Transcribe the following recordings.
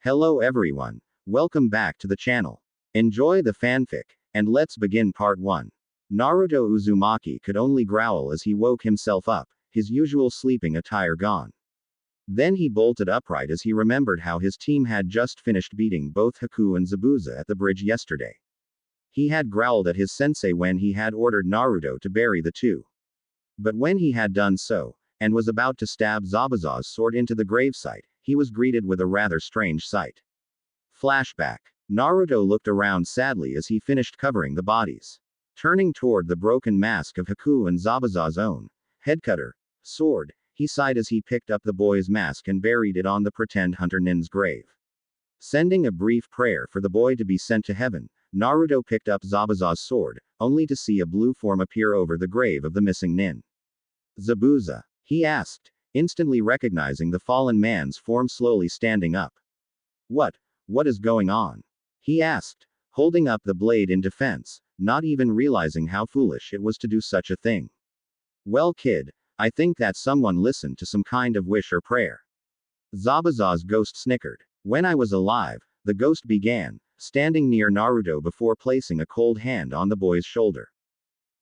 Hello everyone. Welcome back to the channel. Enjoy the fanfic, and let's begin part 1. Naruto Uzumaki could only growl as he woke himself up, his usual sleeping attire gone. Then he bolted upright as he remembered how his team had just finished beating both Haku and Zabuza at the bridge yesterday. He had growled at his sensei when he had ordered Naruto to bury the two. But when he had done so, and was about to stab Zabuza's sword into the gravesite, he was greeted with a rather strange sight. Flashback. Naruto looked around sadly as he finished covering the bodies. Turning toward the broken mask of Haku and Zabuza's own headcutter sword, he sighed as he picked up the boy's mask and buried it on the pretend Hunter Nin's grave. Sending a brief prayer for the boy to be sent to heaven, Naruto picked up Zabuza's sword, only to see a blue form appear over the grave of the missing Nin. Zabuza? He asked, instantly recognizing the fallen man's form slowly standing up. What is going on? He asked, holding up the blade in defense, not even realizing how foolish it was to do such a thing. Well kid, I think that someone listened to some kind of wish or prayer. Zabuza's ghost snickered. When I was alive, the ghost began, standing near Naruto before placing a cold hand on the boy's shoulder.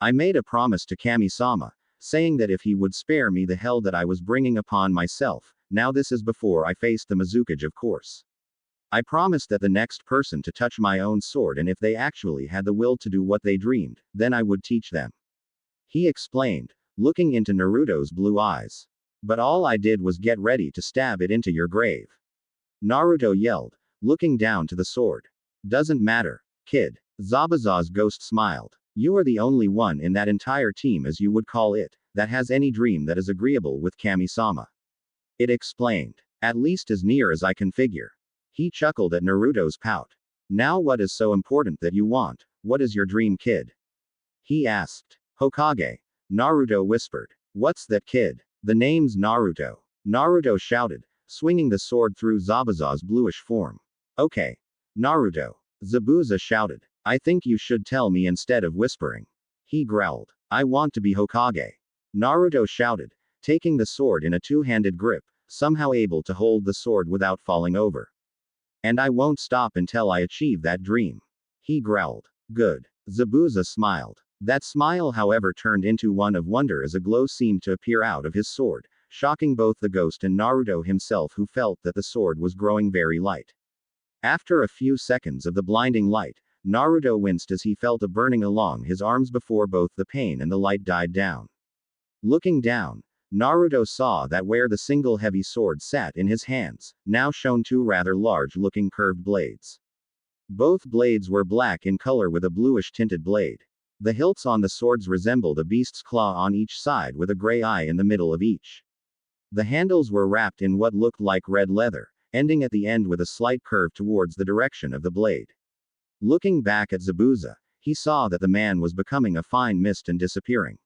I made a promise to Kami-sama, saying that if he would spare me the hell that I was bringing upon myself. Now this is before I faced the Mizukage, of course. I promised that the next person to touch my own sword, and if they actually had the will to do what they dreamed, then I would teach them. He explained, looking into Naruto's blue eyes. But all I did was get ready to stab it into your grave. Naruto yelled, looking down to the sword. Doesn't matter, kid. Zabuza's ghost smiled. You are the only one in that entire team, as you would call it, that has any dream that is agreeable with Kami-sama. It explained. At least as near as I can figure. He chuckled at Naruto's pout. Now what is so important that you want? What is your dream, kid? He asked. Hokage. Naruto whispered. What's that, kid? The name's Naruto. Naruto shouted, swinging the sword through Zabuza's bluish form. Okay. Naruto. Zabuza shouted. I think you should tell me instead of whispering. He growled. I want to be Hokage. Naruto shouted, taking the sword in a two-handed grip, somehow able to hold the sword without falling over. And I won't stop until I achieve that dream. He growled. Good. Zabuza smiled. That smile, however, turned into one of wonder as a glow seemed to appear out of his sword, shocking both the ghost and Naruto himself, who felt that the sword was growing very light. After a few seconds of the blinding light, Naruto winced as he felt a burning along his arms before both the pain and the light died down. Looking down, Naruto saw that where the single heavy sword sat in his hands, now shone two rather large-looking curved blades. Both blades were black in color with a bluish tinted blade. The hilts on the swords resembled a beast's claw on each side with a gray eye in the middle of each. The handles were wrapped in what looked like red leather, ending at the end with a slight curve towards the direction of the blade. Looking back at Zabuza, he saw that the man was becoming a fine mist and disappearing.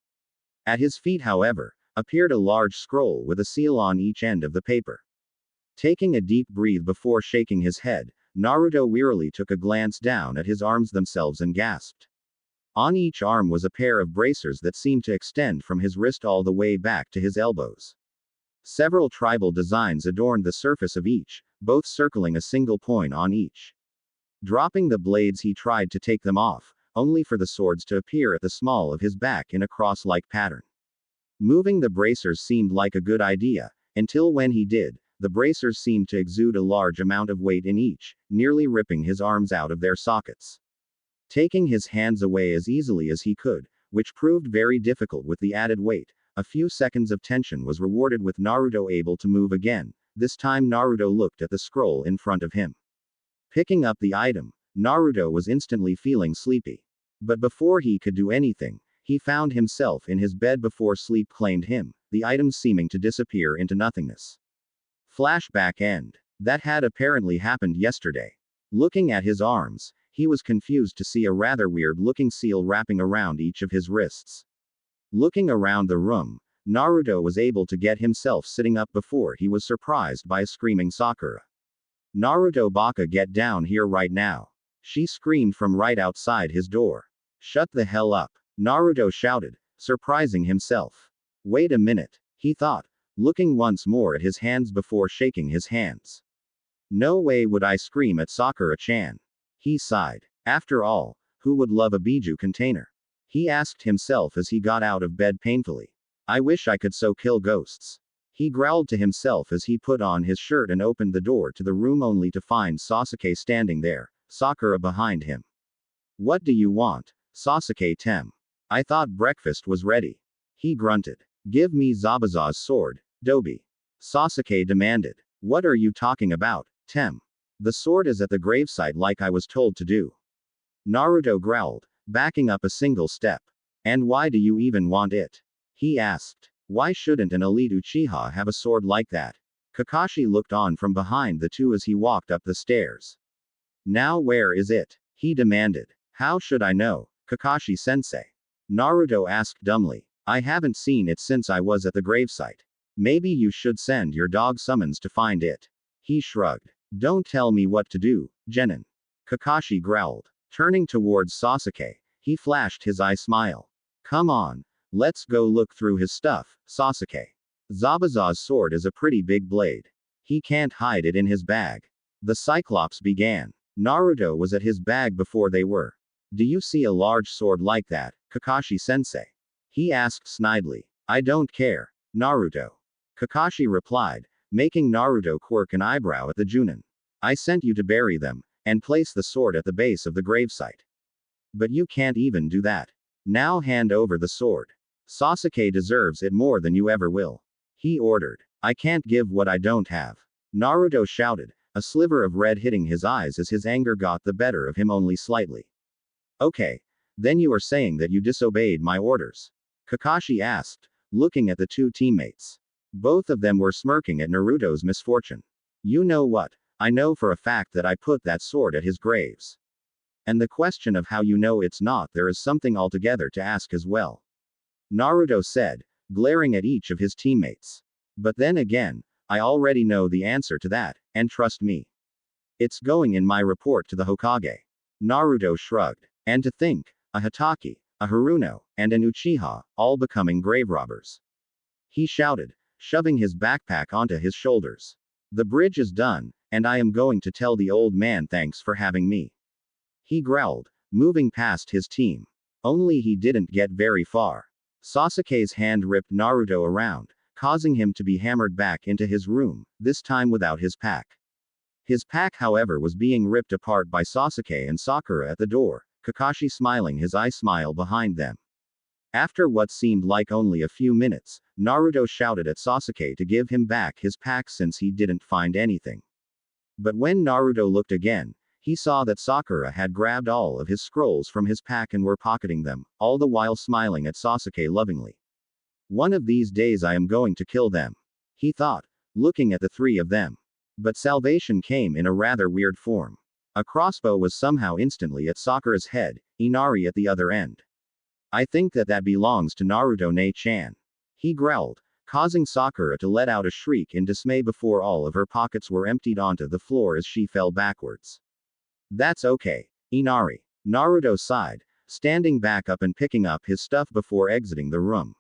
At his feet, however, appeared a large scroll with a seal on each end of the paper. Taking a deep breath before shaking his head, Naruto wearily took a glance down at his arms themselves and gasped. On each arm was a pair of bracers that seemed to extend from his wrist all the way back to his elbows. Several tribal designs adorned the surface of each, both circling a single point on each. Dropping the blades, he tried to take them off, only for the swords to appear at the small of his back in a cross-like pattern. Moving the bracers seemed like a good idea, until when he did, the bracers seemed to exude a large amount of weight in each, nearly ripping his arms out of their sockets. Taking his hands away as easily as he could, which proved very difficult with the added weight, a few seconds of tension was rewarded with Naruto able to move again. This time Naruto looked at the scroll in front of him. Picking up the item, Naruto was instantly feeling sleepy. But before he could do anything, he found himself in his bed before sleep claimed him, the items seeming to disappear into nothingness. Flashback end. That had apparently happened yesterday. Looking at his arms, he was confused to see a rather weird-looking seal wrapping around each of his wrists. Looking around the room, Naruto was able to get himself sitting up before he was surprised by a screaming Sakura. Naruto Baka, get down here right now. She screamed from right outside his door. Shut the hell up. Naruto shouted, surprising himself. Wait a minute, he thought, looking once more at his hands before shaking his hands. No way would I scream at Sakura-chan. He sighed. After all, who would love a Biju container? He asked himself as he got out of bed painfully. I wish I could so kill ghosts. He growled to himself as he put on his shirt and opened the door to the room only to find Sasuke standing there, Sakura behind him. What do you want, Sasuke-tem? I thought breakfast was ready. He grunted. Give me Zabuza's sword, Dobi. Sasuke demanded. What are you talking about, Tem? The sword is at the gravesite like I was told to do. Naruto growled, backing up a single step. And why do you even want it? He asked. Why shouldn't an elite Uchiha have a sword like that? Kakashi looked on from behind the two as he walked up the stairs. Now where is it? He demanded. How should I know, Kakashi-sensei? Naruto asked dumbly. I haven't seen it since I was at the gravesite. Maybe you should send your dog summons to find it. He shrugged. Don't tell me what to do, Genin. Kakashi growled. Turning towards Sasuke, he flashed his eye smile. Come on. Let's go look through his stuff, Sasuke. Zabuza's sword is a pretty big blade. He can't hide it in his bag. The Cyclops began. Naruto was at his bag before they were. Do you see a large sword like that, Kakashi-sensei? He asked snidely. I don't care, Naruto. Kakashi replied, making Naruto quirk an eyebrow at the Junin. I sent you to bury them, and place the sword at the base of the gravesite. But you can't even do that. Now hand over the sword. Sasuke deserves it more than you ever will. He ordered. I can't give what I don't have. Naruto shouted, a sliver of red hitting his eyes as his anger got the better of him only slightly. Okay. Then you are saying that you disobeyed my orders? Kakashi asked, looking at the two teammates. Both of them were smirking at Naruto's misfortune. You know what? I know for a fact that I put that sword at his graves. And the question of how you know it's not there is something altogether to ask as well. Naruto said, glaring at each of his teammates. But then again, I already know the answer to that, and trust me. It's going in my report to the Hokage. Naruto shrugged. And to think, a Hitaki, a Haruno, and an Uchiha, all becoming grave robbers. He shouted, shoving his backpack onto his shoulders. The bridge is done, and I am going to tell the old man thanks for having me. He growled, moving past his team. Only he didn't get very far. Sasuke's hand ripped Naruto around, causing him to be hammered back into his room, this time without his pack. His pack, however, was being ripped apart by Sasuke and Sakura at the door, Kakashi smiling his eye smile behind them. After what seemed like only a few minutes, Naruto shouted at Sasuke to give him back his pack since he didn't find anything. But when Naruto looked again, he saw that Sakura had grabbed all of his scrolls from his pack and were pocketing them, all the while smiling at Sasuke lovingly. One of these days I am going to kill them, he thought, looking at the three of them. But salvation came in a rather weird form. A crossbow was somehow instantly at Sakura's head, Inari at the other end. I think that belongs to Naruto-ne-chan. He growled, causing Sakura to let out a shriek in dismay before all of her pockets were emptied onto the floor as she fell backwards. That's okay, Inari. Naruto sighed, standing back up and picking up his stuff before exiting the room.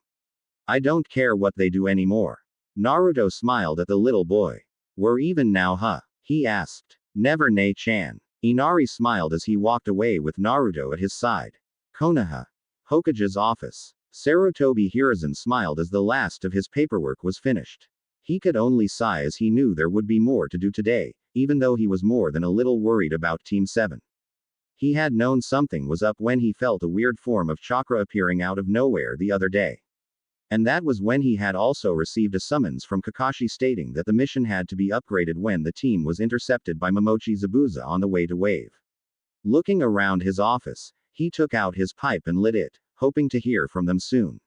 I don't care what they do anymore. Naruto smiled at the little boy. We're even now, huh? He asked. Never, Ne-chan. Inari smiled as he walked away with Naruto at his side. Konoha. Hokage's office. Sarutobi Hiruzen smiled as the last of his paperwork was finished. He could only sigh as he knew there would be more to do today, even though he was more than a little worried about Team 7. He had known something was up when he felt a weird form of chakra appearing out of nowhere the other day. And that was when he had also received a summons from Kakashi stating that the mission had to be upgraded when the team was intercepted by Momochi Zabuza on the way to Wave. Looking around his office, he took out his pipe and lit it, hoping to hear from them soon.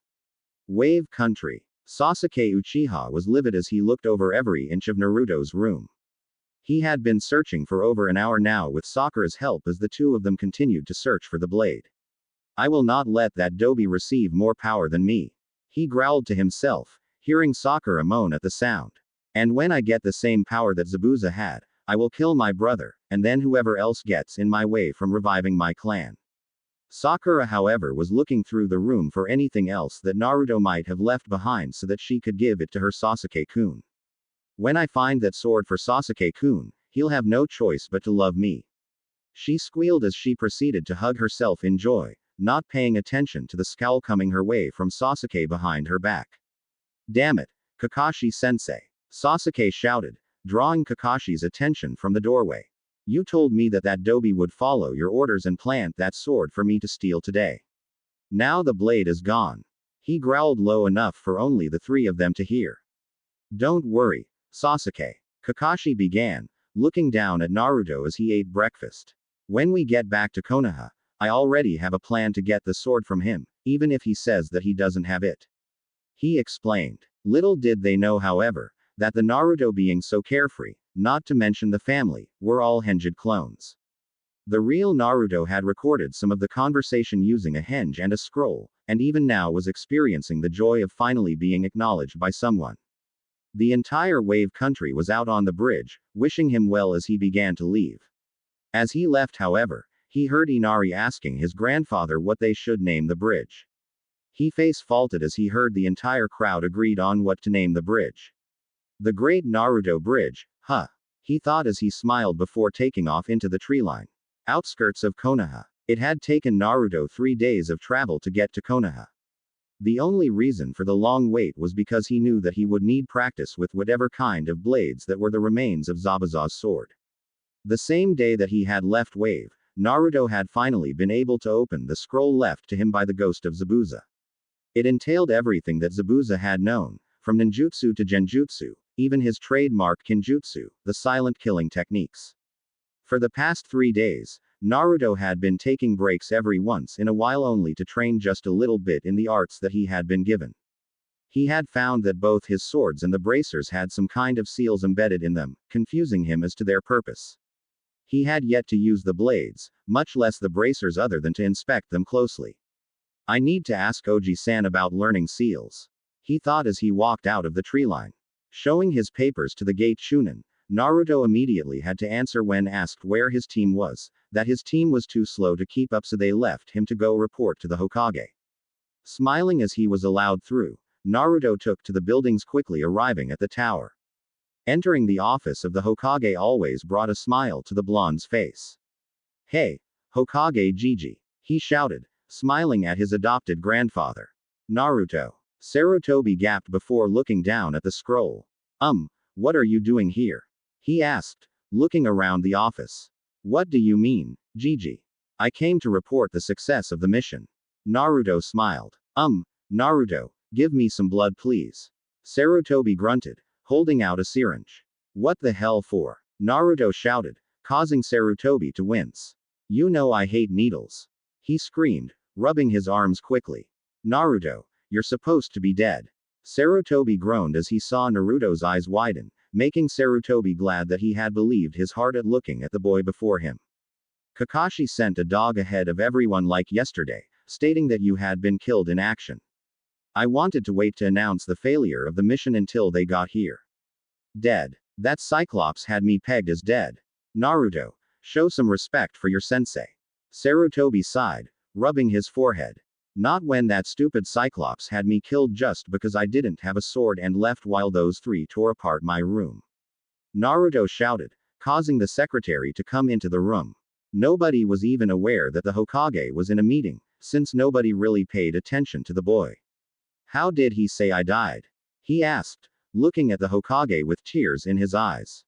Wave Country. Sasuke Uchiha was livid as he looked over every inch of Naruto's room. He had been searching for over an hour now with Sakura's help as the two of them continued to search for the blade. I will not let that Dobi receive more power than me. He growled to himself, hearing Sakura moan at the sound. And when I get the same power that Zabuza had, I will kill my brother, and then whoever else gets in my way from reviving my clan. Sakura, however, was looking through the room for anything else that Naruto might have left behind so that she could give it to her Sasuke-kun. When I find that sword for Sasuke-kun, He'll have no choice but to love me. She squealed as she proceeded to hug herself in joy, not paying attention to the scowl coming her way from Sasuke behind her back. Damn it, Kakashi-sensei. Sasuke shouted, drawing Kakashi's attention from the doorway. You told me that that Dobe would follow your orders and plant that sword for me to steal today. Now the blade is gone. He growled low enough for only the three of them to hear. Don't worry, Sasuke. Kakashi began, looking down at Naruto as he ate breakfast. When we get back to Konoha, I already have a plan to get the sword from him, even if he says that he doesn't have it. He explained. Little did they know, however, that the Naruto being so carefree, not to mention the family, were all henged clones. The real Naruto had recorded some of the conversation using a henge and a scroll, and even now was experiencing the joy of finally being acknowledged by someone. The entire Wave Country was out on the bridge, wishing him well as he began to leave. As he left, however, he heard Inari asking his grandfather what they should name the bridge. He face-faulted as he heard the entire crowd agreed on what to name the bridge. The Great Naruto Bridge, huh? He thought as he smiled before taking off into the treeline. Outskirts of Konoha. It had taken Naruto 3 days of travel to get to Konoha. The only reason for the long wait was because he knew that he would need practice with whatever kind of blades that were the remains of Zabuza's sword. The same day that he had left Wave, Naruto had finally been able to open the scroll left to him by the ghost of Zabuza. It entailed everything that Zabuza had known, from ninjutsu to genjutsu, even his trademark kinjutsu, the silent killing techniques. For the past 3 days, Naruto had been taking breaks every once in a while only to train just a little bit in the arts that he had been given. He had found that both his swords and the bracers had some kind of seals embedded in them, confusing him as to their purpose. He had yet to use the blades, much less the bracers other than to inspect them closely. I need to ask Oji-san about learning seals. He thought as he walked out of the treeline. Showing his papers to the gate Shunin, Naruto immediately had to answer when asked where his team was, that his team was too slow to keep up, so they left him to go report to the Hokage. Smiling as he was allowed through, Naruto took to the buildings, quickly arriving at the tower. Entering the office of the Hokage always brought a smile to the blonde's face. Hey, Hokage Gigi, he shouted, smiling at his adopted grandfather. Naruto. Sarutobi gasped before looking down at the scroll. What are you doing here? He asked, looking around the office. What do you mean, Gigi? I came to report the success of the mission. Naruto smiled. Naruto, give me some blood please. Sarutobi grunted, holding out a syringe. What the hell for? Naruto shouted, causing Sarutobi to wince. You know I hate needles. He screamed, rubbing his arms quickly. Naruto, you're supposed to be dead. Sarutobi groaned as he saw Naruto's eyes widen, making Sarutobi glad that he had believed his heart at looking at the boy before him. Kakashi sent a dog ahead of everyone like yesterday, stating that you had been killed in action. I wanted to wait to announce the failure of the mission until they got here. Dead. That Cyclops had me pegged as dead. Naruto, show some respect for your sensei. Sarutobi sighed, rubbing his forehead. Not when that stupid Cyclops had me killed just because I didn't have a sword and left while those 3 tore apart my room. Naruto shouted, causing the secretary to come into the room. Nobody was even aware that the Hokage was in a meeting, since nobody really paid attention to the boy. How did he say I died? He asked, looking at the Hokage with tears in his eyes.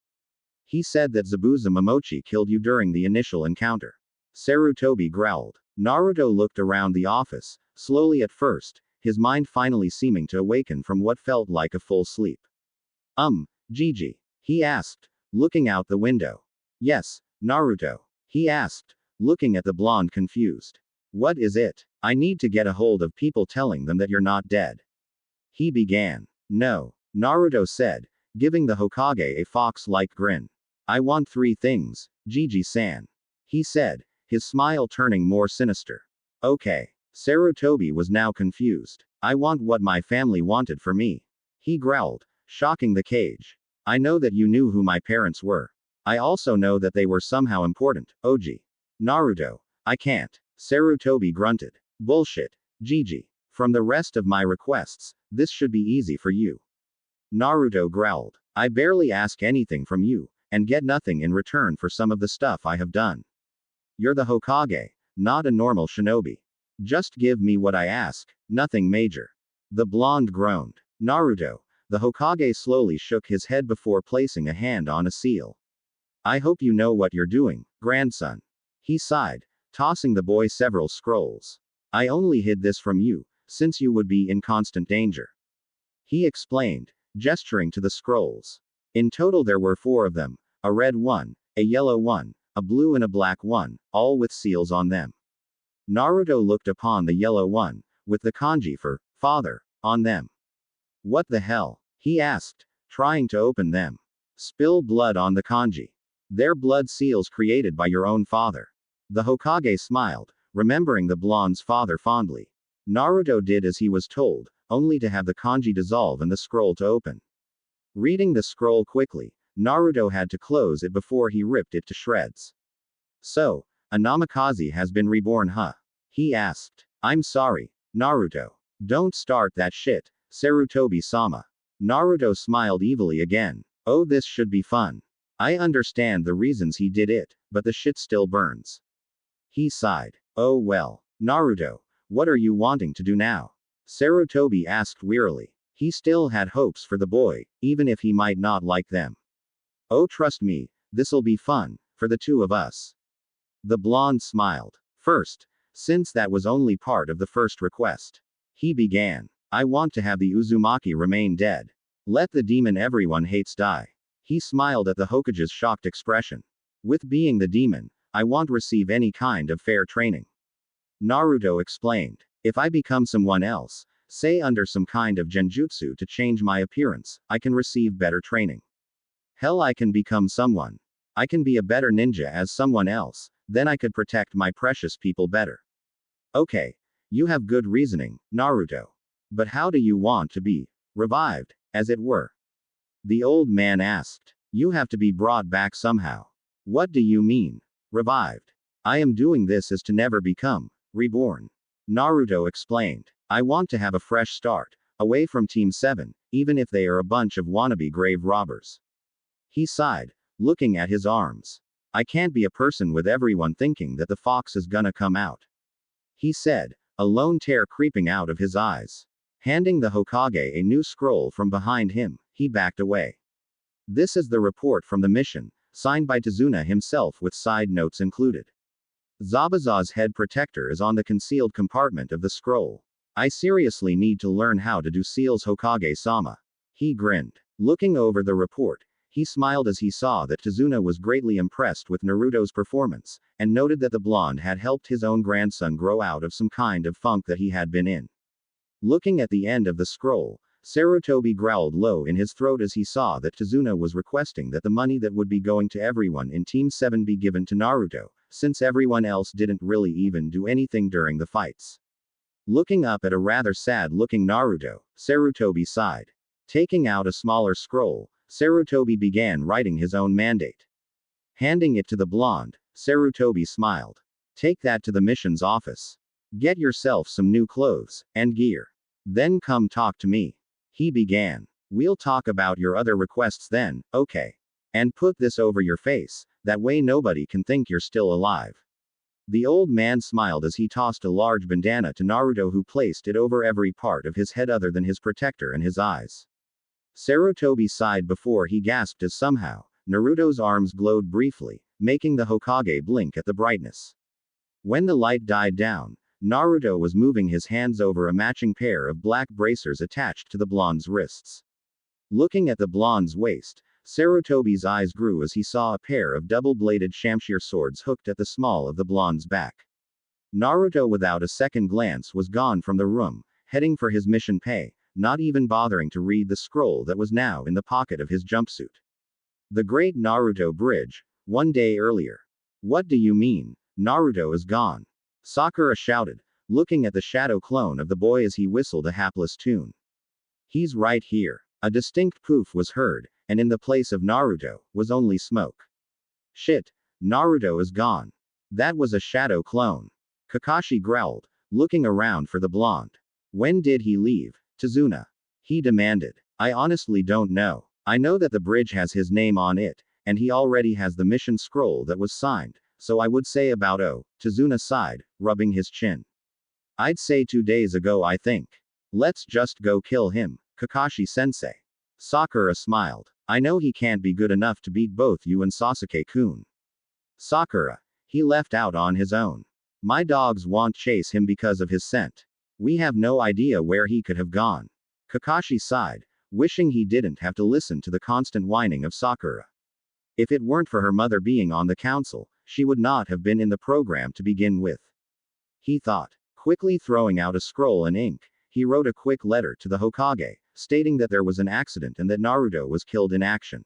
He said that Zabuza Momochi killed you during the initial encounter. Sarutobi growled. Naruto looked around the office, slowly at first, his mind finally seeming to awaken from what felt like a full sleep. Gigi? He asked, looking out the window. Yes, Naruto. He asked, looking at the blonde confused. What is it? I need to get a hold of people telling them that you're not dead. He began. No, Naruto said, giving the Hokage a fox-like grin. I want 3 things, Gigi-san. He said, his smile turning more sinister. Okay. Sarutobi was now confused. I want what my family wanted for me. He growled, shocking the cage. I know that you knew who my parents were. I also know that they were somehow important, Oji. Naruto. I can't. Sarutobi grunted. Bullshit, Gigi. From the rest of my requests, this should be easy for you. Naruto growled. I barely ask anything from you, and get nothing in return for some of the stuff I have done. You're the Hokage, not a normal shinobi. Just give me what I ask, nothing major. The blonde groaned. Naruto, the Hokage slowly shook his head before placing a hand on a seal. I hope you know what you're doing, grandson. He sighed, tossing the boy several scrolls. I only hid this from you, since you would be in constant danger. He explained, gesturing to the scrolls. In total there were 4 of them, a red one, a yellow one, a blue and a black one, all with seals on them. Naruto looked upon the yellow one, with the kanji for father on them. What the hell? He asked, trying to open them. Spill blood on the kanji. They're blood seals created by your own father. The Hokage smiled, remembering the blonde's father fondly. Naruto did as he was told, only to have the kanji dissolve and the scroll to open. Reading the scroll quickly, Naruto had to close it before he ripped it to shreds. So, a Namikaze has been reborn, huh? He asked. I'm sorry, Naruto. Don't start that shit, Sarutobi-sama. Naruto smiled evilly again. Oh, this should be fun. I understand the reasons he did it, but the shit still burns. He sighed. Oh well. Naruto, what are you wanting to do now? Sarutobi asked wearily. He still had hopes for the boy, even if he might not like them. Oh, trust me, this'll be fun, for the 2 of us. The blonde smiled. First, since that was only part of the first request. He began. I want to have the Uzumaki remain dead. Let the demon everyone hates die. He smiled at the Hokage's shocked expression. With being the demon, I won't receive any kind of fair training. Naruto explained. If I become someone else, say under some kind of genjutsu to change my appearance, I can receive better training. Hell, I can become someone. I can be a better ninja as someone else, then I could protect my precious people better. Okay. You have good reasoning, Naruto. But how do you want to be revived, as it were? The old man asked. You have to be brought back somehow. What do you mean? Revived. I am doing this as to never become reborn. Naruto explained. I want to have a fresh start, away from Team 7, even if they are a bunch of wannabe grave robbers. He sighed, looking at his arms. I can't be a person with everyone thinking that the fox is gonna come out. He said, a lone tear creeping out of his eyes. Handing the Hokage a new scroll from behind him, he backed away. This is the report from the mission, signed by Tsunade himself with side notes included. Zabuza's head protector is on the concealed compartment of the scroll. I seriously need to learn how to do seals, Hokage-sama. He grinned. Looking over the report, he smiled as he saw that Tsunade was greatly impressed with Naruto's performance, and noted that the blonde had helped his own grandson grow out of some kind of funk that he had been in. Looking at the end of the scroll, Sarutobi growled low in his throat as he saw that Tsunade was requesting that the money that would be going to everyone in Team 7 be given to Naruto, since everyone else didn't really even do anything during the fights. Looking up at a rather sad-looking Naruto, Sarutobi sighed. Taking out a smaller scroll, Sarutobi began writing his own mandate. Handing it to the blonde, Sarutobi smiled. Take that to the mission's office. Get yourself some new clothes and gear. Then come talk to me. He began. We'll talk about your other requests then, okay? And put this over your face, that way nobody can think you're still alive. The old man smiled as he tossed a large bandana to Naruto, who placed it over every part of his head other than his protector and his eyes. Sarutobi sighed before he gasped as somehow, Naruto's arms glowed briefly, making the Hokage blink at the brightness. When the light died down, Naruto was moving his hands over a matching pair of black bracers attached to the blonde's wrists. Looking at the blonde's waist, Sarutobi's eyes grew as he saw a pair of double-bladed shamshir swords hooked at the small of the blonde's back. Naruto, without a second glance, was gone from the room, heading for his mission pay, not even bothering to read the scroll that was now in the pocket of his jumpsuit. The Great Naruto Bridge, 1 day earlier. What do you mean? Naruto is gone. Sakura shouted, looking at the shadow clone of the boy as he whistled a hapless tune. He's right here. A distinct poof was heard, and in the place of Naruto, was only smoke. Shit, Naruto is gone. That was a shadow clone. Kakashi growled, looking around for the blonde. When did he leave, Tsunade? He demanded. I honestly don't know. I know that the bridge has his name on it, and he already has the mission scroll that was signed, so I would say about Tazuna sighed, rubbing his chin. I'd say 2 days ago, I think. Let's just go kill him, Kakashi-sensei. Sakura smiled. I know he can't be good enough to beat both you and Sasuke-kun. Sakura. He left out on his own. My dogs won't chase him because of his scent. We have no idea where he could have gone. Kakashi sighed, wishing he didn't have to listen to the constant whining of Sakura. If it weren't for her mother being on the council, she would not have been in the program to begin with. He thought. Quickly throwing out a scroll and ink, he wrote a quick letter to the Hokage, stating that there was an accident and that Naruto was killed in action.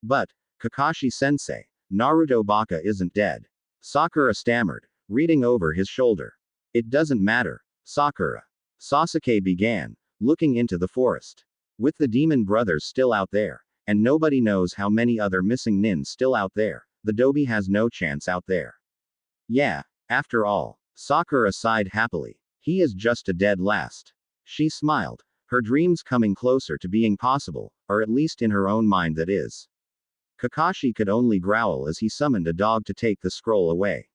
But, Kakashi-sensei, Naruto Baka isn't dead. Sakura stammered, reading over his shoulder. It doesn't matter, Sakura. Sasuke began, looking into the forest. With the demon brothers still out there, and nobody knows how many other missing nins still out there, the Dobi has no chance out there. Yeah, after all. Sakura sighed happily. He is just a dead last. She smiled, her dreams coming closer to being possible, or at least in her own mind that is. Kakashi could only growl as he summoned a dog to take the scroll away.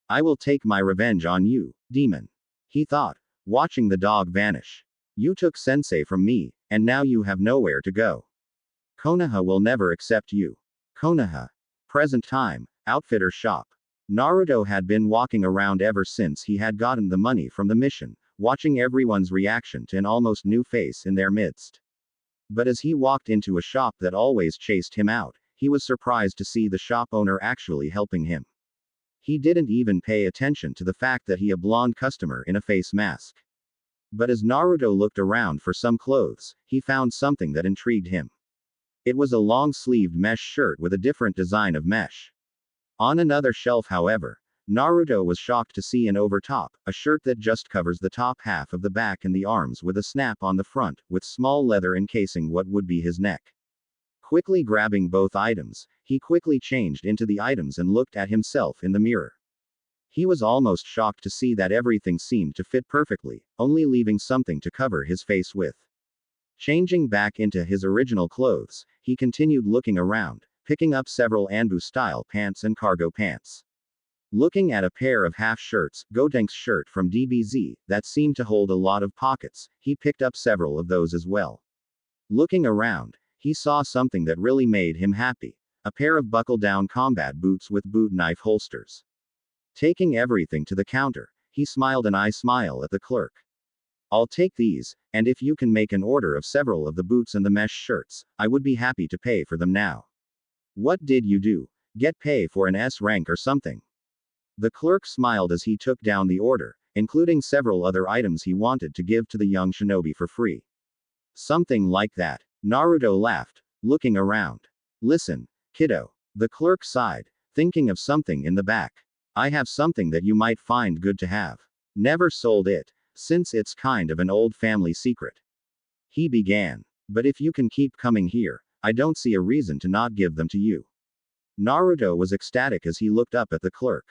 I will take my revenge on you, demon. He thought, watching the dog vanish. You took sensei from me, and now you have nowhere to go. Konoha will never accept you. Konoha. Present time, outfitter shop. Naruto had been walking around ever since he had gotten the money from the mission, watching everyone's reaction to an almost new face in their midst. But as he walked into a shop that always chased him out, he was surprised to see the shop owner actually helping him. He didn't even pay attention to the fact that he a blonde customer in a face mask. But as Naruto looked around for some clothes, he found something that intrigued him. It was a long-sleeved mesh shirt with a different design of mesh. On another shelf, however, Naruto was shocked to see an overtop, a shirt that just covers the top half of the back and the arms with a snap on the front, with small leather encasing what would be his neck. Quickly grabbing both items, he quickly changed into the items and looked at himself in the mirror. He was almost shocked to see that everything seemed to fit perfectly, only leaving something to cover his face with. Changing back into his original clothes, he continued looking around, picking up several Anbu-style pants and cargo pants. Looking at a pair of half-shirts, Gotenk's shirt from DBZ, that seemed to hold a lot of pockets, he picked up several of those as well. Looking around, he saw something that really made him happy. A pair of buckle-down combat boots with boot knife holsters. Taking everything to the counter, he smiled an eye smile at the clerk. I'll take these, and if you can make an order of several of the boots and the mesh shirts, I would be happy to pay for them now. What did you do? Get pay for an S rank or something? The clerk smiled as he took down the order, including several other items he wanted to give to the young shinobi for free. Something like that. Naruto laughed, looking around. Listen, kiddo. The clerk sighed, thinking of something in the back. I have something that you might find good to have. Never sold it, since it's kind of an old family secret. He began. But if you can keep coming here, I don't see a reason to not give them to you. Naruto was ecstatic as he looked up at the clerk.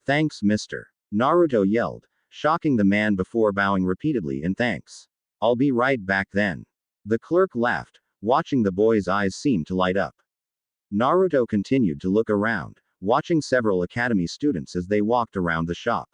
Thanks, mister. Naruto yelled, shocking the man before bowing repeatedly in thanks. I'll be right back then. The clerk laughed, watching the boy's eyes seem to light up. Naruto continued to look around, watching several academy students as they walked around the shop.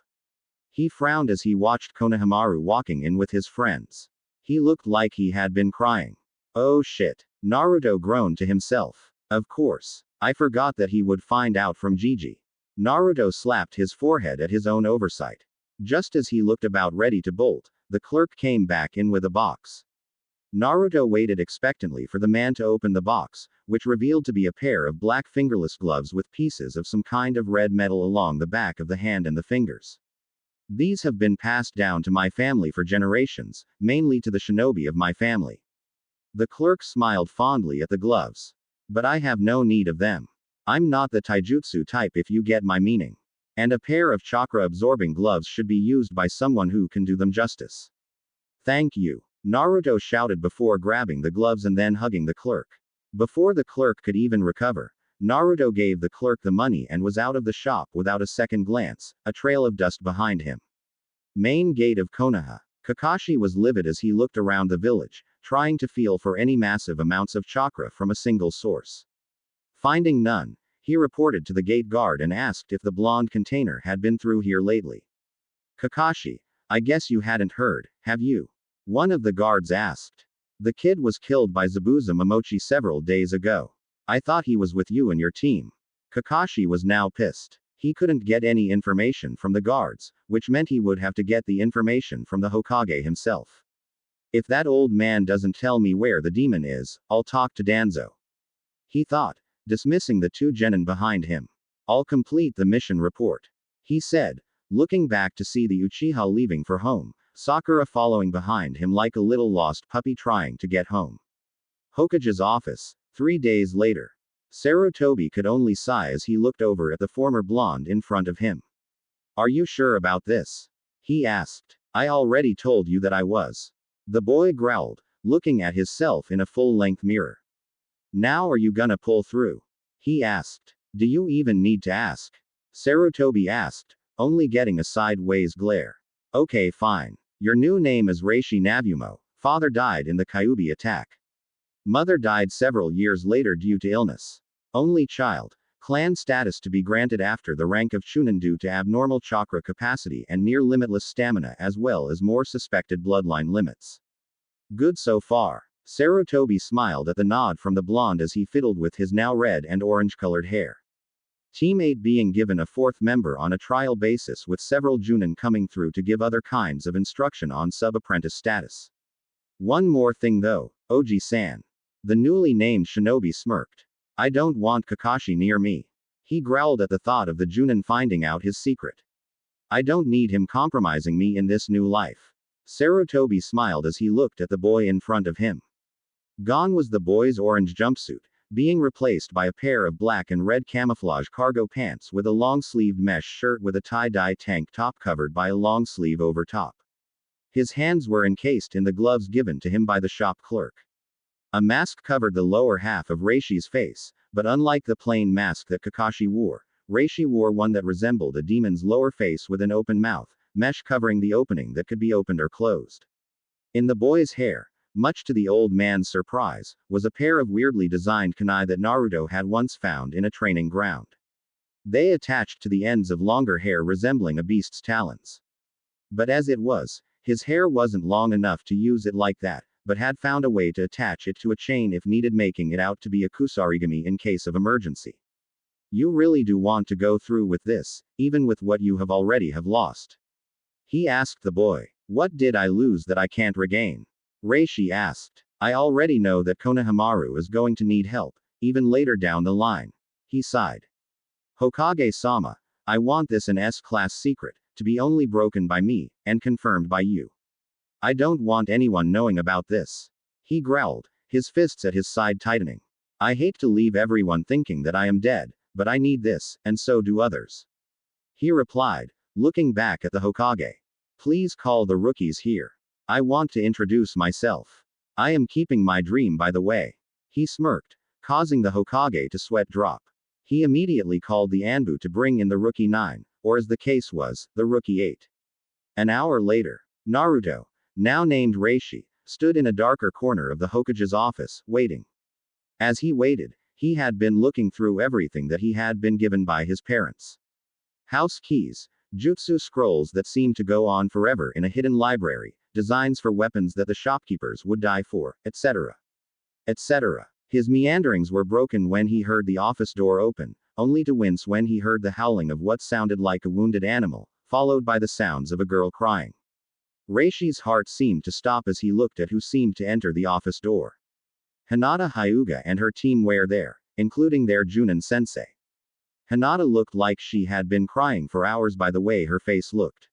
He frowned as he watched Konohamaru walking in with his friends. He looked like he had been crying. Oh shit. Naruto groaned to himself. Of course. I forgot that he would find out from Gigi. Naruto slapped his forehead at his own oversight. Just as he looked about ready to bolt, the clerk came back in with a box. Naruto waited expectantly for the man to open the box, which revealed to be a pair of black fingerless gloves with pieces of some kind of red metal along the back of the hand and the fingers. These have been passed down to my family for generations, mainly to the shinobi of my family. The clerk smiled fondly at the gloves. But I have no need of them. I'm not the taijutsu type, if you get my meaning. And a pair of chakra-absorbing gloves should be used by someone who can do them justice. Thank you. Naruto shouted before grabbing the gloves and then hugging the clerk. Before the clerk could even recover, Naruto gave the clerk the money and was out of the shop without a second glance, a trail of dust behind him. Main gate of Konoha. Kakashi was livid as he looked around the village, trying to feel for any massive amounts of chakra from a single source. Finding none, he reported to the gate guard and asked if the blonde container had been through here lately. Kakashi, I guess you hadn't heard, have you? One of the guards asked. The kid was killed by Zabuza Momochi several days ago. I thought he was with you and your team. Kakashi was now pissed. He couldn't get any information from the guards, which meant he would have to get the information from the Hokage himself. If that old man doesn't tell me where the demon is, I'll talk to Danzo. He thought, dismissing the two genin behind him. I'll complete the mission report. He said, looking back to see the Uchiha leaving for home, Sakura following behind him like a little lost puppy trying to get home. Hokage's office. 3 days later. Sarutobi could only sigh as he looked over at the former blonde in front of him. Are you sure about this? He asked. I already told you that I was. The boy growled, looking at himself in a full-length mirror. Now are you gonna pull through? He asked. Do you even need to ask? Sarutobi asked, only getting a sideways glare. Okay, fine. Your new name is Reishi Nabumo. Father died in the Kyuubi attack. Mother died several years later due to illness. Only child. Clan status to be granted after the rank of Chunin due to abnormal chakra capacity and near limitless stamina as well as more suspected bloodline limits. Good so far. Sarutobi smiled at the nod from the blonde as he fiddled with his now red and orange colored hair. Team 8 being given a 4th member on a trial basis with several Junin coming through to give other kinds of instruction on sub-apprentice status. One more thing though, Oji-san. The newly named shinobi smirked. I don't want Kakashi near me. He growled at the thought of the Junin finding out his secret. I don't need him compromising me in this new life. Sarutobi smiled as he looked at the boy in front of him. Gone was the boy's orange jumpsuit, being replaced by a pair of black and red camouflage cargo pants with a long-sleeved mesh shirt with a tie-dye tank top covered by a long sleeve over top. His hands were encased in the gloves given to him by the shop clerk. A mask covered the lower half of Reishi's face, but unlike the plain mask that Kakashi wore, Reishi wore one that resembled a demon's lower face with an open mouth, mesh covering the opening that could be opened or closed. In the boy's hair, much to the old man's surprise, was a pair of weirdly designed kunai that Naruto had once found in a training ground. They attached to the ends of longer hair resembling a beast's talons. But as it was, his hair wasn't long enough to use it like that, but had found a way to attach it to a chain if needed, making it out to be a kusarigami in case of emergency. You really do want to go through with this, even with what you have already lost? He asked the boy. What did I lose that I can't regain? Reishi asked. I already know that Konohamaru is going to need help, even later down the line. He sighed. Hokage-sama, I want this an S-class secret, to be only broken by me, and confirmed by you. I don't want anyone knowing about this. He growled, his fists at his side tightening. I hate to leave everyone thinking that I am dead, but I need this, and so do others. He replied, looking back at the Hokage. Please call the rookies here. I want to introduce myself. I am keeping my dream by the way. He smirked, causing the Hokage to sweat drop. He immediately called the Anbu to bring in the rookie 9, or as the case was, the rookie 8. An hour later, Naruto, now named Reishi, stood in a darker corner of the Hokage's office, waiting. As he waited, he had been looking through everything that he had been given by his parents. House keys, jutsu scrolls that seemed to go on forever in a hidden library, designs for weapons that the shopkeepers would die for, etc. etc. His meanderings were broken when he heard the office door open, only to wince when he heard the howling of what sounded like a wounded animal, followed by the sounds of a girl crying. Reishi's heart seemed to stop as he looked at who seemed to enter the office door. Hinata Hyuga and her team were there, including their Junin sensei. Hinata looked like she had been crying for hours by the way her face looked.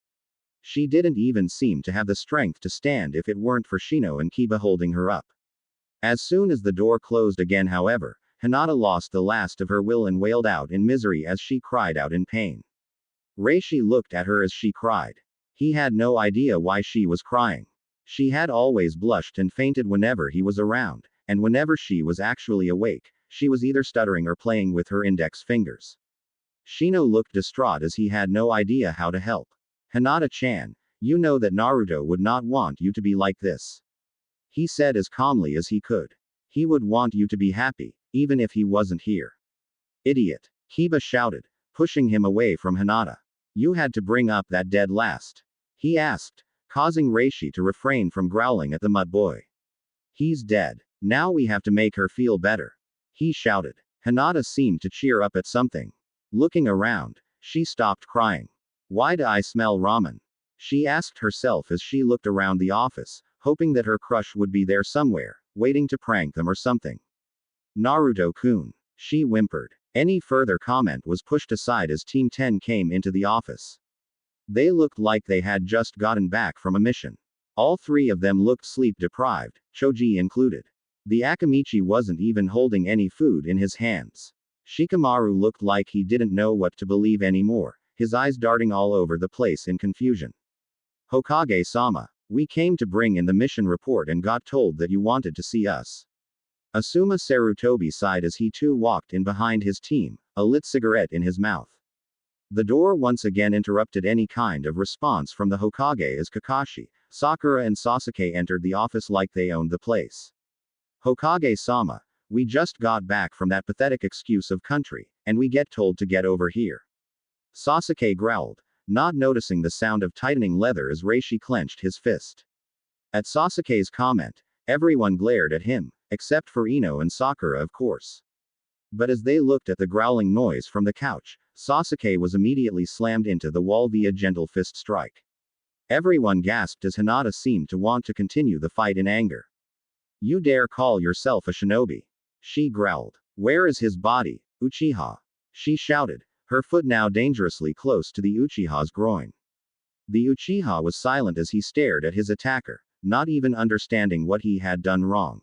She didn't even seem to have the strength to stand if it weren't for Shino and Kiba holding her up. As soon as the door closed again, however, Hinata lost the last of her will and wailed out in misery as she cried out in pain. Reishi looked at her as she cried. He had no idea why she was crying. She had always blushed and fainted whenever he was around, and whenever she was actually awake, she was either stuttering or playing with her index fingers. Shino looked distraught as he had no idea how to help. Hinata-chan, you know that Naruto would not want you to be like this. He said as calmly as he could. He would want you to be happy, even if he wasn't here. Idiot. Kiba shouted, pushing him away from Hinata. You had to bring up that dead last. He asked, causing Reishi to refrain from growling at the mud boy. He's dead. Now we have to make her feel better. He shouted. Hinata seemed to cheer up at something. Looking around, she stopped crying. Why do I smell ramen? She asked herself as she looked around the office, hoping that her crush would be there somewhere, waiting to prank them or something. Naruto-kun. She whimpered. Any further comment was pushed aside as Team 10 came into the office. They looked like they had just gotten back from a mission. All three of them looked sleep-deprived, Choji included. The Akamichi wasn't even holding any food in his hands. Shikamaru looked like he didn't know what to believe anymore, his eyes darting all over the place in confusion. Hokage-sama, we came to bring in the mission report and got told that you wanted to see us. Asuma Sarutobi sighed as he too walked in behind his team, a lit cigarette in his mouth. The door once again interrupted any kind of response from the Hokage as Kakashi, Sakura and Sasuke entered the office like they owned the place. Hokage-sama, we just got back from that pathetic excuse of country, and we get told to get over here. Sasuke growled, not noticing the sound of tightening leather as Reishi clenched his fist. At Sasuke's comment, everyone glared at him, except for Ino and Sakura of course. But as they looked at the growling noise from the couch, Sasuke was immediately slammed into the wall via gentle fist strike. Everyone gasped as Hinata seemed to want to continue the fight in anger. You dare call yourself a shinobi? She growled. Where is his body, Uchiha? She shouted, her foot now dangerously close to the Uchiha's groin. The Uchiha was silent as he stared at his attacker, not even understanding what he had done wrong.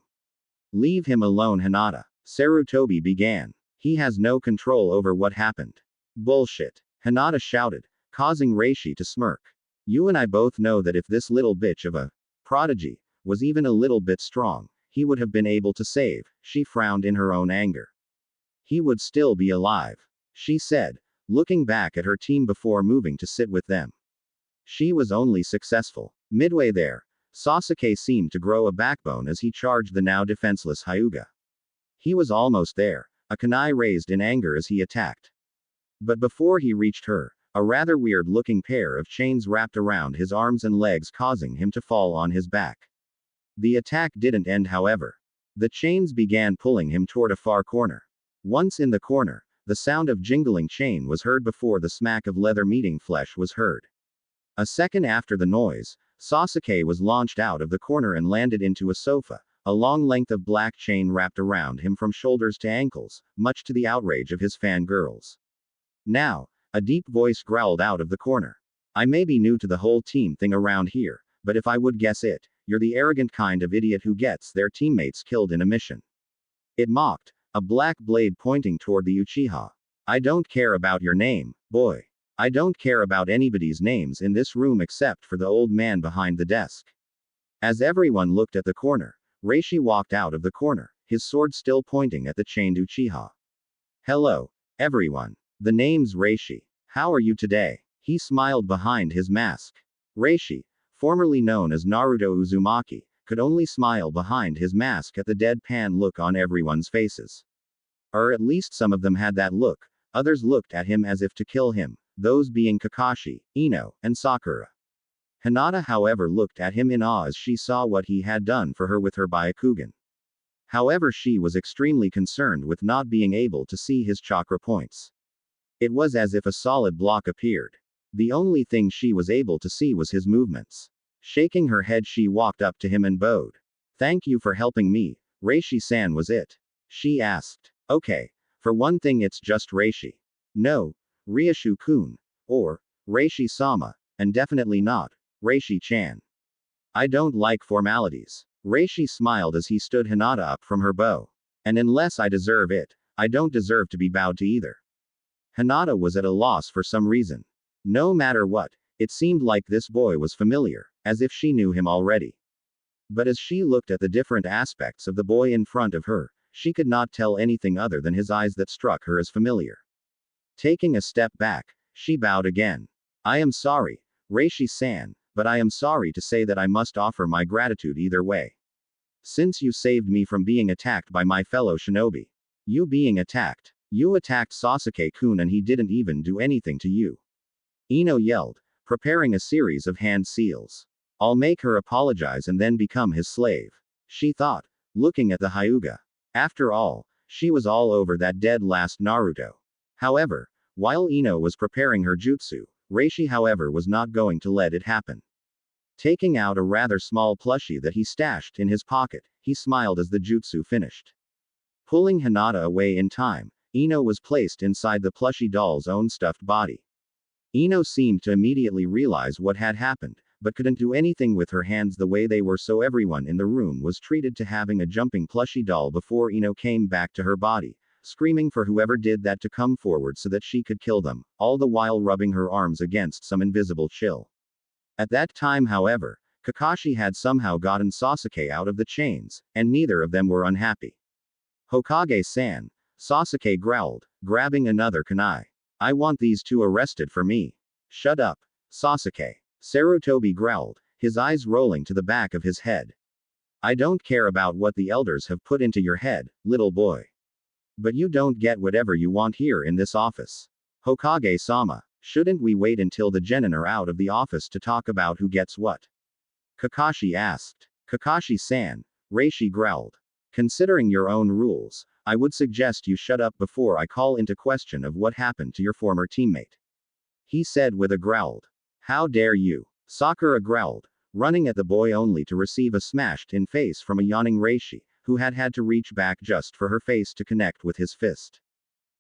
Leave him alone, Hinata. Sarutobi began. He has no control over what happened. Bullshit. Hinata shouted, causing Reishi to smirk. You and I both know that if this little bitch of a prodigy was even a little bit strong, he would have been able to save. She frowned in her own anger. He would still be alive, she said, looking back at her team before moving to sit with them. She was only successful. Midway there, Sasuke seemed to grow a backbone as he charged the now defenseless Hyuga. He was almost there, a kunai raised in anger as he attacked. But before he reached her, a rather weird-looking pair of chains wrapped around his arms and legs, causing him to fall on his back. The attack didn't end, however. The chains began pulling him toward a far corner. Once in the corner, the sound of jingling chain was heard before the smack of leather meeting flesh was heard. A second after the noise, Sasuke was launched out of the corner and landed into a sofa, a long length of black chain wrapped around him from shoulders to ankles, much to the outrage of his fangirls. Now, a deep voice growled out of the corner. I may be new to the whole team thing around here, but if I would guess it, you're the arrogant kind of idiot who gets their teammates killed in a mission. It mocked, a black blade pointing toward the Uchiha. I don't care about your name, boy. I don't care about anybody's names in this room except for the old man behind the desk. As everyone looked at the corner, Reishi walked out of the corner, his sword still pointing at the chained Uchiha. Hello, everyone. The name's Reishi. How are you today? He smiled behind his mask. Reishi, formerly known as Naruto Uzumaki, could only smile behind his mask at the deadpan look on everyone's faces. Or at least some of them had that look, others looked at him as if to kill him, those being Kakashi, Ino, and Sakura. Hinata, however, looked at him in awe as she saw what he had done for her with her Byakugan. However, she was extremely concerned with not being able to see his chakra points. It was as if a solid block appeared. The only thing she was able to see was his movements. Shaking her head, she walked up to him and bowed. Thank you for helping me, Reishi-san, was it? She asked. Okay. For one thing, it's just Reishi. No, Ryushu-kun. Or, Reishi-sama. And definitely not, Reishi-chan. I don't like formalities. Reishi smiled as he stood Hinata up from her bow. And unless I deserve it, I don't deserve to be bowed to either. Hinata was at a loss for some reason. No matter what, it seemed like this boy was familiar, as if she knew him already. But as she looked at the different aspects of the boy in front of her, she could not tell anything other than his eyes that struck her as familiar. Taking a step back, she bowed again. I am sorry, Reishi-san, but I am sorry to say that I must offer my gratitude either way. Since you saved me from being attacked by my fellow shinobi. You being attacked? You attacked Sasuke-kun and he didn't even do anything to you. Ino yelled, preparing a series of hand seals. I'll make her apologize and then become his slave. She thought, looking at the Hyuga. After all, she was all over that dead last Naruto. However, while Ino was preparing her jutsu, Reishi however was not going to let it happen. Taking out a rather small plushie that he stashed in his pocket, he smiled as the jutsu finished. Pulling Hinata away in time, Ino was placed inside the plushie doll's own stuffed body. Ino seemed to immediately realize what had happened, but couldn't do anything with her hands the way they were, so everyone in the room was treated to having a jumping plushie doll before Ino came back to her body, screaming for whoever did that to come forward so that she could kill them, all the while rubbing her arms against some invisible chill. At that time however, Kakashi had somehow gotten Sasuke out of the chains, and neither of them were unhappy. Hokage-san, Sasuke growled, grabbing another kunai. I want these two arrested for me. Shut up, Sasuke. Sarutobi growled, his eyes rolling to the back of his head. I don't care about what the elders have put into your head, little boy. But you don't get whatever you want here in this office. Hokage-sama, shouldn't we wait until the genin are out of the office to talk about who gets what? Kakashi asked. Kakashi-san, Reishi growled. Considering your own rules, I would suggest you shut up before I call into question of what happened to your former teammate. He said with a growl. How dare you? Sakura growled, running at the boy only to receive a smashed-in face from a yawning Reishi, who had had to reach back just for her face to connect with his fist.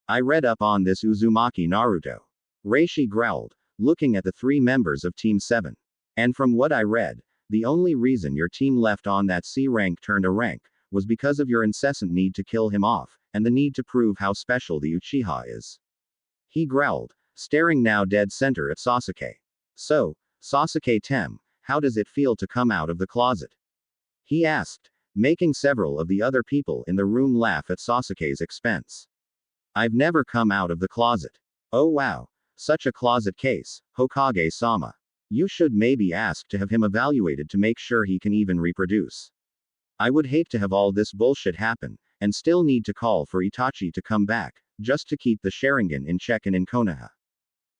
I read up on this Uzumaki Naruto. Reishi growled, looking at the three members of Team 7. And from what I read, the only reason your team left on that C rank turned a rank, was because of your incessant need to kill him off, and the need to prove how special the Uchiha is. He growled, staring now dead center at Sasuke. So, Sasuke-tem, how does it feel to come out of the closet? He asked, making several of the other people in the room laugh at Sasuke's expense. I've never come out of the closet. Oh wow, such a closet case, Hokage-sama. You should maybe ask to have him evaluated to make sure he can even reproduce. I would hate to have all this bullshit happen, and still need to call for Itachi to come back, just to keep the Sharingan in check and in Konoha.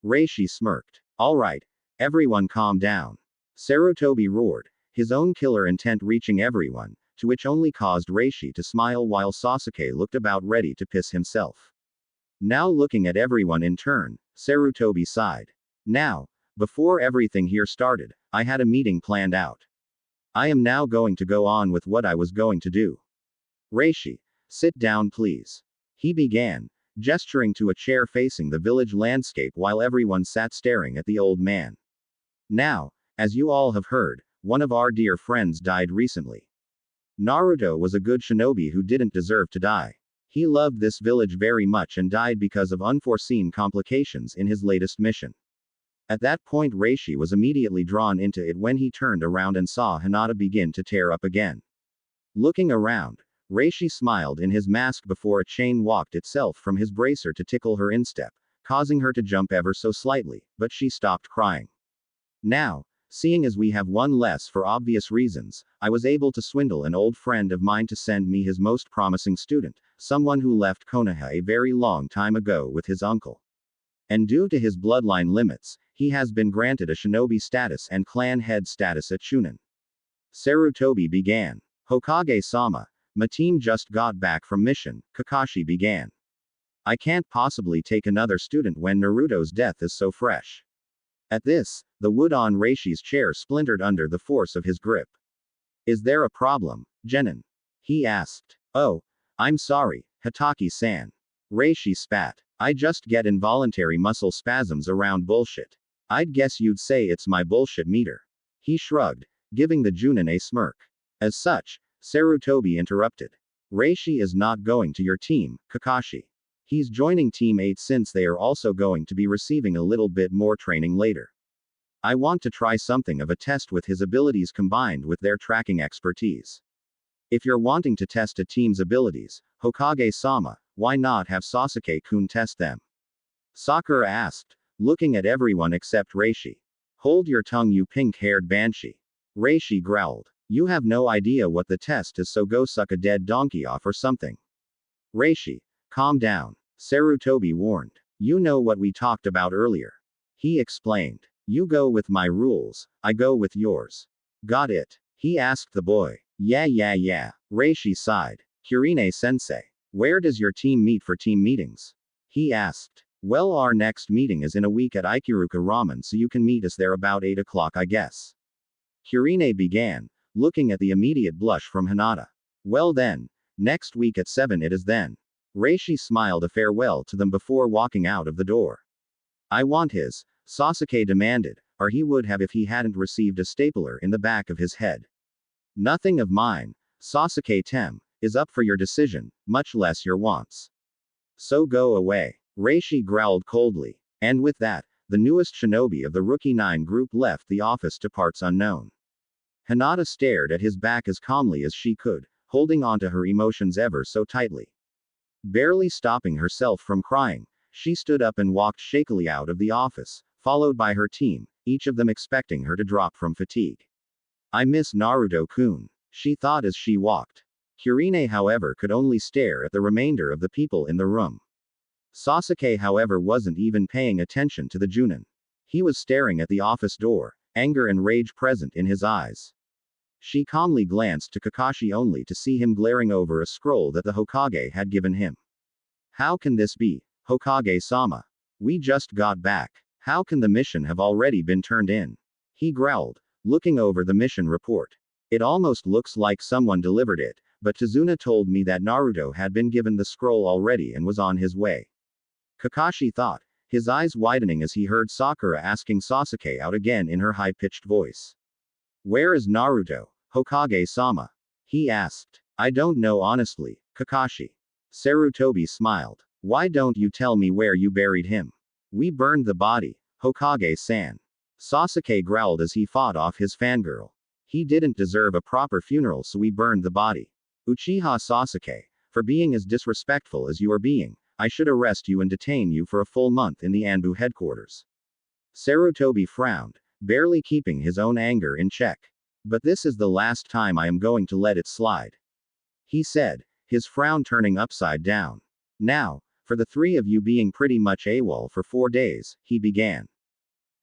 Reishi smirked. Alright, everyone calm down. Sarutobi roared, his own killer intent reaching everyone, to which only caused Reishi to smile while Sasuke looked about ready to piss himself. Now looking at everyone in turn, Sarutobi sighed. Now, before everything here started, I had a meeting planned out. I am now going to go on with what I was going to do. Reishi, sit down please. He began, gesturing to a chair facing the village landscape while everyone sat staring at the old man. Now, as you all have heard, one of our dear friends died recently. Naruto was a good shinobi who didn't deserve to die. He loved this village very much and died because of unforeseen complications in his latest mission. At that point Reishi was immediately drawn into it when he turned around and saw Hinata begin to tear up again. Looking around, Reishi smiled in his mask before a chain walked itself from his bracer to tickle her instep, causing her to jump ever so slightly, but she stopped crying. Now, seeing as we have one less for obvious reasons, I was able to swindle an old friend of mine to send me his most promising student, someone who left Konoha a very long time ago with his uncle. And due to his bloodline limits, he has been granted a shinobi status and clan head status at Chunin. Sarutobi began. Hokage-sama, my team just got back from mission, Kakashi began. I can't possibly take another student when Naruto's death is so fresh. At this, the wood on Reishi's chair splintered under the force of his grip. Is there a problem, Genin? He asked. Oh, I'm sorry, Hitaki-san. Reishi spat. I just get involuntary muscle spasms around bullshit. I'd guess you'd say it's my bullshit meter. He shrugged, giving the Junin a smirk. As such, Sarutobi interrupted. Reishi is not going to your team, Kakashi. He's joining Team 8 since they are also going to be receiving a little bit more training later. I want to try something of a test with his abilities combined with their tracking expertise. If you're wanting to test a team's abilities, Hokage-sama, why not have Sasuke-kun test them? Sakura asked, looking at everyone except Reishi. Hold your tongue, you pink-haired banshee. Reishi growled. You have no idea what the test is, so go suck a dead donkey off or something. Reishi, calm down. Sarutobi warned. You know what we talked about earlier. He explained. You go with my rules, I go with yours. Got it? He asked the boy. Yeah. Reishi sighed. Kurine-sensei. Where does your team meet for team meetings? He asked. Well, our next meeting is in a week at Ikiruka Ramen, so you can meet us there about 8 o'clock, I guess. Kurine began, looking at the immediate blush from Hinata. Well then, next week at 7 it is then. Reishi smiled a farewell to them before walking out of the door. I want his, Sasuke demanded, or he would have if he hadn't received a stapler in the back of his head. Nothing of mine, Sasuke-tem, is up for your decision, much less your wants. So go away. Reishi growled coldly. And with that, the newest shinobi of the Rookie 9 group left the office to parts unknown. Hinata stared at his back as calmly as she could, holding onto her emotions ever so tightly. Barely stopping herself from crying, she stood up and walked shakily out of the office, followed by her team, each of them expecting her to drop from fatigue. I miss Naruto-kun, she thought as she walked. Kurine, however, could only stare at the remainder of the people in the room. Sasuke, however, wasn't even paying attention to the Junin. He was staring at the office door, anger and rage present in his eyes. She calmly glanced to Kakashi only to see him glaring over a scroll that the Hokage had given him. How can this be, Hokage-sama? We just got back. How can the mission have already been turned in? He growled, looking over the mission report. It almost looks like someone delivered it, but Tsunade told me that Naruto had been given the scroll already and was on his way. Kakashi thought, his eyes widening as he heard Sakura asking Sasuke out again in her high-pitched voice. Where is Naruto, Hokage-sama? He asked. I don't know honestly, Kakashi. Sarutobi smiled. Why don't you tell me where you buried him? We burned the body, Hokage-san. Sasuke growled as he fought off his fangirl. He didn't deserve a proper funeral, so we burned the body. Uchiha Sasuke, for being as disrespectful as you are being, I should arrest you and detain you for a full month in the Anbu headquarters. Sarutobi frowned, barely keeping his own anger in check. But this is the last time I am going to let it slide. He said, his frown turning upside down. Now, for the three of you being pretty much AWOL for 4 days, he began.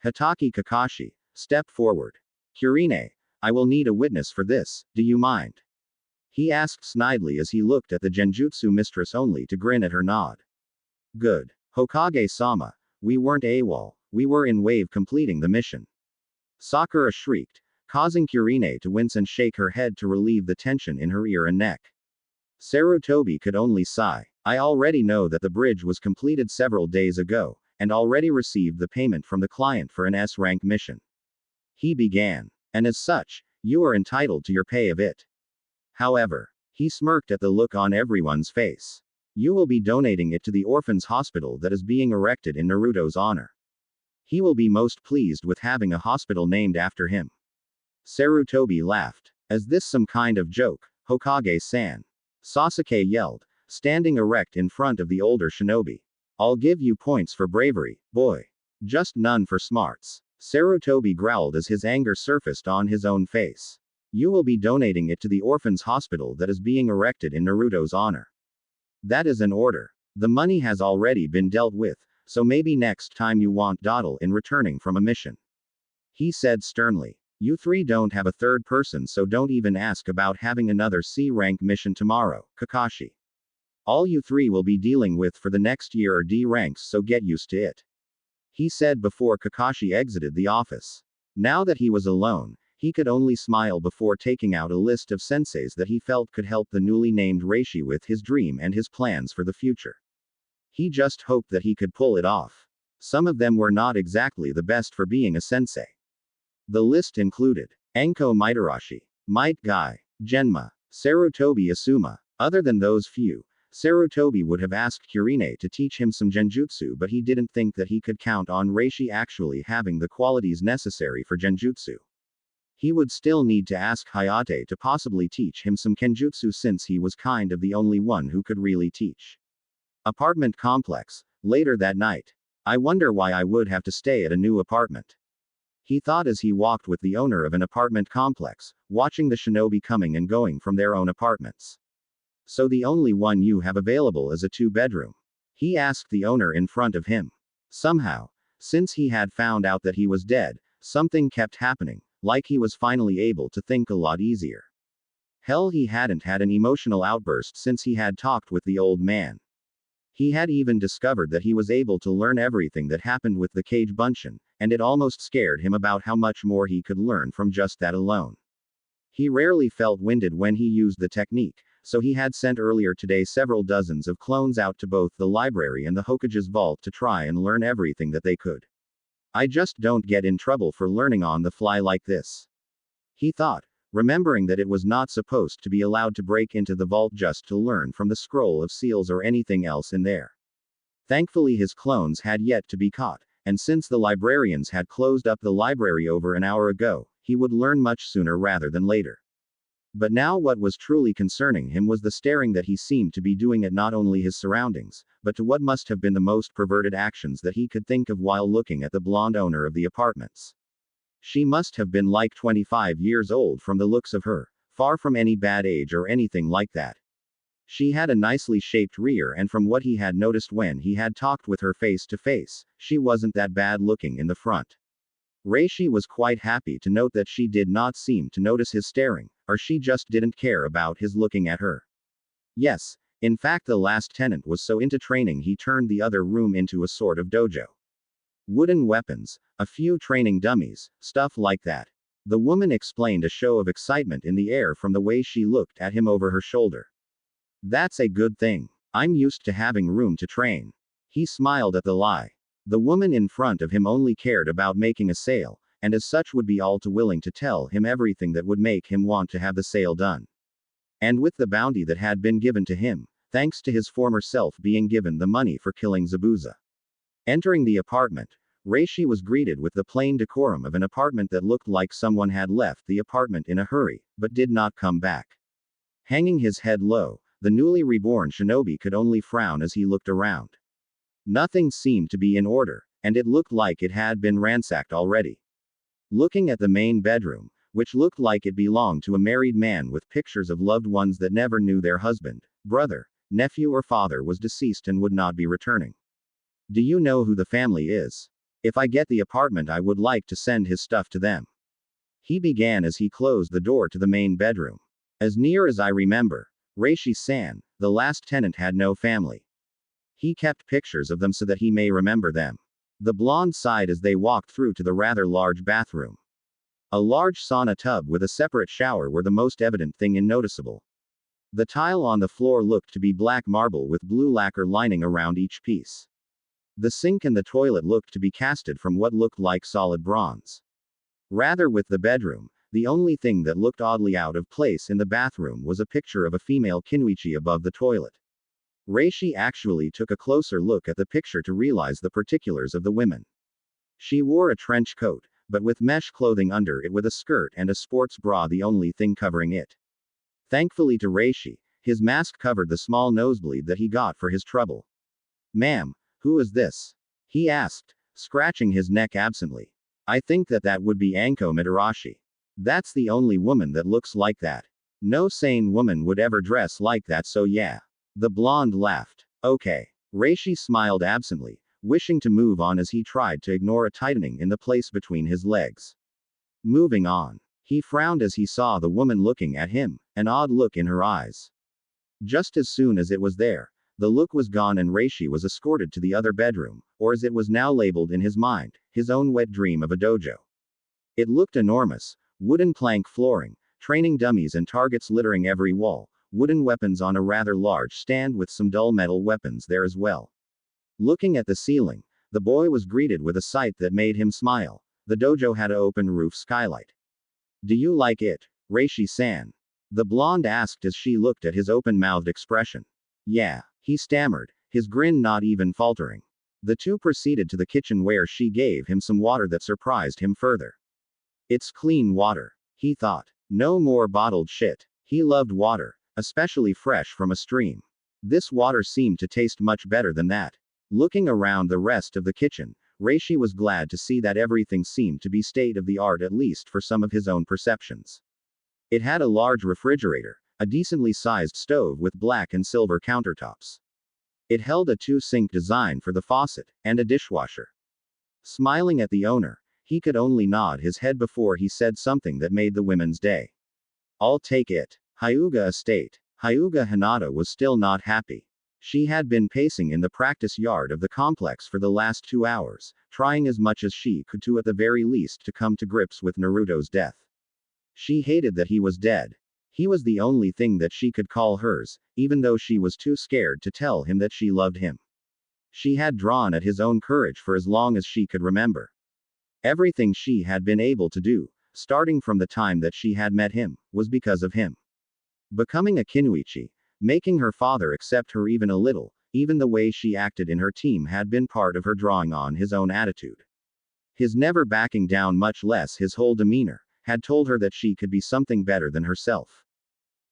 Hitaki Kakashi, step forward. Kurine, I will need a witness for this, do you mind? He asked snidely as he looked at the Genjutsu mistress only to grin at her nod. Good. Hokage-sama, we weren't AWOL, we were in wave completing the mission. Sakura shrieked, causing Kurine to wince and shake her head to relieve the tension in her ear and neck. Sarutobi could only sigh. I already know that the bridge was completed several days ago, and already received the payment from the client for an S-rank mission. He began. And as such, you are entitled to your pay of it. However, he smirked at the look on everyone's face. You will be donating it to the orphans' hospital that is being erected in Naruto's honor. He will be most pleased with having a hospital named after him. Sarutobi laughed. Is this some kind of joke, Hokage-san? Sasuke yelled, standing erect in front of the older shinobi. I'll give you points for bravery, boy. Just none for smarts. Sarutobi growled as his anger surfaced on his own face. You will be donating it to the orphans' hospital that is being erected in Naruto's honor. That is an order. The money has already been dealt with, so maybe next time you want dawdle in returning from a mission. He said sternly. You three don't have a third person, so don't even ask about having another C-rank mission tomorrow, Kakashi. All you three will be dealing with for the next year are D ranks, so get used to it. He said before Kakashi exited the office. Now that he was alone, he could only smile before taking out a list of senseis that he felt could help the newly named Reishi with his dream and his plans for the future. He just hoped that he could pull it off. Some of them were not exactly the best for being a sensei. The list included Anko Mitarashi, Might Guy, Genma, Sarutobi Asuma. Other than those few, Sarutobi would have asked Kurine to teach him some genjutsu, but he didn't think that he could count on Reishi actually having the qualities necessary for genjutsu. He would still need to ask Hayate to possibly teach him some kenjutsu since he was kind of the only one who could really teach. Apartment complex, later that night. I wonder why I would have to stay at a new apartment. He thought as he walked with the owner of an apartment complex, watching the shinobi coming and going from their own apartments. So the only one you have available is a 2-bedroom. He asked the owner in front of him. Somehow, since he had found out that he was dead, something kept happening, like he was finally able to think a lot easier. Hell, he hadn't had an emotional outburst since he had talked with the old man. He had even discovered that he was able to learn everything that happened with the cage bunchen, and it almost scared him about how much more he could learn from just that alone. He rarely felt winded when he used the technique, so he had sent earlier today several dozens of clones out to both the library and the Hokage's vault to try and learn everything that they could. I just don't get in trouble for learning on the fly like this, he thought, remembering that it was not supposed to be allowed to break into the vault just to learn from the scroll of seals or anything else in there. Thankfully, his clones had yet to be caught, and since the librarians had closed up the library over an hour ago, he would learn much sooner rather than later. But now what was truly concerning him was the staring that he seemed to be doing at not only his surroundings, but to what must have been the most perverted actions that he could think of while looking at the blonde owner of the apartments. She must have been like 25 years old from the looks of her, far from any bad age or anything like that. She had a nicely shaped rear, and from what he had noticed when he had talked with her face to face, she wasn't that bad looking in the front. Reishi was quite happy to note that she did not seem to notice his staring, or she just didn't care about his looking at her. Yes, in fact, the last tenant was so into training he turned the other room into a sort of dojo. Wooden weapons, a few training dummies, stuff like that. The woman explained, a show of excitement in the air from the way she looked at him over her shoulder. That's a good thing. I'm used to having room to train. He smiled at the lie. The woman in front of him only cared about making a sale, and as such would be all too willing to tell him everything that would make him want to have the sale done. And with the bounty that had been given to him, thanks to his former self being given the money for killing Zabuza. Entering the apartment, Reishi was greeted with the plain decorum of an apartment that looked like someone had left the apartment in a hurry, but did not come back. Hanging his head low, the newly reborn shinobi could only frown as he looked around. Nothing seemed to be in order, and it looked like it had been ransacked already. Looking at the main bedroom, which looked like it belonged to a married man with pictures of loved ones that never knew their husband, brother, nephew or father was deceased and would not be returning. Do you know who the family is? If I get the apartment, I would like to send his stuff to them. He began as he closed the door to the main bedroom. As near as I remember, Reishi-san, the last tenant, had no family. He kept pictures of them so that he may remember them. The blonde sighed as they walked through to the rather large bathroom. A large sauna tub with a separate shower were the most evident thing in noticeable. The tile on the floor looked to be black marble with blue lacquer lining around each piece. The sink and the toilet looked to be casted from what looked like solid bronze. Rather with the bedroom, the only thing that looked oddly out of place in the bathroom was a picture of a female kinuichi above the toilet. Reishi actually took a closer look at the picture to realize the particulars of the women. She wore a trench coat, but with mesh clothing under it with a skirt and a sports bra the only thing covering it. Thankfully to Reishi, his mask covered the small nosebleed that he got for his trouble. "Ma'am, who is this?" he asked, scratching his neck absently. "I think that would be Anko Mitarashi. That's the only woman that looks like that. No sane woman would ever dress like that, so yeah." The blonde laughed. "Okay." Reishi smiled absently, wishing to move on as he tried to ignore a tightening in the place between his legs. Moving on. He frowned as he saw the woman looking at him, an odd look in her eyes. Just as soon as it was there, the look was gone and Reishi was escorted to the other bedroom, or as it was now labeled in his mind, his own wet dream of a dojo. It looked enormous, wooden plank flooring, training dummies and targets littering every wall, wooden weapons on a rather large stand with some dull metal weapons there as well. Looking at the ceiling, the boy was greeted with a sight that made him smile. The dojo had an open roof skylight. "Do you like it, Reishi-san?" the blonde asked as she looked at his open-mouthed expression. "Yeah," he stammered, his grin not even faltering. The two proceeded to the kitchen where she gave him some water that surprised him further. "It's clean water," he thought. No more bottled shit. He loved water, especially fresh from a stream. This water seemed to taste much better than that. Looking around the rest of the kitchen, Reishi was glad to see that everything seemed to be state of the art, at least for some of his own perceptions. It had a large refrigerator, a decently sized stove with black and silver countertops. It held a two-sink design for the faucet, and a dishwasher. Smiling at the owner, he could only nod his head before he said something that made the women's day. I'll take it. Hyuga Estate. Hyuga Hinata was still not happy. She had been pacing in the practice yard of the complex for the last 2 hours, trying as much as she could to at the very least to come to grips with Naruto's death. She hated that he was dead. He was the only thing that she could call hers, even though she was too scared to tell him that she loved him. She had drawn at his own courage for as long as she could remember. Everything she had been able to do, starting from the time that she had met him, was because of him. Becoming a Kinuichi, making her father accept her even a little, even the way she acted in her team had been part of her drawing on his own attitude. His never backing down, much less his whole demeanor, had told her that she could be something better than herself.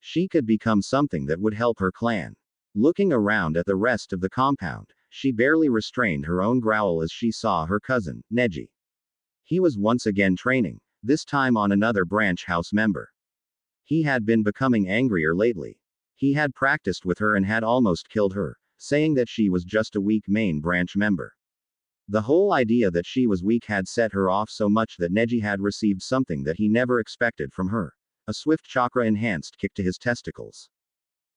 She could become something that would help her clan. Looking around at the rest of the compound, she barely restrained her own growl as she saw her cousin, Neji. He was once again training, this time on another branch house member. He had been becoming angrier lately. He had practiced with her and had almost killed her, saying that she was just a weak main branch member. The whole idea that she was weak had set her off so much that Neji had received something that he never expected from her. A swift chakra-enhanced kick to his testicles.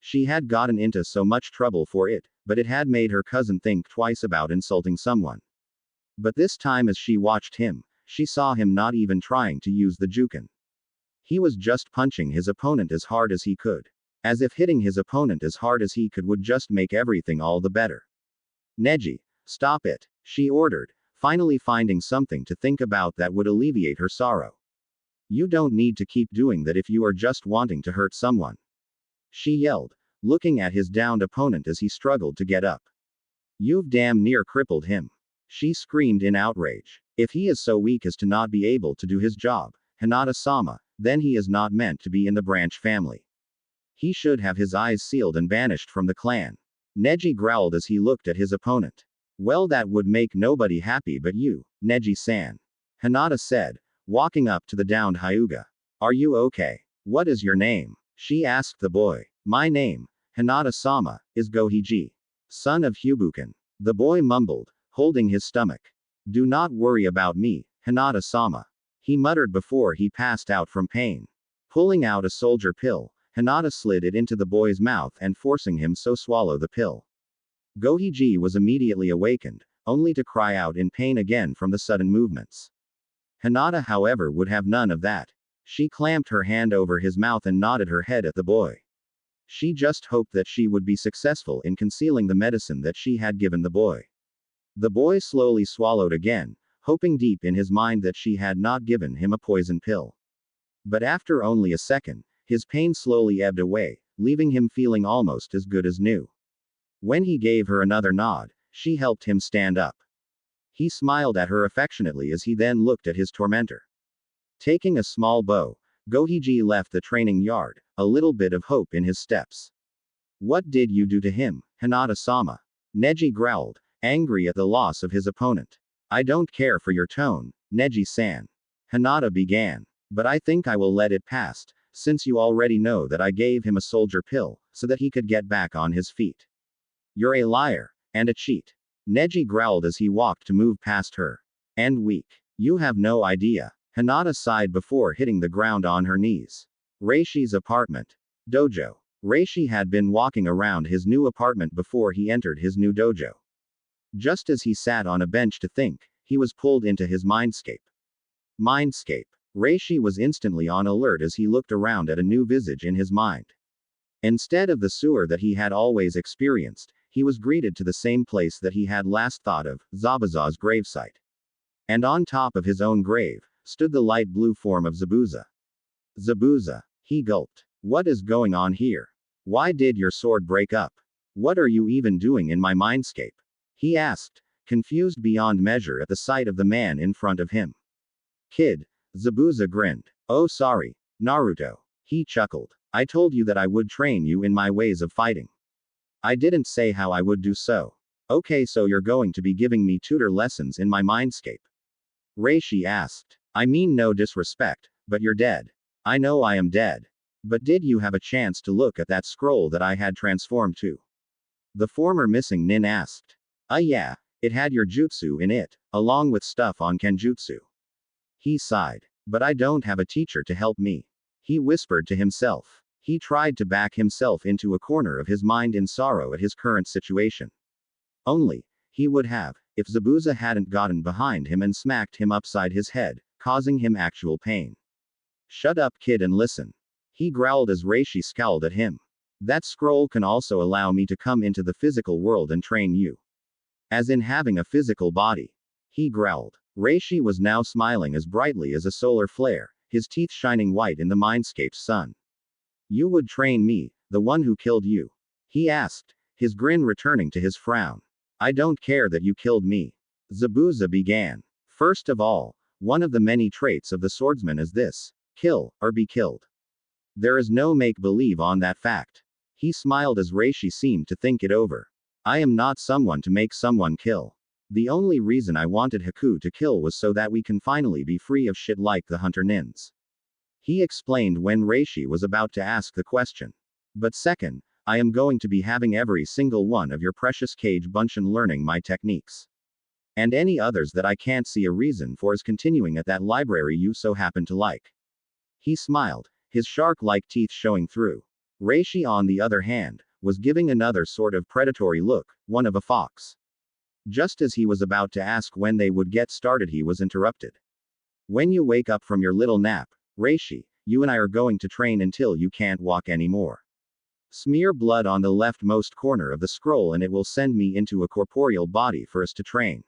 She had gotten into so much trouble for it, but it had made her cousin think twice about insulting someone. But this time as she watched him, she saw him not even trying to use the juken. He was just punching his opponent as hard as he could. As if hitting his opponent as hard as he could would just make everything all the better. Neji, stop it, she ordered, finally finding something to think about that would alleviate her sorrow. You don't need to keep doing that if you are just wanting to hurt someone. She yelled, looking at his downed opponent as he struggled to get up. You've damn near crippled him. She screamed in outrage. If he is so weak as to not be able to do his job, Hinata-sama, then he is not meant to be in the branch family. He should have his eyes sealed and banished from the clan. Neji growled as he looked at his opponent. Well, that would make nobody happy but you, Neji-san. Hinata said, walking up to the downed Hyuga. Are you okay? What is your name? She asked the boy. My name, Hinata-sama, is Gohiji. Son of Hubuken. The boy mumbled, holding his stomach. Do not worry about me, Hinata-sama. He muttered before he passed out from pain. Pulling out a soldier pill, Hinata slid it into the boy's mouth and forcing him so swallow the pill. Gohiji was immediately awakened, only to cry out in pain again from the sudden movements. Hinata, however, would have none of that. She clamped her hand over his mouth and nodded her head at the boy. She just hoped that she would be successful in concealing the medicine that she had given the boy. The boy slowly swallowed again, hoping deep in his mind that she had not given him a poison pill. But after only a second, his pain slowly ebbed away, leaving him feeling almost as good as new. When he gave her another nod, she helped him stand up. He smiled at her affectionately as he then looked at his tormentor. Taking a small bow, Gohiji left the training yard, a little bit of hope in his steps. What did you do to him, Hinata-sama? Neji growled, angry at the loss of his opponent. I don't care for your tone, Neji-san. Hinata began. But I think I will let it pass, since you already know that I gave him a soldier pill, so that he could get back on his feet. You're a liar, and a cheat. Neji growled as he walked to move past her. And weak. You have no idea. Hinata sighed before hitting the ground on her knees. Reishi's apartment. Dojo. Reishi had been walking around his new apartment before he entered his new dojo. Just as he sat on a bench to think, he was pulled into his mindscape. Mindscape. Reishi was instantly on alert as he looked around at a new visage in his mind. Instead of the sewer that he had always experienced, he was greeted to the same place that he had last thought of, Zabuza's gravesite. And on top of his own grave, stood the light blue form of Zabuza. Zabuza. He gulped. What is going on here? Why did your sword break up? What are you even doing in my mindscape? He asked, confused beyond measure at the sight of the man in front of him. Kid. Zabuza grinned. Oh, sorry, Naruto. He chuckled. I told you that I would train you in my ways of fighting. I didn't say how I would do so. Okay, so you're going to be giving me tutor lessons in my mindscape? Reishi asked. I mean no disrespect, but you're dead. I know I am dead. But did you have a chance to look at that scroll that I had transformed to? The former missing nin asked. Yeah, it had your jutsu in it, along with stuff on Kenjutsu. He sighed. But I don't have a teacher to help me. He whispered to himself. He tried to back himself into a corner of his mind in sorrow at his current situation. Only, he would have, if Zabuza hadn't gotten behind him and smacked him upside his head, causing him actual pain. Shut up, kid, and listen. He growled as Reishi scowled at him. That scroll can also allow me to come into the physical world and train you. As in having a physical body. He growled. Reishi was now smiling as brightly as a solar flare, his teeth shining white in the mindscape's sun. You would train me, the one who killed you? He asked, his grin returning to his frown. I don't care that you killed me. Zabuza began. First of all, one of the many traits of the swordsman is this: kill, or be killed. There is no make-believe on that fact. He smiled as Reishi seemed to think it over. I am not someone to make someone kill. The only reason I wanted Haku to kill was so that we can finally be free of shit like the Hunter Nins. He explained when Reishi was about to ask the question. But second, I am going to be having every single one of your precious Cage Bunshin learning my techniques. And any others that I can't see a reason for is continuing at that library you so happen to like. He smiled, his shark-like teeth showing through. Reishi, on the other hand, was giving another sort of predatory look, one of a fox. Just as he was about to ask when they would get started, he was interrupted. When you wake up from your little nap, Reishi, you and I are going to train until you can't walk anymore. Smear blood on the leftmost corner of the scroll and it will send me into a corporeal body for us to train.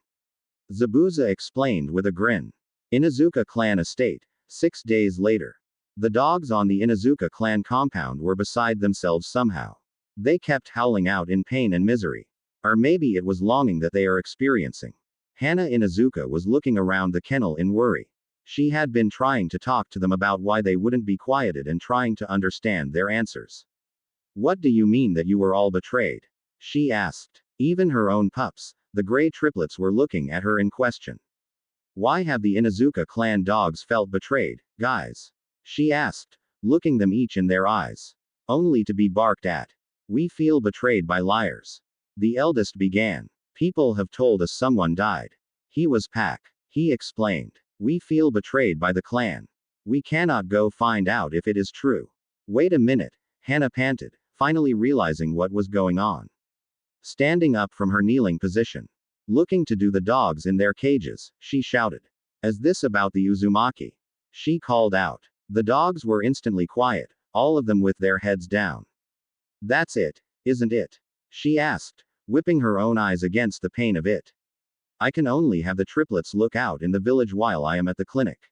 Zabuza explained with a grin. Inuzuka clan estate, 6 days later. The dogs on the Inuzuka clan compound were beside themselves somehow. They kept howling out in pain and misery. Or maybe it was longing that they are experiencing. Hana Inuzuka was looking around the kennel in worry. She had been trying to talk to them about why they wouldn't be quieted and trying to understand their answers. What do you mean that you were all betrayed? She asked. Even her own pups, the gray triplets, were looking at her in question. Why have the Inuzuka clan dogs felt betrayed, guys? She asked, looking them each in their eyes. Only to be barked at. We feel betrayed by liars. The eldest began. People have told us someone died. He was Pac. He explained. We feel betrayed by the clan. We cannot go find out if it is true. Wait a minute, Hana panted, finally realizing what was going on. Standing up from her kneeling position. Looking to do the dogs in their cages, she shouted. Is this about the Uzumaki? She called out. The dogs were instantly quiet, all of them with their heads down. That's it, isn't it? She asked, whipping her own eyes against the pain of it. I can only have the triplets look out in the village while I am at the clinic.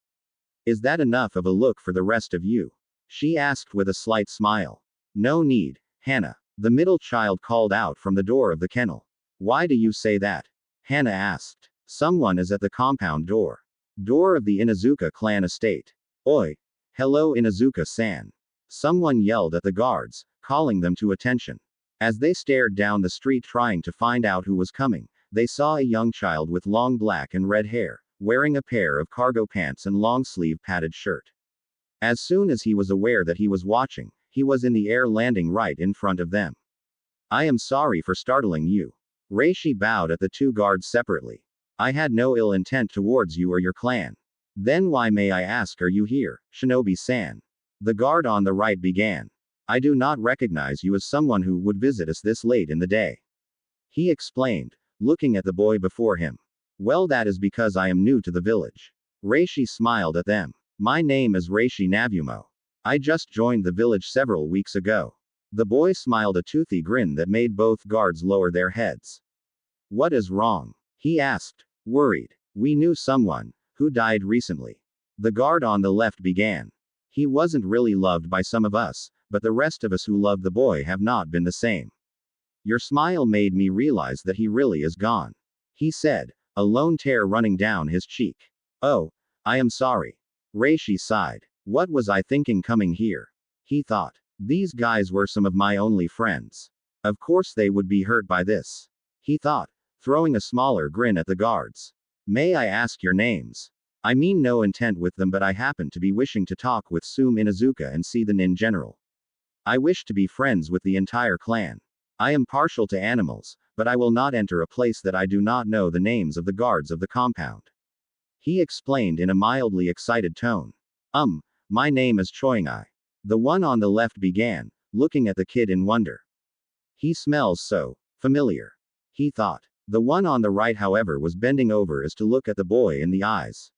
Is that enough of a look for the rest of you? She asked with a slight smile. No need, Hana. The middle child called out from the door of the kennel. Why do you say that? Hana asked. Someone is at the compound door. Door of the Inuzuka clan estate. Oi. Hello, Inuzuka-san. Someone yelled at the guards, calling them to attention. As they stared down the street trying to find out who was coming, they saw a young child with long black and red hair, wearing a pair of cargo pants and long-sleeve padded shirt. As soon as he was aware that he was watching, he was in the air, landing right in front of them. I am sorry for startling you. Reishi bowed at the two guards separately. I had no ill intent towards you or your clan. Then why, may I ask, are you here, Shinobi-san? The guard on the right began. I do not recognize you as someone who would visit us this late in the day. He explained, looking at the boy before him. Well, that is because I am new to the village. Reishi smiled at them. My name is Reishi Navumo. I just joined the village several weeks ago. The boy smiled a toothy grin that made both guards lower their heads. What is wrong? He asked, worried. We knew someone who died recently. The guard on the left began. He wasn't really loved by some of us, but the rest of us who loved the boy have not been the same. Your smile made me realize that he really is gone. He said, a lone tear running down his cheek. Oh, I am sorry. Reishi sighed. What was I thinking coming here? He thought. These guys were some of my only friends. Of course they would be hurt by this. He thought, throwing a smaller grin at the guards. May I ask your names? I mean no intent with them, but I happen to be wishing to talk with Sume Inuzuka and see the Nin General. I wish to be friends with the entire clan. I am partial to animals, but I will not enter a place that I do not know the names of the guards of the compound. He explained in a mildly excited tone. My name is Choyingai. The one on the left began, looking at the kid in wonder. He smells so familiar, he thought. The one on the right, however, was bending over as to look at the boy in the eyes.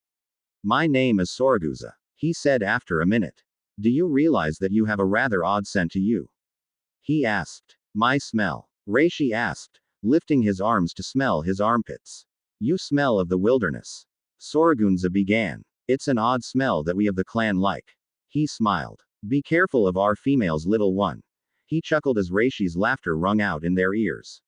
My name is Soragusa, he said after a minute. Do you realize that you have a rather odd scent to you? He asked. My smell? Reishi asked, lifting his arms to smell his armpits. You smell of the wilderness. Soragunza began. It's an odd smell that we of the clan like. He smiled. Be careful of our females, little one. He chuckled as Reishi's laughter rung out in their ears.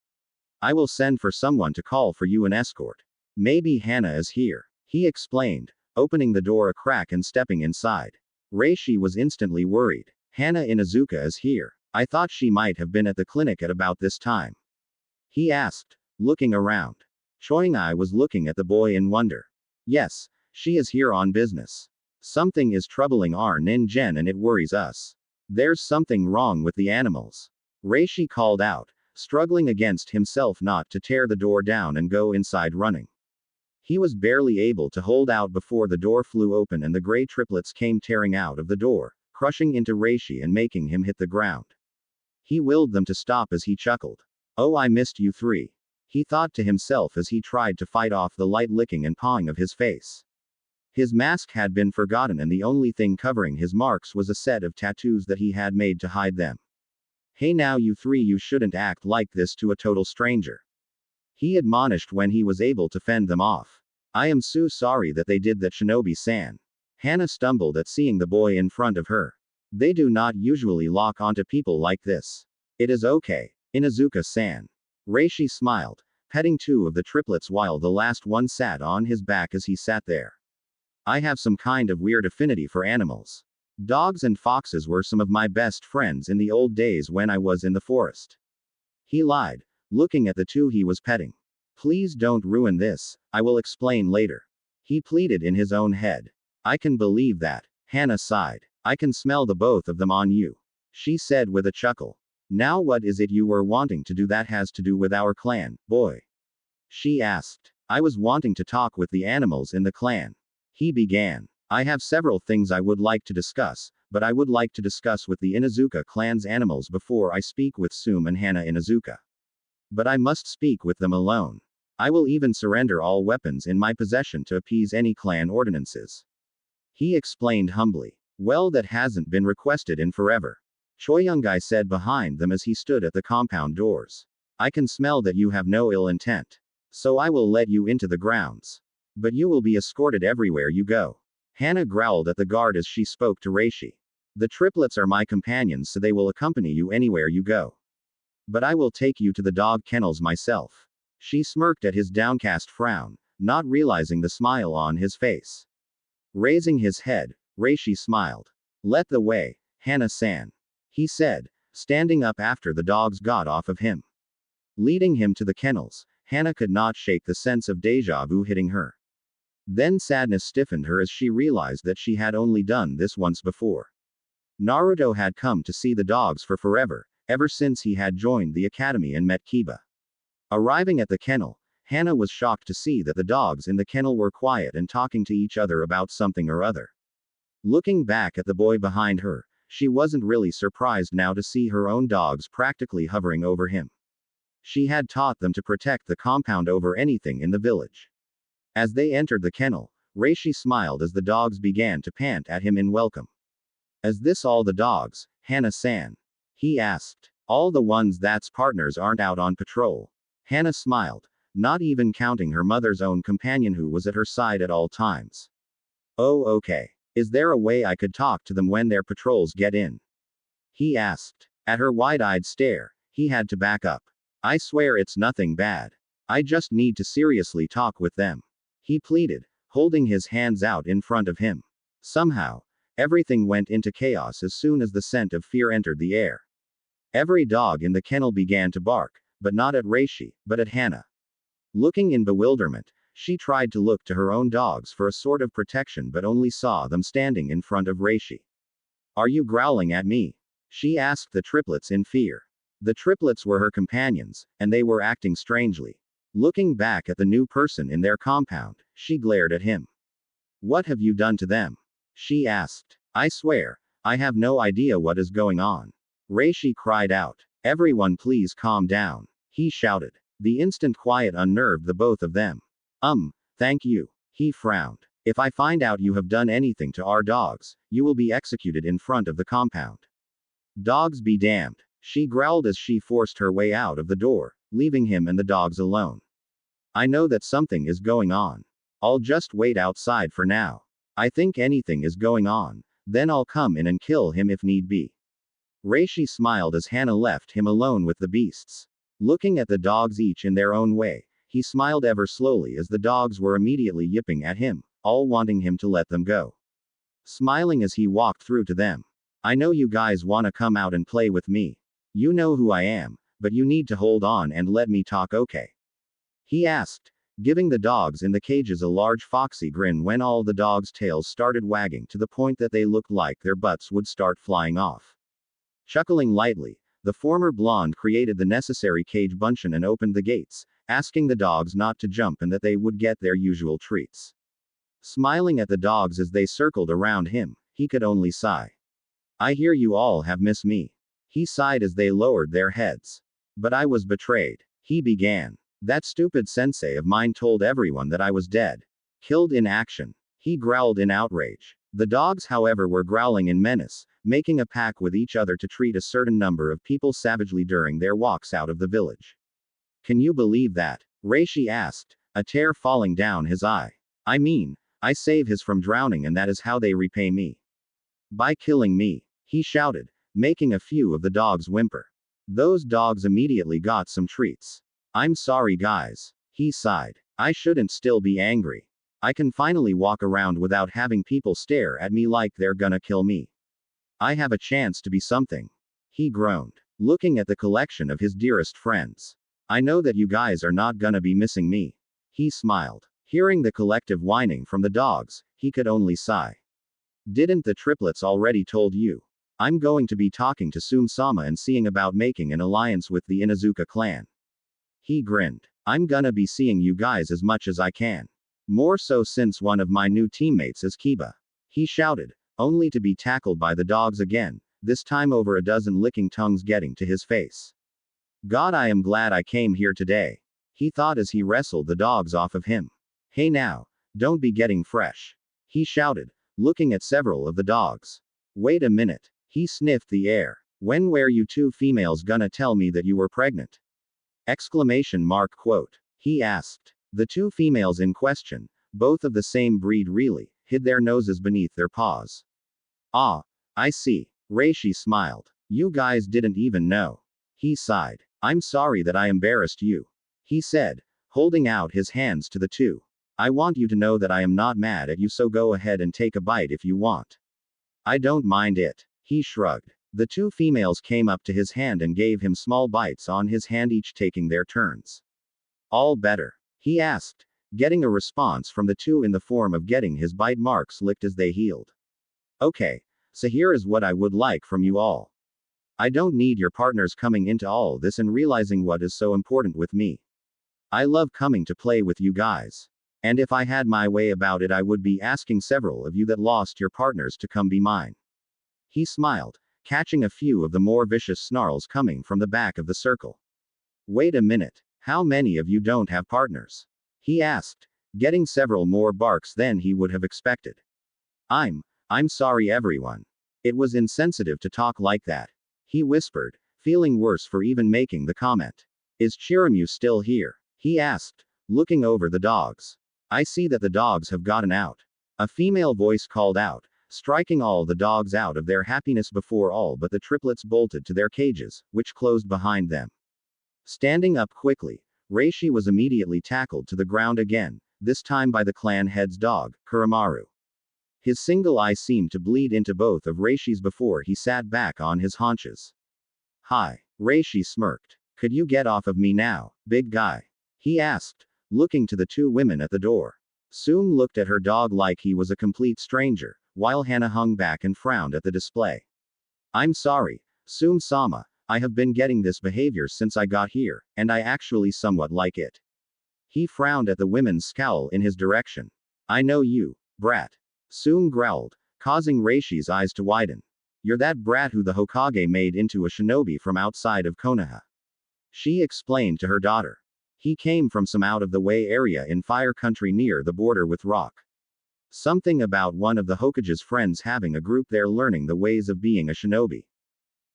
I will send for someone to call for you an escort. Maybe Hana is here, he explained, opening the door a crack and stepping inside. Reishi was instantly worried. Hana Inazuka is here. I thought she might have been at the clinic at about this time. He asked, looking around. Choyingai was looking at the boy in wonder. Yes, she is here on business. Something is troubling our Nin-gen and it worries us. There's something wrong with the animals. Reishi called out, struggling against himself not to tear the door down and go inside running. He was barely able to hold out before the door flew open and the gray triplets came tearing out of the door, crushing into Reishi and making him hit the ground. He willed them to stop as he chuckled. Oh, I missed you three. He thought to himself as he tried to fight off the light licking and pawing of his face. His mask had been forgotten and the only thing covering his marks was a set of tattoos that he had made to hide them. Hey now you three, you shouldn't act like this to a total stranger. He admonished when he was able to fend them off. I am so sorry that they did that, Shinobi-san. Hana stumbled at seeing the boy in front of her. They do not usually lock onto people like this. It is okay, Inazuka-san. Reishi smiled, petting two of the triplets while the last one sat on his back as he sat there. I have some kind of weird affinity for animals. Dogs and foxes were some of my best friends in the old days when I was in the forest. He lied, looking at the two he was petting. Please don't ruin this, I will explain later. He pleaded in his own head. I can believe that. Hana sighed. I can smell the both of them on you. She said with a chuckle. Now what is it you were wanting to do that has to do with our clan, boy? She asked. I was wanting to talk with the animals in the clan. He began. I have several things I would like to discuss, but I would like to discuss with the Inazuka clan's animals before I speak with Sum and Hana Inazuka. But I must speak with them alone. I will even surrender all weapons in my possession to appease any clan ordinances. He explained humbly. Well, that hasn't been requested in forever. Choyungai said behind them as he stood at the compound doors. I can smell that you have no ill intent. So I will let you into the grounds. But you will be escorted everywhere you go. Hana growled at the guard as she spoke to Reishi. The triplets are my companions, so they will accompany you anywhere you go. But I will take you to the dog kennels myself. She smirked at his downcast frown, not realizing the smile on his face. Raising his head, Reishi smiled. Let the way, Hana-san. He said, standing up after the dogs got off of him. Leading him to the kennels, Hana could not shake the sense of deja vu hitting her. Then sadness stiffened her as she realized that she had only done this once before. Naruto had come to see the dogs for forever, ever since he had joined the academy and met Kiba. Arriving at the kennel, Hana was shocked to see that the dogs in the kennel were quiet and talking to each other about something or other. Looking back at the boy behind her, she wasn't really surprised now to see her own dogs practically hovering over him. She had taught them to protect the compound over anything in the village. As they entered the kennel, Reishi smiled as the dogs began to pant at him in welcome. Is this all the dogs, Hana-san? He asked. All the ones that's partners aren't out on patrol. Hana smiled, not even counting her mother's own companion who was at her side at all times. Oh, okay. Is there a way I could talk to them when their patrols get in? He asked. At her wide-eyed stare, he had to back up. I swear it's nothing bad. I just need to seriously talk with them. He pleaded, holding his hands out in front of him. Somehow, everything went into chaos as soon as the scent of fear entered the air. Every dog in the kennel began to bark, but not at Reishi, but at Hana. Looking in bewilderment, she tried to look to her own dogs for a sort of protection but only saw them standing in front of Reishi. Are you growling at me? She asked the triplets in fear. The triplets were her companions, and they were acting strangely. Looking back at the new person in their compound, she glared at him. What have you done to them? She asked. I swear, I have no idea what is going on. Reishi cried out. Everyone please calm down, he shouted. The instant quiet unnerved the both of them. Thank you. He frowned. If I find out you have done anything to our dogs, you will be executed in front of the compound. Dogs be damned, she growled as she forced her way out of the door, leaving him and the dogs alone. I know that something is going on. I'll just wait outside for now. I think anything is going on, then I'll come in and kill him if need be. Reishi smiled as Hana left him alone with the beasts. Looking at the dogs each in their own way, he smiled ever slowly as the dogs were immediately yipping at him, all wanting him to let them go. Smiling as he walked through to them. I know you guys wanna come out and play with me. You know who I am, but you need to hold on and let me talk, okay? He asked, giving the dogs in the cages a large foxy grin when all the dogs' tails started wagging to the point that they looked like their butts would start flying off. Chuckling lightly, the former blonde created the necessary cage bunchen and opened the gates, asking the dogs not to jump and that they would get their usual treats. Smiling at the dogs as they circled around him, he could only sigh. I hear you all have missed me. He sighed as they lowered their heads. But I was betrayed. He began. That stupid sensei of mine told everyone that I was dead. Killed in action. He growled in outrage. The dogs, however, were growling in menace, making a pact with each other to treat a certain number of people savagely during their walks out of the village. Can you believe that? Reishi asked, a tear falling down his eye. I mean, I save his from drowning and that is how they repay me. By killing me, he shouted, making a few of the dogs whimper. Those dogs immediately got some treats. I'm sorry guys. He sighed. I shouldn't still be angry. I can finally walk around without having people stare at me like they're gonna kill me. I have a chance to be something. He groaned, looking at the collection of his dearest friends. I know that you guys are not gonna be missing me. He smiled. Hearing the collective whining from the dogs, he could only sigh. Didn't the triplets already told you? I'm going to be talking to Sume-sama and seeing about making an alliance with the Inuzuka clan. He grinned. I'm gonna be seeing you guys as much as I can. More so since one of my new teammates is Kiba. He shouted, only to be tackled by the dogs again, this time over a dozen licking tongues getting to his face. God, I am glad I came here today. He thought as he wrestled the dogs off of him. Hey now, don't be getting fresh. He shouted, looking at several of the dogs. Wait a minute. He sniffed the air. When were you two females gonna tell me that you were pregnant? Exclamation mark quote. He asked. The two females in question, both of the same breed really, hid their noses beneath their paws. Ah, I see. Reishi smiled. You guys didn't even know. He sighed. I'm sorry that I embarrassed you. He said, holding out his hands to the two. I want you to know that I am not mad at you, so go ahead and take a bite if you want. I don't mind it. He shrugged. The two females came up to his hand and gave him small bites on his hand, each taking their turns. All better? He asked, getting a response from the two in the form of getting his bite marks licked as they healed. Okay, so here is what I would like from you all. I don't need your partners coming into all this and realizing what is so important with me. I love coming to play with you guys. And if I had my way about it, I would be asking several of you that lost your partners to come be mine. He smiled, catching a few of the more vicious snarls coming from the back of the circle. Wait a minute, how many of you don't have partners? He asked, getting several more barks than he would have expected. I'm sorry everyone. It was insensitive to talk like that. He whispered, feeling worse for even making the comment. Is Chirimu still here? He asked, looking over the dogs. I see that the dogs have gotten out. A female voice called out, striking all the dogs out of their happiness before all but the triplets bolted to their cages, which closed behind them. Standing up quickly, Reishi was immediately tackled to the ground again, this time by the clan head's dog, Kuramaru. His single eye seemed to bleed into both of Reishi's before he sat back on his haunches. Hi. Reishi smirked. Could you get off of me now, big guy? He asked, looking to the two women at the door. Sume looked at her dog like he was a complete stranger, while Hana hung back and frowned at the display. I'm sorry, Sume-sama, I have been getting this behavior since I got here, and I actually somewhat like it. He frowned at the women's scowl in his direction. I know you, brat. Tsunade growled, causing Reishi's eyes to widen. You're that brat who the Hokage made into a shinobi from outside of Konoha. She explained to her daughter. He came from some out-of-the-way area in Fire Country near the border with Rock. Something about one of the Hokage's friends having a group there learning the ways of being a shinobi.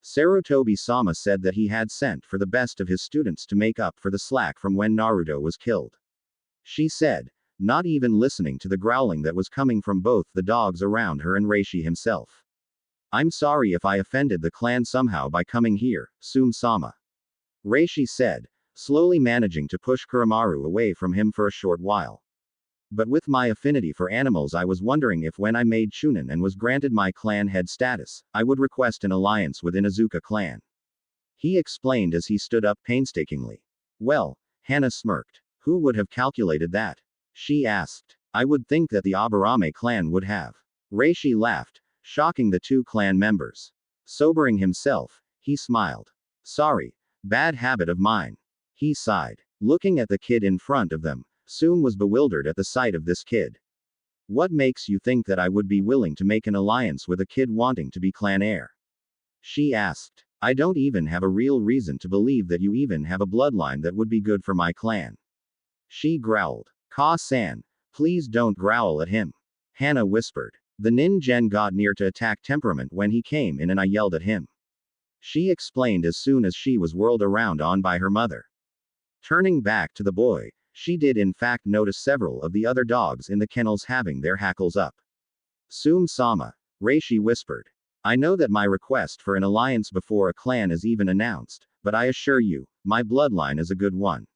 Sarutobi-sama said that he had sent for the best of his students to make up for the slack from when Naruto was killed. She said, not even listening to the growling that was coming from both the dogs around her and Reishi himself. I'm sorry if I offended the clan somehow by coming here, Tsunade-sama. Reishi said, slowly managing to push Kuramaru away from him for a short while. But with my affinity for animals, I was wondering if when I made Chunin and was granted my clan head status, I would request an alliance with Inuzuka clan. He explained as he stood up painstakingly. Well, Hana smirked. Who would have calculated that? She asked. I would think that the Aburame clan would have. Reishi laughed, shocking the two clan members. Sobering himself, he smiled. Sorry, bad habit of mine. He sighed. Looking at the kid in front of them, Tsunade was bewildered at the sight of this kid. What makes you think that I would be willing to make an alliance with a kid wanting to be clan heir? She asked. I don't even have a real reason to believe that you even have a bloodline that would be good for my clan. She growled. Ka-san, please don't growl at him. Hana whispered. The ninjen got near to attack temperament when he came in and I yelled at him. She explained as soon as she was whirled around on by her mother. Turning back to the boy, she did in fact notice several of the other dogs in the kennels having their hackles up. Tsunade-sama, Reishi whispered. I know that my request for an alliance before a clan is even announced, but I assure you, my bloodline is a good one.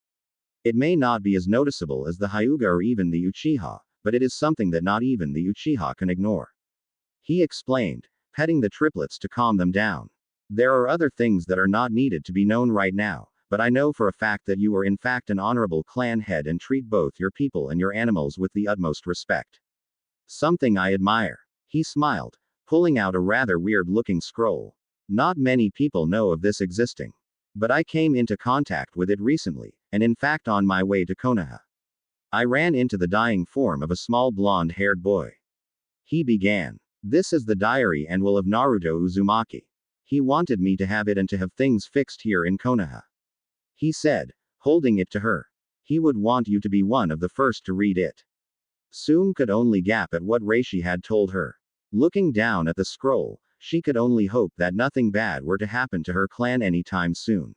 It may not be as noticeable as the Hyuga or even the Uchiha, but it is something that not even the Uchiha can ignore. He explained, petting the triplets to calm them down. There are other things that are not needed to be known right now, but I know for a fact that you are in fact an honorable clan head and treat both your people and your animals with the utmost respect. Something I admire. He smiled, pulling out a rather weird-looking scroll. Not many people know of this existing. But I came into contact with it recently, and in fact on my way to Konoha. I ran into the dying form of a small blonde-haired boy. He began. This is the diary and will of Naruto Uzumaki. He wanted me to have it and to have things fixed here in Konoha. He said, holding it to her. He would want you to be one of the first to read it. Tsunade could only gap at what Reishi had told her. Looking down at the scroll, she could only hope that nothing bad were to happen to her clan anytime soon.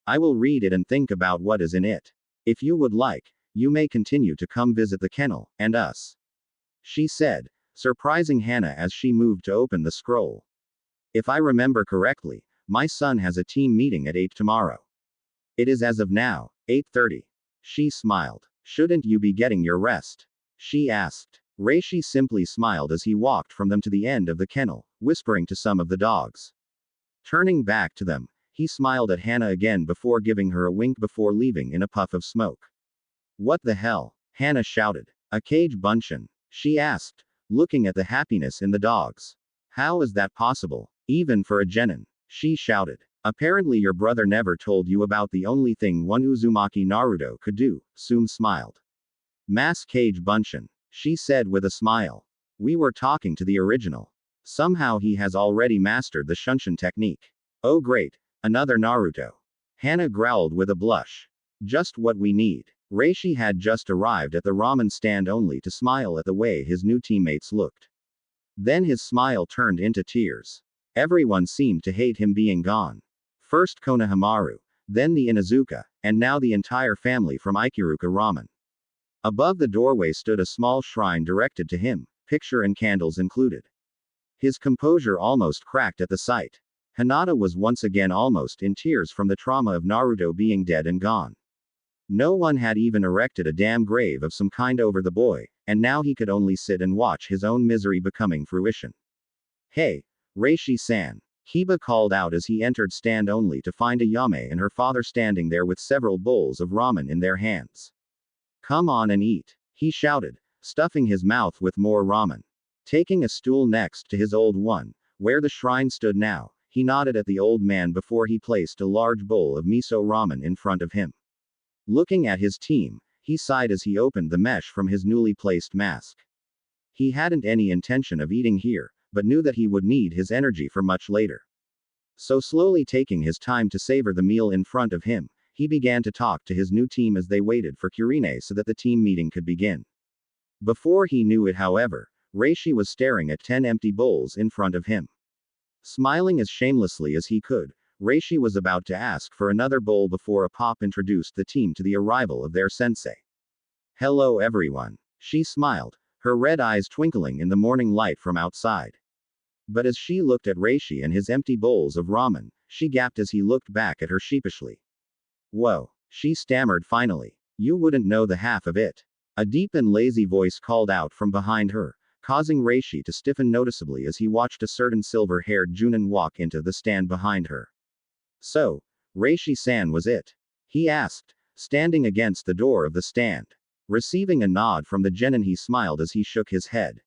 I will read it and think about what is in it. If you would like, you may continue to come visit the kennel, and us. She said, surprising Hana as she moved to open the scroll. If I remember correctly, my son has a team meeting at 8 tomorrow. It is as of now, 8:30. She smiled. Shouldn't you be getting your rest? She asked. Reishi simply smiled as he walked from them to the end of the kennel, whispering to some of the dogs. Turning back to them, he smiled at Hana again before giving her a wink before leaving in a puff of smoke. What the hell? Hana shouted. A cage bunshin? She asked, looking at the happiness in the dogs. How is that possible, even for a genin? She shouted. Apparently your brother never told you about the only thing one Uzumaki Naruto could do, Tsunade smiled. Mass cage bunshin, she said with a smile. We were talking to the original. Somehow he has already mastered the shunshin technique. Oh great, another Naruto. Hana growled with a blush. Just what we need. Reishi had just arrived at the ramen stand only to smile at the way his new teammates looked. Then his smile turned into tears. Everyone seemed to hate him being gone. First Konohamaru, then the Inuzuka, and now the entire family from Ikuruka Ramen. Above the doorway stood a small shrine directed to him, picture and candles included. His composure almost cracked at the sight. Hinata was once again almost in tears from the trauma of Naruto being dead and gone. No one had even erected a damn grave of some kind over the boy, and now he could only sit and watch his own misery becoming fruition. Hey, Reishi-san. Hiba called out as he entered stand only to find Ayame and her father standing there with several bowls of ramen in their hands. Come on and eat, he shouted, stuffing his mouth with more ramen. Taking a stool next to his old one, where the shrine stood now, he nodded at the old man before he placed a large bowl of miso ramen in front of him. Looking at his team, he sighed as he opened the mesh from his newly placed mask. He hadn't any intention of eating here, but knew that he would need his energy for much later. So slowly taking his time to savor the meal in front of him, he began to talk to his new team as they waited for Kurine so that the team meeting could begin. Before he knew it, however, Reishi was staring at 10 empty bowls in front of him. Smiling as shamelessly as he could, Reishi was about to ask for another bowl before a pop introduced the team to the arrival of their sensei. "Hello everyone." She smiled, her red eyes twinkling in the morning light from outside. But as she looked at Reishi and his empty bowls of ramen, she gasped as he looked back at her sheepishly. "Whoa," she stammered finally. "You wouldn't know the half of it." A deep and lazy voice called out from behind her, causing Reishi to stiffen noticeably as he watched a certain silver-haired Junin walk into the stand behind her. "So, Reishi-san was it?" he asked, standing against the door of the stand. Receiving a nod from the genin, he smiled as he shook his head.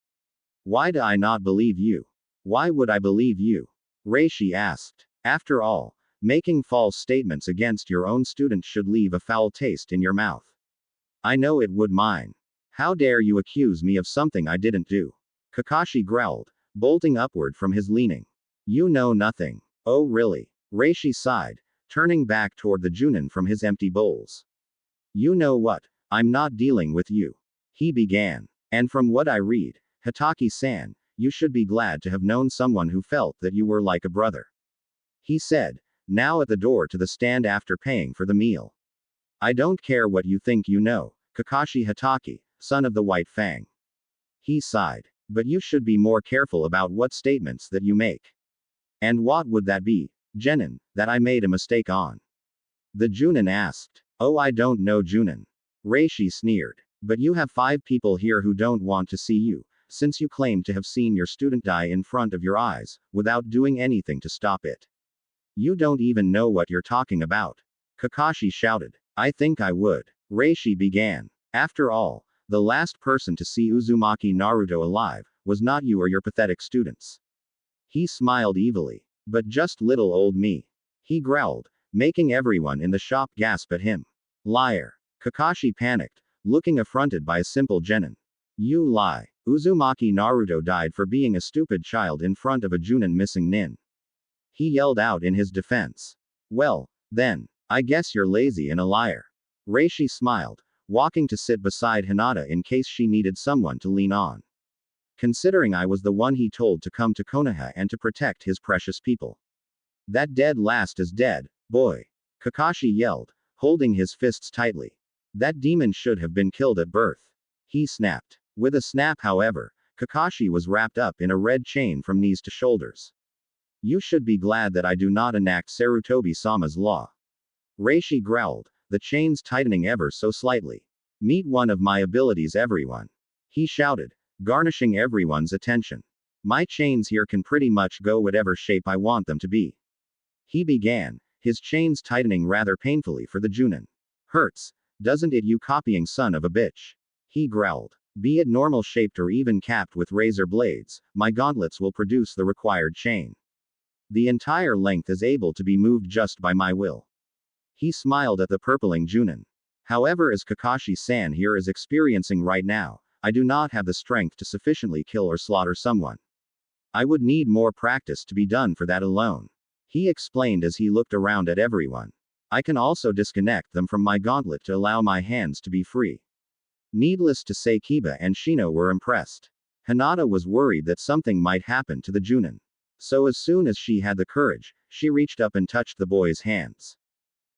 "Why do I not believe you? Why would I believe you?" Reishi asked. "After all, making false statements against your own student should leave a foul taste in your mouth. I know it would mine. How dare you accuse me of something I didn't do?" Kakashi growled, bolting upward from his leaning. "You know nothing." "Oh really?" Reishi sighed, turning back toward the Junin from his empty bowls. "You know what? I'm not dealing with you," he began. "And from what I read, Hitaki-san, you should be glad to have known someone who felt that you were like a brother," he said, now at the door to the stand after paying for the meal. "I don't care what you think you know, Kakashi Hitaki, son of the White Fang," he sighed. "But you should be more careful about what statements that you make." "And what would that be, genin, that I made a mistake on?" the Junin asked. "Oh, I don't know, Junin." Reishi sneered. "But you have 5 people here who don't want to see you, since you claim to have seen your student die in front of your eyes, without doing anything to stop it. You don't even know what you're talking about." Kakashi shouted. "I think I would." Reishi began. "After all, the last person to see Uzumaki Naruto alive was not you or your pathetic students." He smiled evilly. "But just little old me," he growled, making everyone in the shop gasp at him. "Liar." Kakashi panicked, looking affronted by a simple genin. "You lie. Uzumaki Naruto died for being a stupid child in front of a Junin missing nin," he yelled out in his defense. "Well, then, I guess you're lazy and a liar." Reishi smiled, walking to sit beside Hinata in case she needed someone to lean on. "Considering I was the one he told to come to Konoha and to protect his precious people. That dead last is dead, boy," Kakashi yelled, holding his fists tightly. "That demon should have been killed at birth," he snapped. With a snap, however, Kakashi was wrapped up in a red chain from knees to shoulders. "You should be glad that I do not enact Sarutobi-sama's law," Reishi growled, the chains tightening ever so slightly. "Meet one of my abilities, everyone," he shouted, garnishing everyone's attention. "My chains here can pretty much go whatever shape I want them to be," he began, his chains tightening rather painfully for the Junin. "Hurts, doesn't it, you copying son of a bitch?" he growled. "Be it normal shaped or even capped with razor blades, my gauntlets will produce the required chain. The entire length is able to be moved just by my will." He smiled at the purpling Junin. "However, as Kakashi-san here is experiencing right now, I do not have the strength to sufficiently kill or slaughter someone. I would need more practice to be done for that alone," he explained as he looked around at everyone. "I can also disconnect them from my gauntlet to allow my hands to be free." Needless to say, Kiba and Shino were impressed. Hinata was worried that something might happen to the Junin. So as soon as she had the courage, she reached up and touched the boy's hands.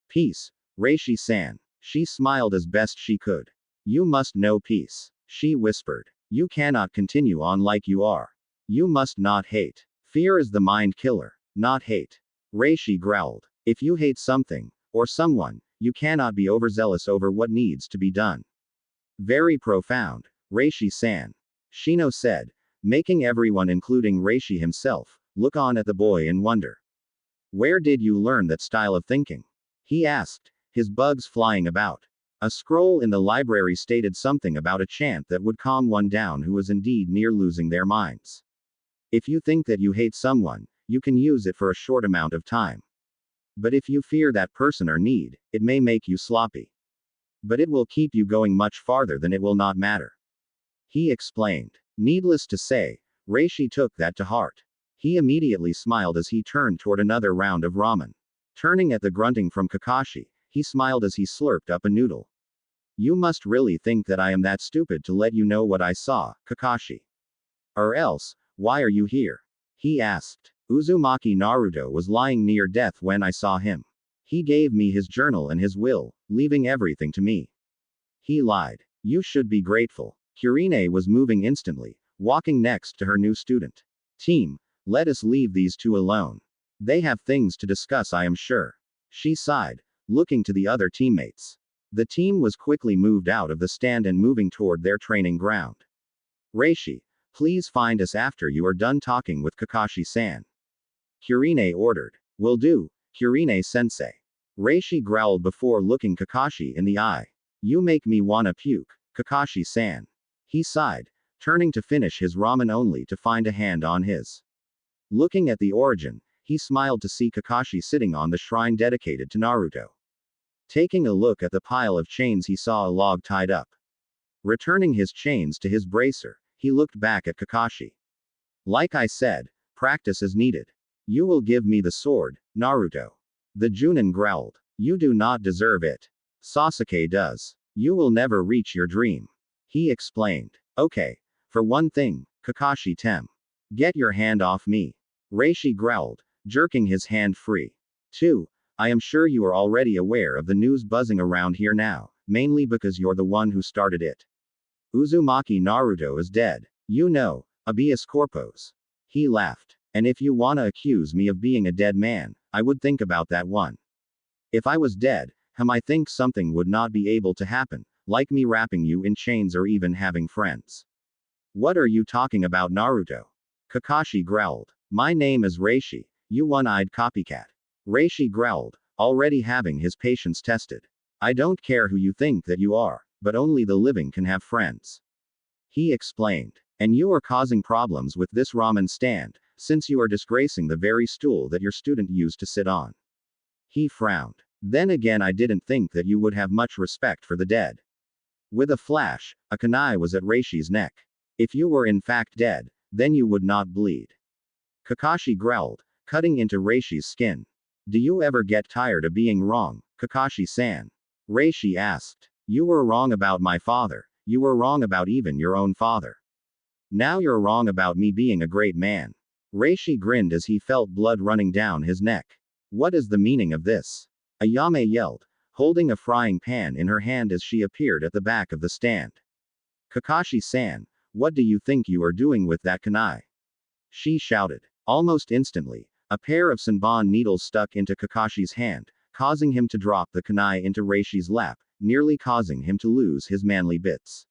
"Peace, Reishi-san." She smiled as best she could. "You must know peace," she whispered. "You cannot continue on like you are. You must not hate. Fear is the mind killer, not hate." Reishi growled. "If you hate something, or someone, you cannot be overzealous over what needs to be done." "Very profound, Reishi-san," Shino said, making everyone, including Reishi himself, look on at the boy in wonder. "Where did you learn that style of thinking?" he asked, his bugs flying about. A scroll in the library stated something about a chant that would calm one down who was indeed near losing their minds. "If you think that you hate someone, you can use it for a short amount of time. But if you fear that person or need, it may make you sloppy. But it will keep you going much farther than it will not matter. He explained. Needless to say, Reishi took that to heart. He immediately smiled as he turned toward another round of ramen. Turning at the grunting from Kakashi, he smiled as he slurped up a noodle. You must really think that I am that stupid to let you know what I saw, Kakashi. Or else, why are you here? He asked. Uzumaki Naruto was lying near death when I saw him. He gave me his journal and his will, leaving everything to me. He lied. You should be grateful. Kurine was moving instantly, walking next to her new student. Team, let us leave these two alone. They have things to discuss, I am sure. She sighed, looking to the other teammates. The team was quickly moved out of the stand and moving toward their training ground. Reishi, please find us after you are done talking with Kakashi-san. Kurine ordered. Will do, Kurine-sensei. Reishi growled before looking Kakashi in the eye. You make me wanna puke, Kakashi-san. He sighed, turning to finish his ramen only to find a hand on his. Looking at the origin, he smiled to see Kakashi sitting on the shrine dedicated to Naruto. Taking a look at the pile of chains, he saw a log tied up. Returning his chains to his bracer, he looked back at Kakashi. Like I said, practice is needed. You will give me the sword, Naruto. The Junin growled. You do not deserve it. Sasuke does. You will never reach your dream. He explained. Okay. For one thing, Kakashi-tem. Get your hand off me. Reishi growled, jerking his hand free. 2. I am sure you are already aware of the news buzzing around here now, mainly because you're the one who started it. Uzumaki Naruto is dead. You know, habeas corpus. He laughed. And if you wanna accuse me of being a dead man, I would think about that one. If I was dead, I think something would not be able to happen, like me wrapping you in chains or even having friends. What are you talking about, Naruto? Kakashi growled. My name is Reishi, you one-eyed copycat. Reishi growled, already having his patience tested. I don't care who you think that you are, but only the living can have friends. He explained. And you are causing problems with this ramen stand, since you are disgracing the very stool that your student used to sit on. He frowned. Then again, I didn't think that you would have much respect for the dead. With a flash, a kunai was at Reishi's neck. If you were in fact dead, then you would not bleed. Kakashi growled, cutting into Reishi's skin. Do you ever get tired of being wrong, Kakashi-san? Reishi asked. You were wrong about my father. You were wrong about even your own father. Now you're wrong about me being a great man. Reishi grinned as he felt blood running down his neck. What is the meaning of this? Ayame yelled, holding a frying pan in her hand as she appeared at the back of the stand. Kakashi-san, what do you think you are doing with that kunai? She shouted. Almost instantly, a pair of Senbon needles stuck into Kakashi's hand, causing him to drop the kunai into Reishi's lap, nearly causing him to lose his manly bits.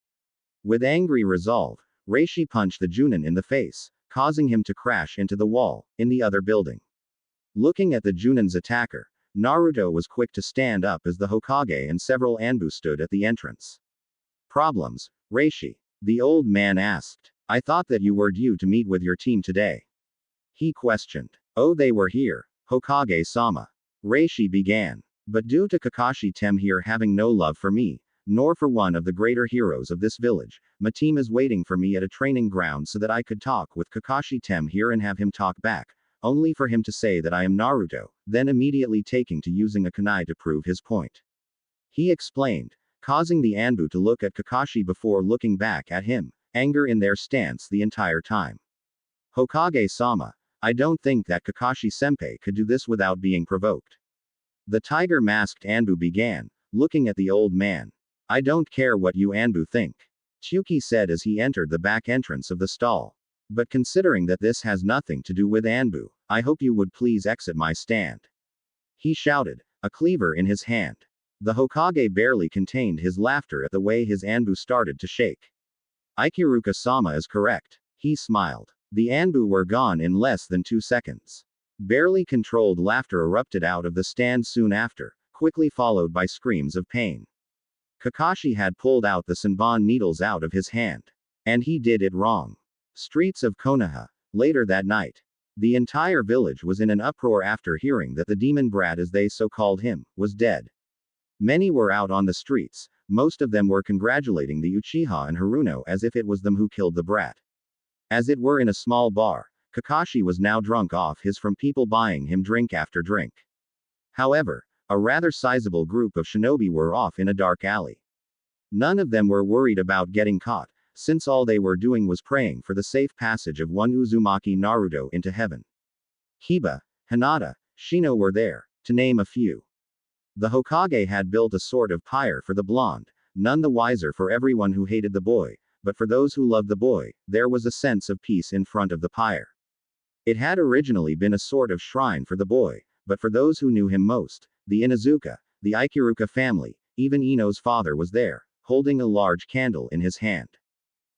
With angry resolve, Reishi punched the Junin in the face, causing him to crash into the wall, in the other building. Looking at the Junin's attacker, Naruto was quick to stand up as the Hokage and several Anbu stood at the entrance. Problems, Reishi? The old man asked. I thought that you were due to meet with your team today. He questioned. Oh, they were here, Hokage-sama. Reishi began. But due to Kakashi-tem here having no love for me, nor for one of the greater heroes of this village, my team is waiting for me at a training ground so that I could talk with Kakashi-tem here and have him talk back, only for him to say that I am Naruto, then immediately taking to using a kunai to prove his point. He explained, causing the Anbu to look at Kakashi before looking back at him, anger in their stance the entire time. Hokage-sama, I don't think that Kakashi-senpai could do this without being provoked. The tiger-masked Anbu began, looking at the old man. I don't care what you Anbu think. Tsuki said as he entered the back entrance of the stall. But considering that this has nothing to do with Anbu, I hope you would please exit my stand. He shouted, a cleaver in his hand. The Hokage barely contained his laughter at the way his Anbu started to shake. Ikiruka-sama is correct. He smiled. The Anbu were gone in less than 2 seconds. Barely controlled laughter erupted out of the stand soon after, quickly followed by screams of pain. Kakashi had pulled out the Senbon needles out of his hand. And he did it wrong. Streets of Konoha. Later that night. The entire village was in an uproar after hearing that the demon brat, as they so called him, was dead. Many were out on the streets, most of them were congratulating the Uchiha and Haruno as if it was them who killed the brat. As it were in a small bar, Kakashi was now drunk off his from people buying him drink after drink. However, a rather sizable group of shinobi were off in a dark alley. None of them were worried about getting caught, since all they were doing was praying for the safe passage of one Uzumaki Naruto into heaven. Hiba, Hinata, Shino were there, to name a few. The Hokage had built a sort of pyre for the blonde, none the wiser for everyone who hated the boy, but for those who loved the boy, there was a sense of peace in front of the pyre. It had originally been a sort of shrine for the boy, but for those who knew him most, the Inuzuka, the Ikiruka family, even Ino's father was there, holding a large candle in his hand.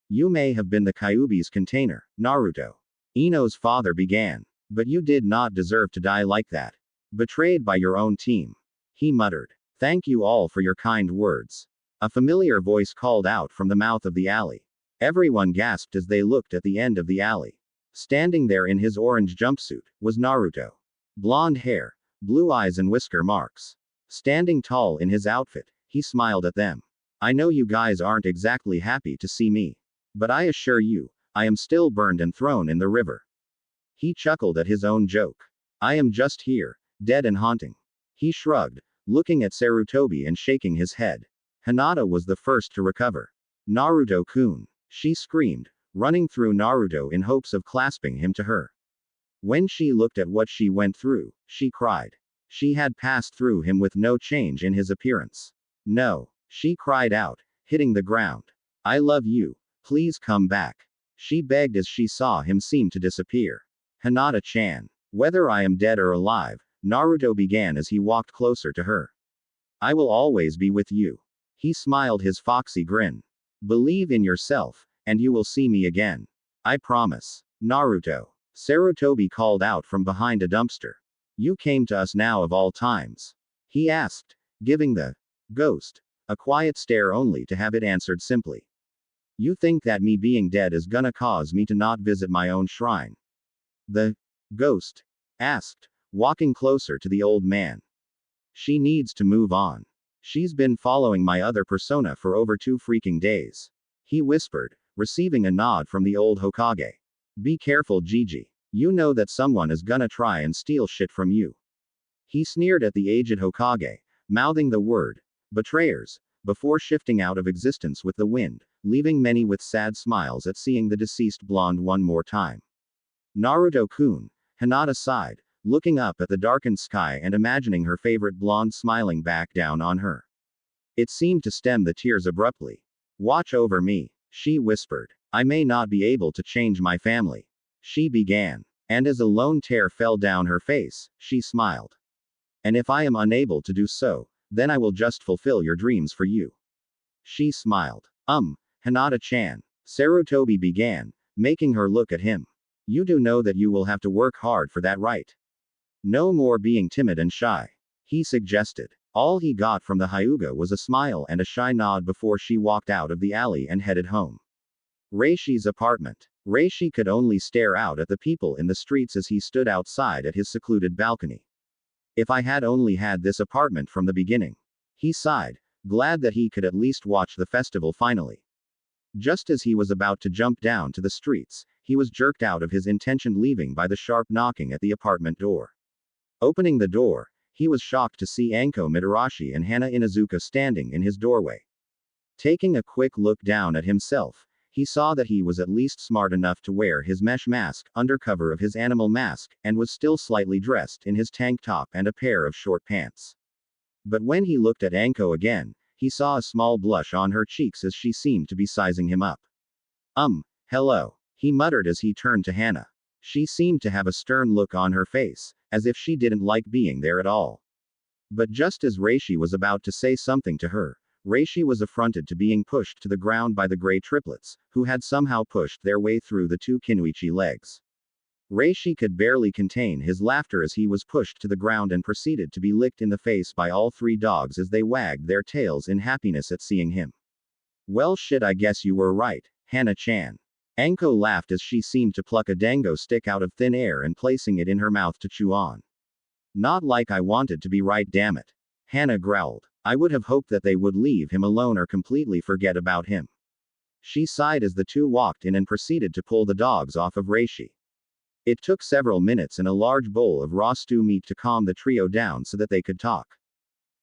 You may have been the Kyuubi's container, Naruto. Ino's father began. But you did not deserve to die like that. Betrayed by your own team. He muttered. Thank you all for your kind words. A familiar voice called out from the mouth of the alley. Everyone gasped as they looked at the end of the alley. Standing there in his orange jumpsuit, was Naruto. Blonde hair, blue eyes and whisker marks. Standing tall in his outfit, he smiled at them. I know you guys aren't exactly happy to see me. But I assure you, I am still burned and thrown in the river. He chuckled at his own joke. I am just here, dead and haunting. He shrugged, looking at Sarutobi and shaking his head. Hinata was the first to recover. Naruto-kun, she screamed, running through Naruto in hopes of clasping him to her. When she looked at what she went through, she cried. She had passed through him with no change in his appearance. No, she cried out, hitting the ground. I love you, please come back. She begged as she saw him seem to disappear. Hinata-chan. Whether I am dead or alive, Naruto began as he walked closer to her. I will always be with you. He smiled his foxy grin. Believe in yourself, and you will see me again. I promise. Naruto. Sarutobi called out from behind a dumpster. You came to us now of all times. He asked, giving the ghost a quiet stare only to have it answered simply. You think that me being dead is gonna cause me to not visit my own shrine? The ghost asked, walking closer to the old man. She needs to move on. She's been following my other persona for over 2 freaking days. He whispered, receiving a nod from the old Hokage. Be careful, Gigi. You know that someone is gonna try and steal shit from you. He sneered at the aged Hokage, mouthing the word, betrayers, before shifting out of existence with the wind, leaving many with sad smiles at seeing the deceased blonde one more time. Naruto-kun, Hinata sighed, looking up at the darkened sky and imagining her favorite blonde smiling back down on her. It seemed to stem the tears abruptly. Watch over me, she whispered. I may not be able to change my family. She began. And as a lone tear fell down her face, she smiled. And if I am unable to do so, then I will just fulfill your dreams for you. She smiled. Hinata-chan. Sarutobi began, making her look at him. You do know that you will have to work hard for that, right? No more being timid and shy. He suggested. All he got from the Hyuga was a smile and a shy nod before she walked out of the alley and headed home. Reishi's apartment. Reishi could only stare out at the people in the streets as he stood outside at his secluded balcony. If I had only had this apartment from the beginning. He sighed, glad that he could at least watch the festival finally. Just as he was about to jump down to the streets, he was jerked out of his intention leaving by the sharp knocking at the apartment door. Opening the door, he was shocked to see Anko Mitarashi and Hana Inuzuka standing in his doorway. Taking a quick look down at himself, he saw that he was at least smart enough to wear his mesh mask under cover of his animal mask, and was still slightly dressed in his tank top and a pair of short pants. But when he looked at Anko again, he saw a small blush on her cheeks as she seemed to be sizing him up. Hello, he muttered as he turned to Hana. She seemed to have a stern look on her face, as if she didn't like being there at all. But just as Reishi was about to say something to her, Reishi was affronted to being pushed to the ground by the gray triplets, who had somehow pushed their way through the 2 Kinuichi legs. Reishi could barely contain his laughter as he was pushed to the ground and proceeded to be licked in the face by all 3 dogs as they wagged their tails in happiness at seeing him. Well shit, I guess you were right, Hana-chan. Anko laughed as she seemed to pluck a dango stick out of thin air and placing it in her mouth to chew on. Not like I wanted to be right, damn it. Hana growled. I would have hoped that they would leave him alone or completely forget about him. She sighed as the two walked in and proceeded to pull the dogs off of Reishi. It took several minutes and a large bowl of raw stew meat to calm the trio down so that they could talk.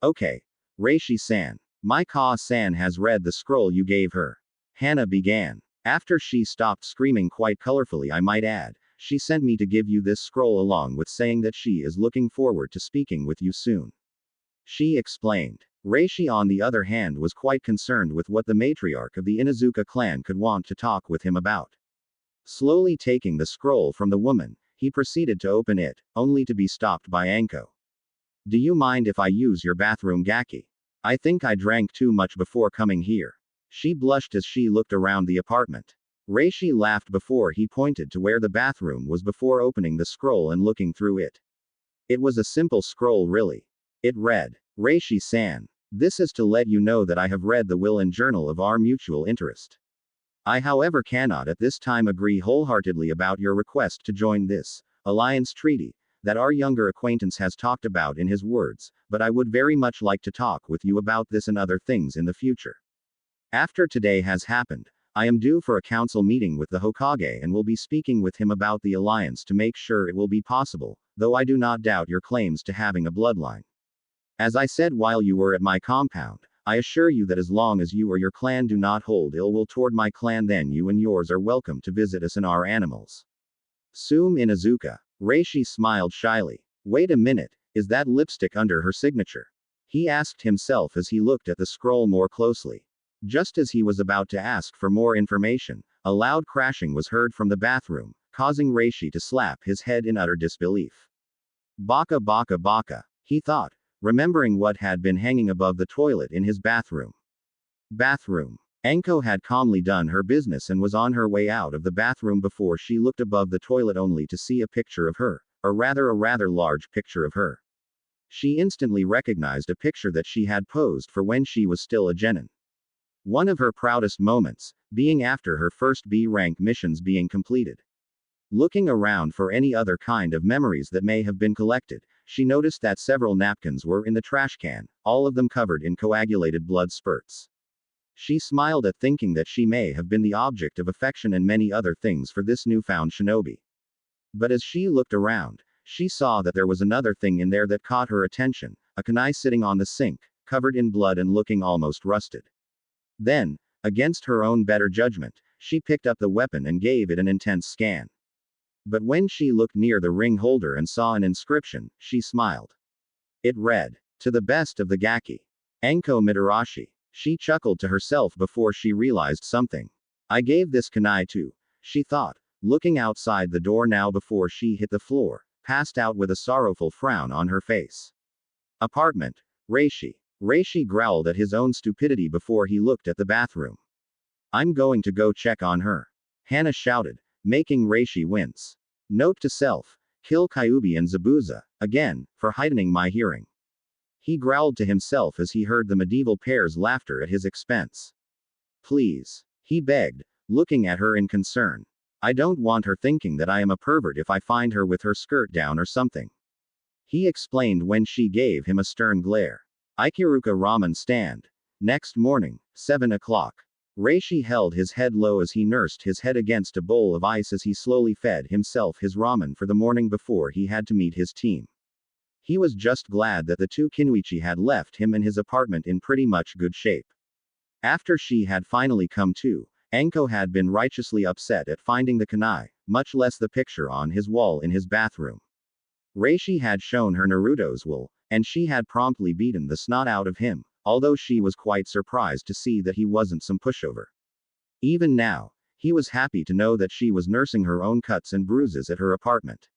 Okay. Reishi-san. My Ka-san has read the scroll you gave her. Hana began. After she stopped screaming quite colorfully, I might add, she sent me to give you this scroll along with saying that she is looking forward to speaking with you soon. She explained. Reishi, on the other hand, was quite concerned with what the matriarch of the Inuzuka clan could want to talk with him about. Slowly taking the scroll from the woman, he proceeded to open it, only to be stopped by Anko. Do you mind if I use your bathroom, Gaki? I think I drank too much before coming here. She blushed as she looked around the apartment. Reishi laughed before he pointed to where the bathroom was before opening the scroll and looking through it. It was a simple scroll, really. It read, Reishi-san. This is to let you know that I have read the will and journal of our mutual interest. I, however, cannot at this time agree wholeheartedly about your request to join this alliance treaty that our younger acquaintance has talked about in his words, but I would very much like to talk with you about this and other things in the future. After today has happened, I am due for a council meeting with the Hokage and will be speaking with him about the alliance to make sure it will be possible, though I do not doubt your claims to having a bloodline. As I said while you were at my compound, I assure you that as long as you or your clan do not hold ill will toward my clan, then you and yours are welcome to visit us and our animals. Sume Inuzuka. Reishi smiled shyly. Wait a minute, is that lipstick under her signature? He asked himself as he looked at the scroll more closely. Just as he was about to ask for more information, a loud crashing was heard from the bathroom, causing Reishi to slap his head in utter disbelief. Baka baka baka, he thought, remembering what had been hanging above the toilet in his bathroom. Bathroom. Anko had calmly done her business and was on her way out of the bathroom before she looked above the toilet only to see a picture of her, or rather a rather large picture of her. She instantly recognized a picture that she had posed for when she was still a genin. One of her proudest moments, being after her first B-rank missions being completed. Looking around for any other kind of memories that may have been collected, she noticed that several napkins were in the trash can, all of them covered in coagulated blood spurts. She smiled at thinking that she may have been the object of affection and many other things for this newfound shinobi. But as she looked around, she saw that there was another thing in there that caught her attention, a kunai sitting on the sink, covered in blood and looking almost rusted. Then, against her own better judgment, she picked up the weapon and gave it an intense scan. But when she looked near the ring holder and saw an inscription, she smiled. It read, "To the best of the Gaki. Anko Mitarashi." She chuckled to herself before she realized something. I gave this kunai to, she thought, looking outside the door now before she hit the floor, passed out with a sorrowful frown on her face. Apartment. Reishi. Reishi growled at his own stupidity before he looked at the bathroom. I'm going to go check on her. Hana shouted, making Reishi wince. Note to self, kill Kyuubi and Zabuza, again, for heightening my hearing. He growled to himself as he heard the medieval pair's laughter at his expense. Please, he begged, looking at her in concern. I don't want her thinking that I am a pervert if I find her with her skirt down or something. He explained when she gave him a stern glare. Ikiruka ramen stand. Next morning, 7 o'clock. Reishi held his head low as he nursed his head against a bowl of ice as he slowly fed himself his ramen for the morning before he had to meet his team. He was just glad that the two Kinuichi had left him and his apartment in pretty much good shape. After she had finally come to, Anko had been righteously upset at finding the kunai, much less the picture on his wall in his bathroom. Reishi had shown her Naruto's will, and she had promptly beaten the snot out of him, although she was quite surprised to see that he wasn't some pushover. Even now, he was happy to know that she was nursing her own cuts and bruises at her apartment.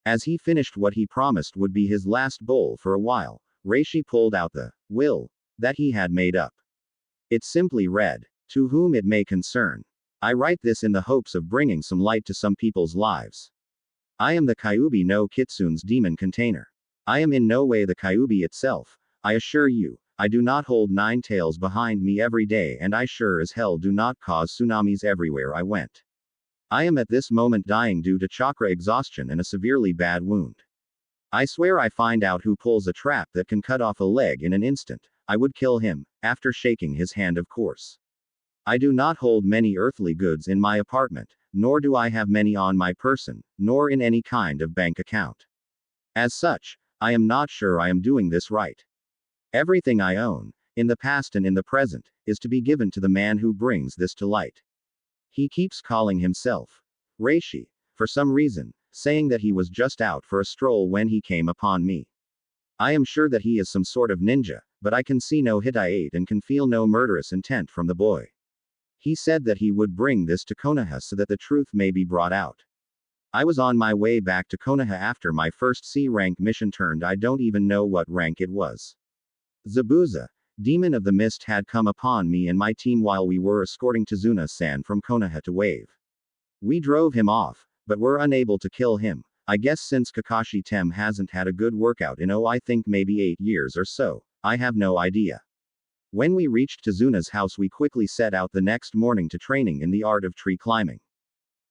As he finished what he promised would be his last bowl for a while, Reishi pulled out the will that he had made up. It simply read, "To whom it may concern. I write this in the hopes of bringing some light to some people's lives. I am the Kyuubi no Kitsune's demon container. I am in no way the Kyuubi itself, I assure you. I do not hold 9 tails behind me every day, and I sure as hell do not cause tsunamis everywhere I went. I am at this moment dying due to chakra exhaustion and a severely bad wound. I swear I find out who pulls a trap that can cut off a leg in an instant, I would kill him, after shaking his hand of course. I do not hold many earthly goods in my apartment, nor do I have many on my person, nor in any kind of bank account. As such, I am not sure I am doing this right. Everything I own, in the past and in the present, is to be given to the man who brings this to light. He keeps calling himself Reishi, for some reason, saying that he was just out for a stroll when he came upon me. I am sure that he is some sort of ninja, but I can see no Hittite and can feel no murderous intent from the boy. He said that he would bring this to Konoha so that the truth may be brought out. I was on my way back to Konoha after my first C-rank mission turned I don't even know what rank it was. Zabuza, Demon of the Mist had come upon me and my team while we were escorting Tsunade-san from Konoha to Wave. We drove him off, but were unable to kill him, I guess since Kakashi Tem hasn't had a good workout in I think maybe 8 years or so, I have no idea. When we reached Tsunade's house we quickly set out the next morning to training in the art of tree climbing.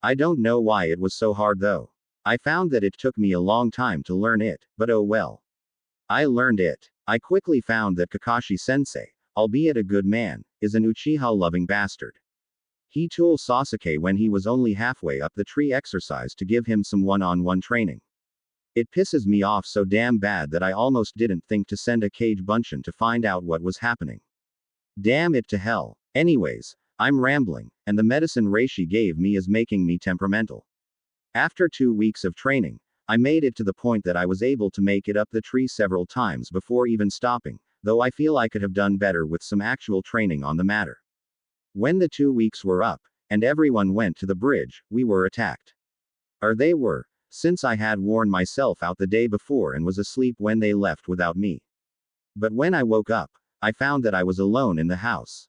I don't know why it was so hard though. I found that it took me a long time to learn it, but oh well. I learned it. I quickly found that Kakashi-sensei, albeit a good man, is an Uchiha-loving bastard. He told Sasuke when he was only halfway up the tree exercise to give him some one-on-one training. It pisses me off so damn bad that I almost didn't think to send a Kage Bunshin to find out what was happening. Damn it to hell. Anyways, I'm rambling, and the medicine Reishi gave me is making me temperamental. After 2 weeks of training, I made it to the point that I was able to make it up the tree several times before even stopping, though I feel I could have done better with some actual training on the matter. When the 2 weeks were up, and everyone went to the bridge, we were attacked. Or they were, since I had worn myself out the day before and was asleep when they left without me. But when I woke up, I found that I was alone in the house.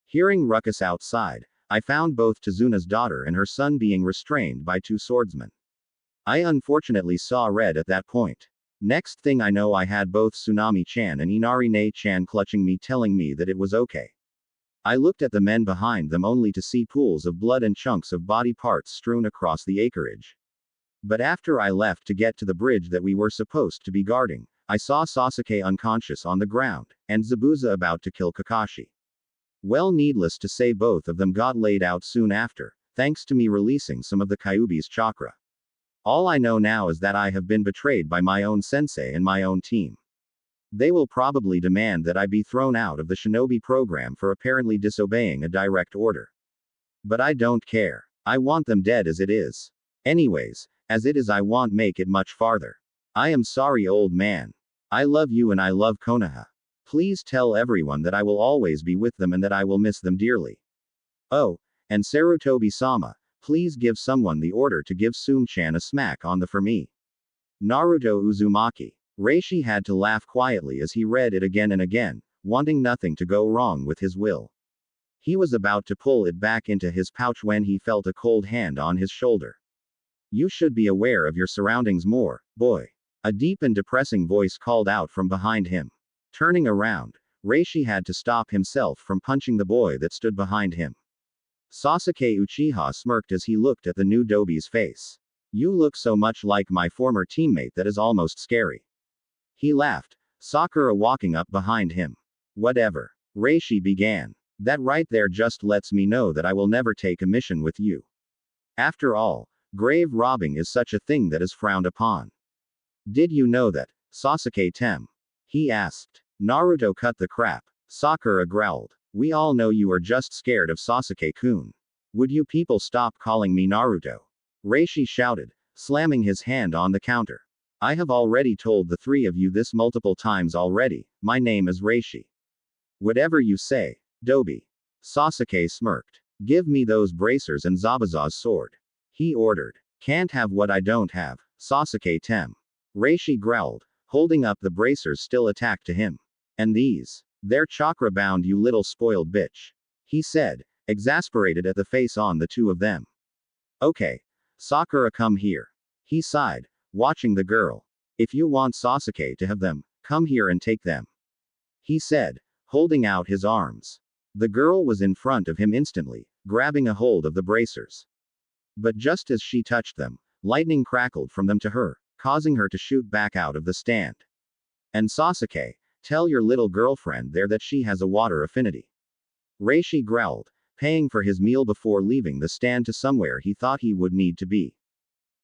Hearing ruckus outside, I found both Tsunade's daughter and her son being restrained by 2 swordsmen. I unfortunately saw red at that point. Next thing I know I had both Tsunami-chan and Inari-ne-chan clutching me telling me that it was okay. I looked at the men behind them only to see pools of blood and chunks of body parts strewn across the acreage. But after I left to get to the bridge that we were supposed to be guarding, I saw Sasuke unconscious on the ground, and Zabuza about to kill Kakashi. Well, needless to say both of them got laid out soon after, thanks to me releasing some of the Kyuubi's chakra. All I know now is that I have been betrayed by my own sensei and my own team. They will probably demand that I be thrown out of the shinobi program for apparently disobeying a direct order. But I don't care. I want them dead as it is. Anyways, as it is I won't make it much farther. I am sorry old man. I love you and I love Konoha. Please tell everyone that I will always be with them and that I will miss them dearly. Oh, and Sarutobi-sama, please give someone the order to give Sum-chan a smack on the for me. Naruto Uzumaki. Reishi had to laugh quietly as he read it again and again, wanting nothing to go wrong with his will. He was about to pull it back into his pouch when he felt a cold hand on his shoulder. You should be aware of your surroundings more, boy. A deep and depressing voice called out from behind him. Turning around, Reishi had to stop himself from punching the boy that stood behind him. Sasuke Uchiha smirked as he looked at the new Dobi's face. You look so much like my former teammate that is almost scary. He laughed, Sakura walking up behind him. Whatever. Reishi began. That right there just lets me know that I will never take a mission with you. After all, grave robbing is such a thing that is frowned upon. Did you know that, Sasuke-tem? He asked. Naruto cut the crap. Sakura growled. We all know you are just scared of Sasuke-kun. Would you people stop calling me Naruto? Reishi shouted, slamming his hand on the counter. I have already told the 3 of you this multiple times already, my name is Reishi. Whatever you say, Dobi. Sasuke smirked. Give me those bracers and Zabuza's sword. He ordered. Can't have what I don't have, Sasuke-tem. Reishi growled, holding up the bracers still attached to him. And these? They're chakra bound, you little spoiled bitch. He said, exasperated at the face on the 2 of them. Okay. Sakura, come here. He sighed, watching the girl. If you want Sasuke to have them, come here and take them. He said, holding out his arms. The girl was in front of him instantly, grabbing a hold of the bracers. But just as she touched them, lightning crackled from them to her, causing her to shoot back out of the stand. And Sasuke, tell your little girlfriend there that she has a water affinity. Reishi growled, paying for his meal before leaving the stand to somewhere he thought he would need to be.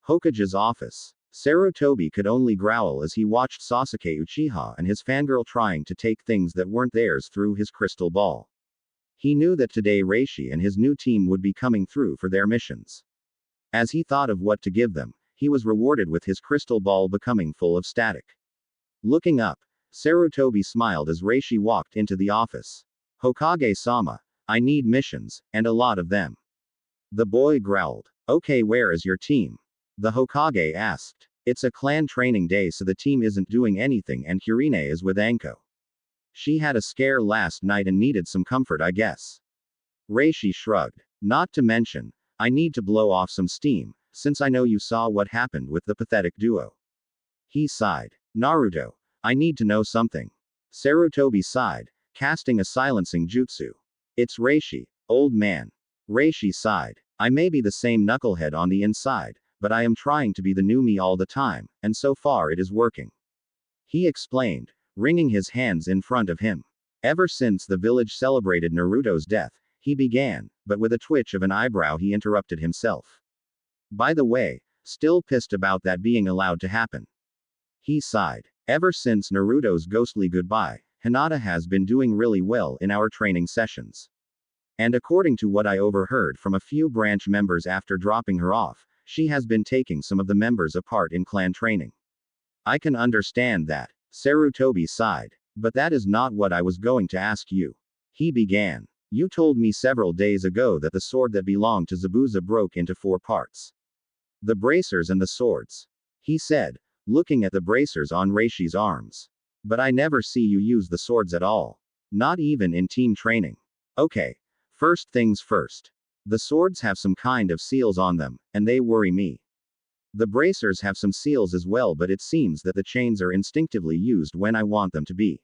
Hokage's office. Sarutobi could only growl as he watched Sasuke Uchiha and his fangirl trying to take things that weren't theirs through his crystal ball. He knew that today Reishi and his new team would be coming through for their missions. As he thought of what to give them, he was rewarded with his crystal ball becoming full of static. Looking up, Sarutobi smiled as Reishi walked into the office. Hokage-sama, I need missions, and a lot of them. The boy growled. Okay, where is your team? The Hokage asked. It's a clan training day, so the team isn't doing anything, and Kirine is with Anko. She had a scare last night and needed some comfort, I guess. Reishi shrugged. Not to mention, I need to blow off some steam, since I know you saw what happened with the pathetic duo. He sighed. Naruto, I need to know something. Sarutobi sighed, casting a silencing jutsu. It's Reishi, old man. Reishi sighed. I may be the same knucklehead on the inside, but I am trying to be the new me all the time, and so far it is working. He explained, wringing his hands in front of him. Ever since the village celebrated Naruto's death, he began, but with a twitch of an eyebrow he interrupted himself. By the way, still pissed about that being allowed to happen. He sighed. Ever since Naruto's ghostly goodbye, Hinata has been doing really well in our training sessions. And according to what I overheard from a few branch members after dropping her off, she has been taking some of the members apart in clan training. I can understand that. Sarutobi sighed. But that is not what I was going to ask you. He began. You told me several days ago that the sword that belonged to Zabuza broke into 4 parts. The bracers and the swords. He said, looking at the bracers on Reishi's arms. But I never see you use the swords at all. Not even in team training. Okay. First things first. The swords have some kind of seals on them, and they worry me. The bracers have some seals as well, but it seems that the chains are instinctively used when I want them to be.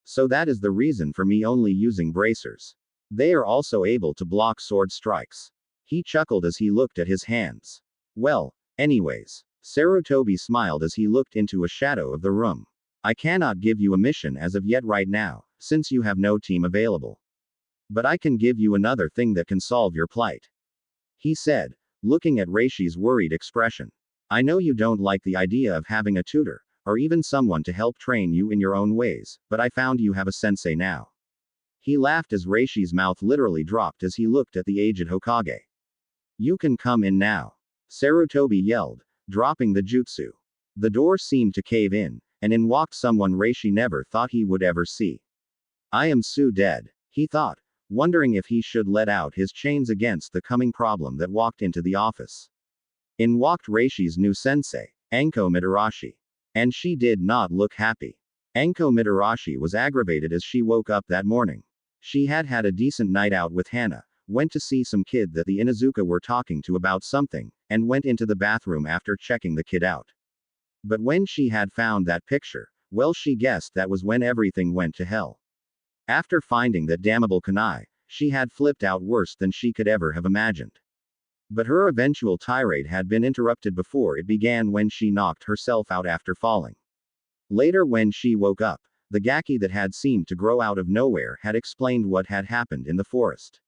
So that is the reason for me only using bracers. They are also able to block sword strikes. He chuckled as he looked at his hands. Well, anyways. Sarutobi smiled as he looked into a shadow of the room. I cannot give you a mission as of yet right now, since you have no team available. But I can give you another thing that can solve your plight. He said, looking at Reishi's worried expression. I know you don't like the idea of having a tutor, or even someone to help train you in your own ways, but I found you have a sensei now. He laughed as Reishi's mouth literally dropped as he looked at the aged Hokage. You can come in now. Sarutobi yelled, dropping the jutsu. The door seemed to cave in, and in walked someone Reishi never thought he would ever see. I am so dead, he thought, wondering if he should let out his chains against the coming problem that walked into the office. In walked Reishi's new sensei, Anko Mitarashi. And she did not look happy. Anko Mitarashi was aggravated as she woke up that morning. She had had a decent night out with Hana, went to see some kid that the Inuzuka were talking to about something, and went into the bathroom after checking the kid out. But when she had found that picture, well, she guessed that was when everything went to hell. After finding that damnable kunai, she had flipped out worse than she could ever have imagined. But her eventual tirade had been interrupted before it began when she knocked herself out after falling. Later, when she woke up, the gaki that had seemed to grow out of nowhere had explained what had happened in the forest.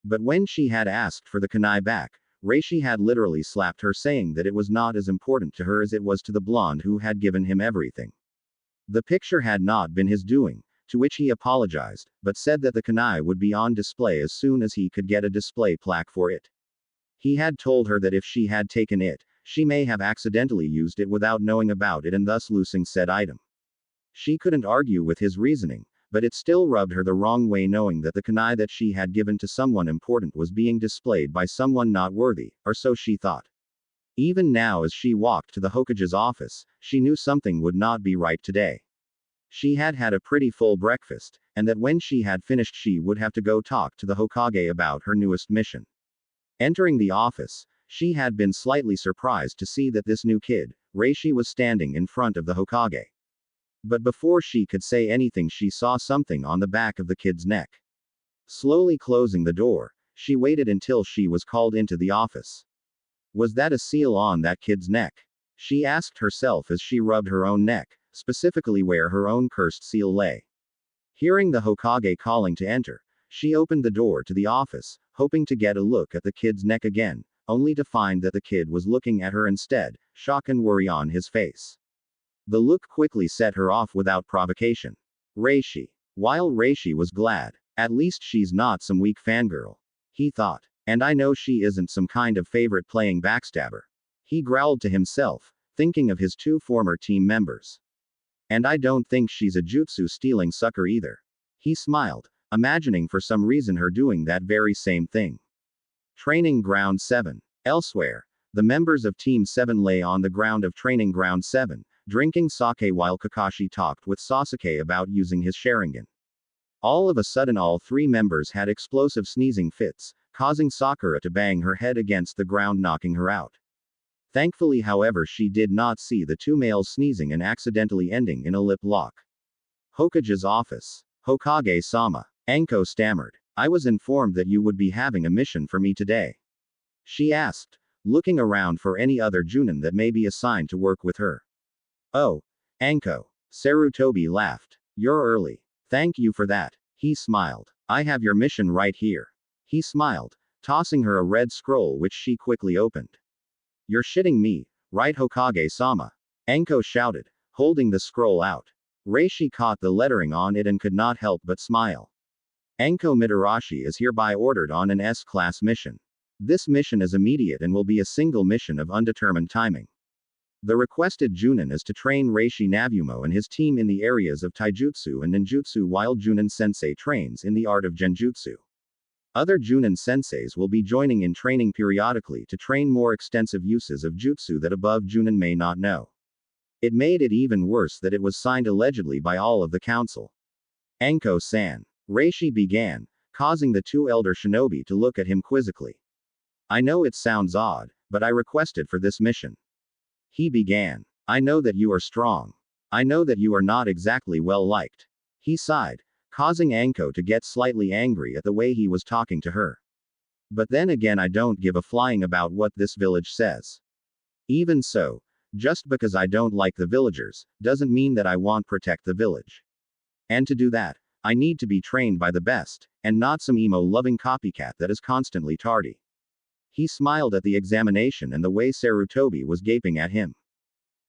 But when she had asked for the kunai back, Reishi had literally slapped her, saying that it was not as important to her as it was to the blonde who had given him everything. The picture had not been his doing, to which he apologized, but said that the kunai would be on display as soon as he could get a display plaque for it. He had told her that if she had taken it, she may have accidentally used it without knowing about it and thus losing said item. She couldn't argue with his reasoning, but it still rubbed her the wrong way knowing that the kunai that she had given to someone important was being displayed by someone not worthy, or so she thought. Even now as she walked to the Hokage's office, she knew something would not be right today. She had had a pretty full breakfast, and that when she had finished she would have to go talk to the Hokage about her newest mission. Entering the office, she had been slightly surprised to see that this new kid, Reishi, was standing in front of the Hokage. But before she could say anything she saw something on the back of the kid's neck. Slowly closing the door, she waited until she was called into the office. Was that a seal on that kid's neck? She asked herself as she rubbed her own neck, specifically where her own cursed seal lay. Hearing the Hokage calling to enter, she opened the door to the office, hoping to get a look at the kid's neck again, only to find that the kid was looking at her instead, shock and worry on his face. The look quickly set her off without provocation. Reishi. While Reishi was glad, at least she's not some weak fangirl. He thought. And I know she isn't some kind of favorite playing backstabber. He growled to himself, thinking of his two former team members. And I don't think she's a jutsu-stealing sucker either. He smiled, imagining for some reason her doing that very same thing. Training Ground 7. Elsewhere, the members of Team 7 lay on the ground of Training Ground 7, drinking sake while Kakashi talked with Sasuke about using his Sharingan. All of a sudden all three members had explosive sneezing fits, causing Sakura to bang her head against the ground, knocking her out. Thankfully, however, she did not see the two males sneezing and accidentally ending in a lip lock. Hokage's office. Hokage-sama. Anko stammered. I was informed that you would be having a mission for me today. She asked, looking around for any other Junin that may be assigned to work with her. Oh, Anko. Sarutobi laughed. You're early. Thank you for that. He smiled. I have your mission right here. He smiled, tossing her a red scroll which she quickly opened. You're shitting me, right, Hokage-sama? Anko shouted, holding the scroll out. Reishi caught the lettering on it and could not help but smile. Anko Mitarashi is hereby ordered on an S-class mission. This mission is immediate and will be a single mission of undetermined timing. The requested Junin is to train Reishi Navumo and his team in the areas of Taijutsu and Ninjutsu while Junin Sensei trains in the art of Genjutsu. Other Junin senseis will be joining in training periodically to train more extensive uses of jutsu that above Junin may not know. It made it even worse that it was signed allegedly by all of the council. Anko-san. Reishi began, causing the two elder shinobi to look at him quizzically. I know it sounds odd, but I requested for this mission. He began. I know that you are strong. I know that you are not exactly well liked. He sighed, causing Anko to get slightly angry at the way he was talking to her. But then again, I don't give a flying about what this village says. Even so, just because I don't like the villagers, doesn't mean that I won't protect the village. And to do that, I need to be trained by the best, and not some emo-loving copycat that is constantly tardy. He smiled at the examination and the way Sarutobi was gaping at him.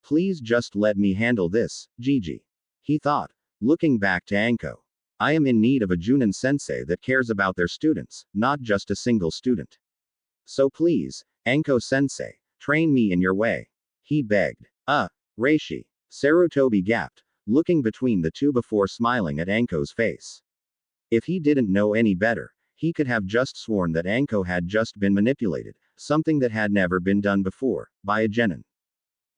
Please just let me handle this, Gigi. He thought, looking back to Anko. I am in need of a Junin sensei that cares about their students, not just a single student. So please, Anko sensei, train me in your way. He begged. Reishi. Sarutobi gasped, looking between the two before smiling at Anko's face. If he didn't know any better, he could have just sworn that Anko had just been manipulated, something that had never been done before, by a genin.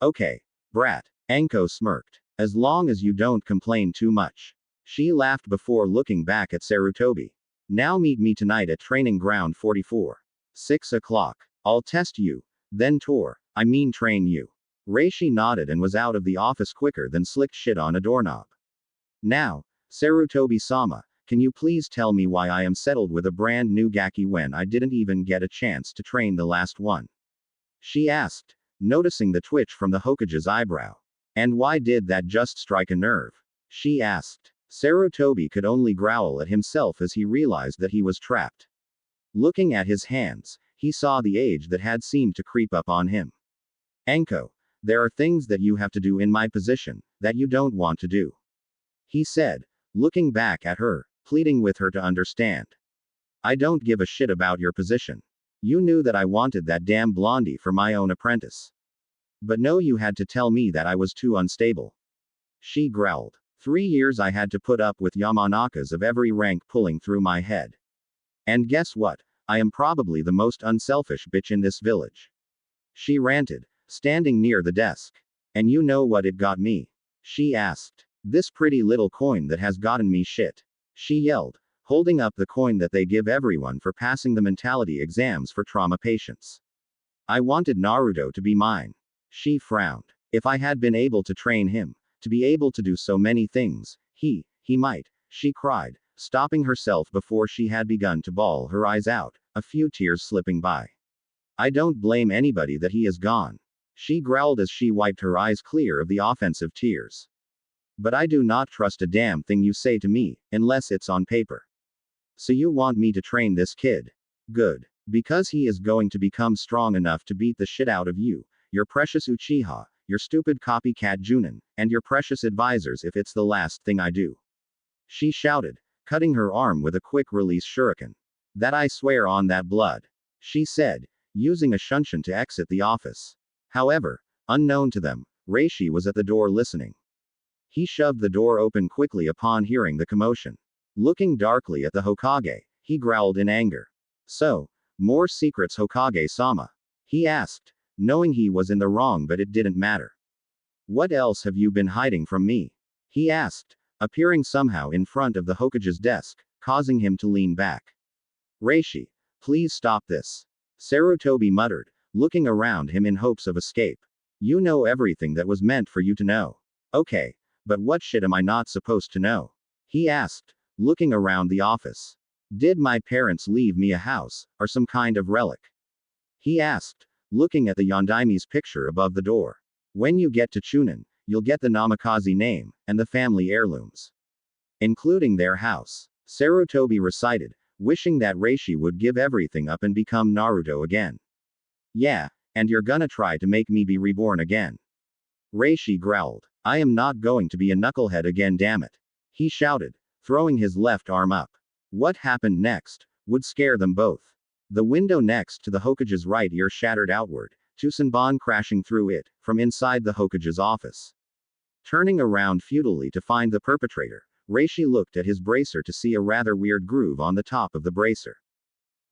Okay, brat. Anko smirked. As long as you don't complain too much. She laughed before looking back at Sarutobi. Now meet me tonight at Training Ground 44. 6 o'clock. I'll test you, then train you. Reishi nodded and was out of the office quicker than slicked shit on a doorknob. Now, Sarutobi-sama, can you please tell me why I am settled with a brand new gaki when I didn't even get a chance to train the last one? She asked, noticing the twitch from the Hokage's eyebrow. And why did that just strike a nerve? She asked. Sarutobi could only growl at himself as he realized that he was trapped. Looking at his hands, he saw the age that had seemed to creep up on him. Anko, there are things that you have to do in my position, that you don't want to do. He said, looking back at her, pleading with her to understand. I don't give a shit about your position. You knew that I wanted that damn blondie for my own apprentice. But no, you had to tell me that I was too unstable. She growled. 3 years I had to put up with Yamanakas of every rank pulling through my head. And guess what? I am probably the most unselfish bitch in this village. She ranted, standing near the desk. And you know what it got me? She asked. This pretty little coin that has gotten me shit. She yelled, holding up the coin that they give everyone for passing the mentality exams for trauma patients. I wanted Naruto to be mine. She frowned. If I had been able to train him, to be able to do so many things, he might, she cried, stopping herself before she had begun to bawl her eyes out, a few tears slipping by. I don't blame anybody that he is gone. She growled as she wiped her eyes clear of the offensive tears. But I do not trust a damn thing you say to me, unless it's on paper. So you want me to train this kid? Good. Because he is going to become strong enough to beat the shit out of you, your precious Uchiha, your stupid copycat Junin, and your precious advisors if it's the last thing I do. She shouted, cutting her arm with a quick release shuriken. That I swear on that blood. She said, using a shunshin to exit the office. However, unknown to them, Reishi was at the door listening. He shoved the door open quickly upon hearing the commotion. Looking darkly at the Hokage, he growled in anger. So, more secrets Hokage-sama? He asked, knowing he was in the wrong but it didn't matter. What else have you been hiding from me? He asked, appearing somehow in front of the Hokage's desk, causing him to lean back. Reishi, please stop this. Sarutobi muttered, looking around him in hopes of escape. You know everything that was meant for you to know. Okay, but what shit am I not supposed to know? He asked, looking around the office. Did my parents leave me a house, or some kind of relic? He asked, looking at the Yondaime's picture above the door. When you get to Chunin, you'll get the Namikaze name, and the family heirlooms. Including their house. Sarutobi recited, wishing that Reishi would give everything up and become Naruto again. Yeah, and you're gonna try to make me be reborn again. Reishi growled. I am not going to be a knucklehead again, damn it. He shouted, throwing his left arm up. What happened next would scare them both. The window next to the Hokage's right ear shattered outward, Tsunade crashing through it, from inside the Hokage's office. Turning around futilely to find the perpetrator, Reishi looked at his bracer to see a rather weird groove on the top of the bracer.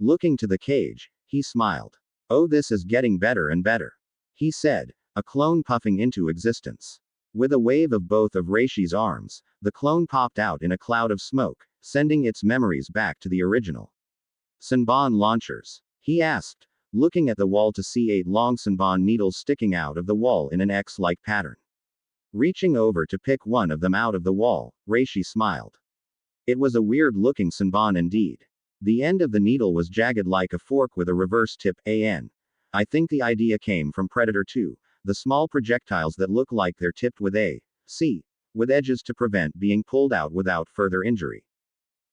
Looking to the cage, he smiled. Oh, this is getting better and better. He said, a clone puffing into existence. With a wave of both of Reishi's arms, the clone popped out in a cloud of smoke, sending its memories back to the original. Senbon launchers? He asked, looking at the wall to see 8 long Senbon needles sticking out of the wall in an X-like pattern. Reaching over to pick one of them out of the wall, Reishi smiled. It was a weird-looking Senbon indeed. The end of the needle was jagged like a fork with a reverse tip, I think the idea came from Predator 2, the small projectiles that look like they're tipped with with edges to prevent being pulled out without further injury.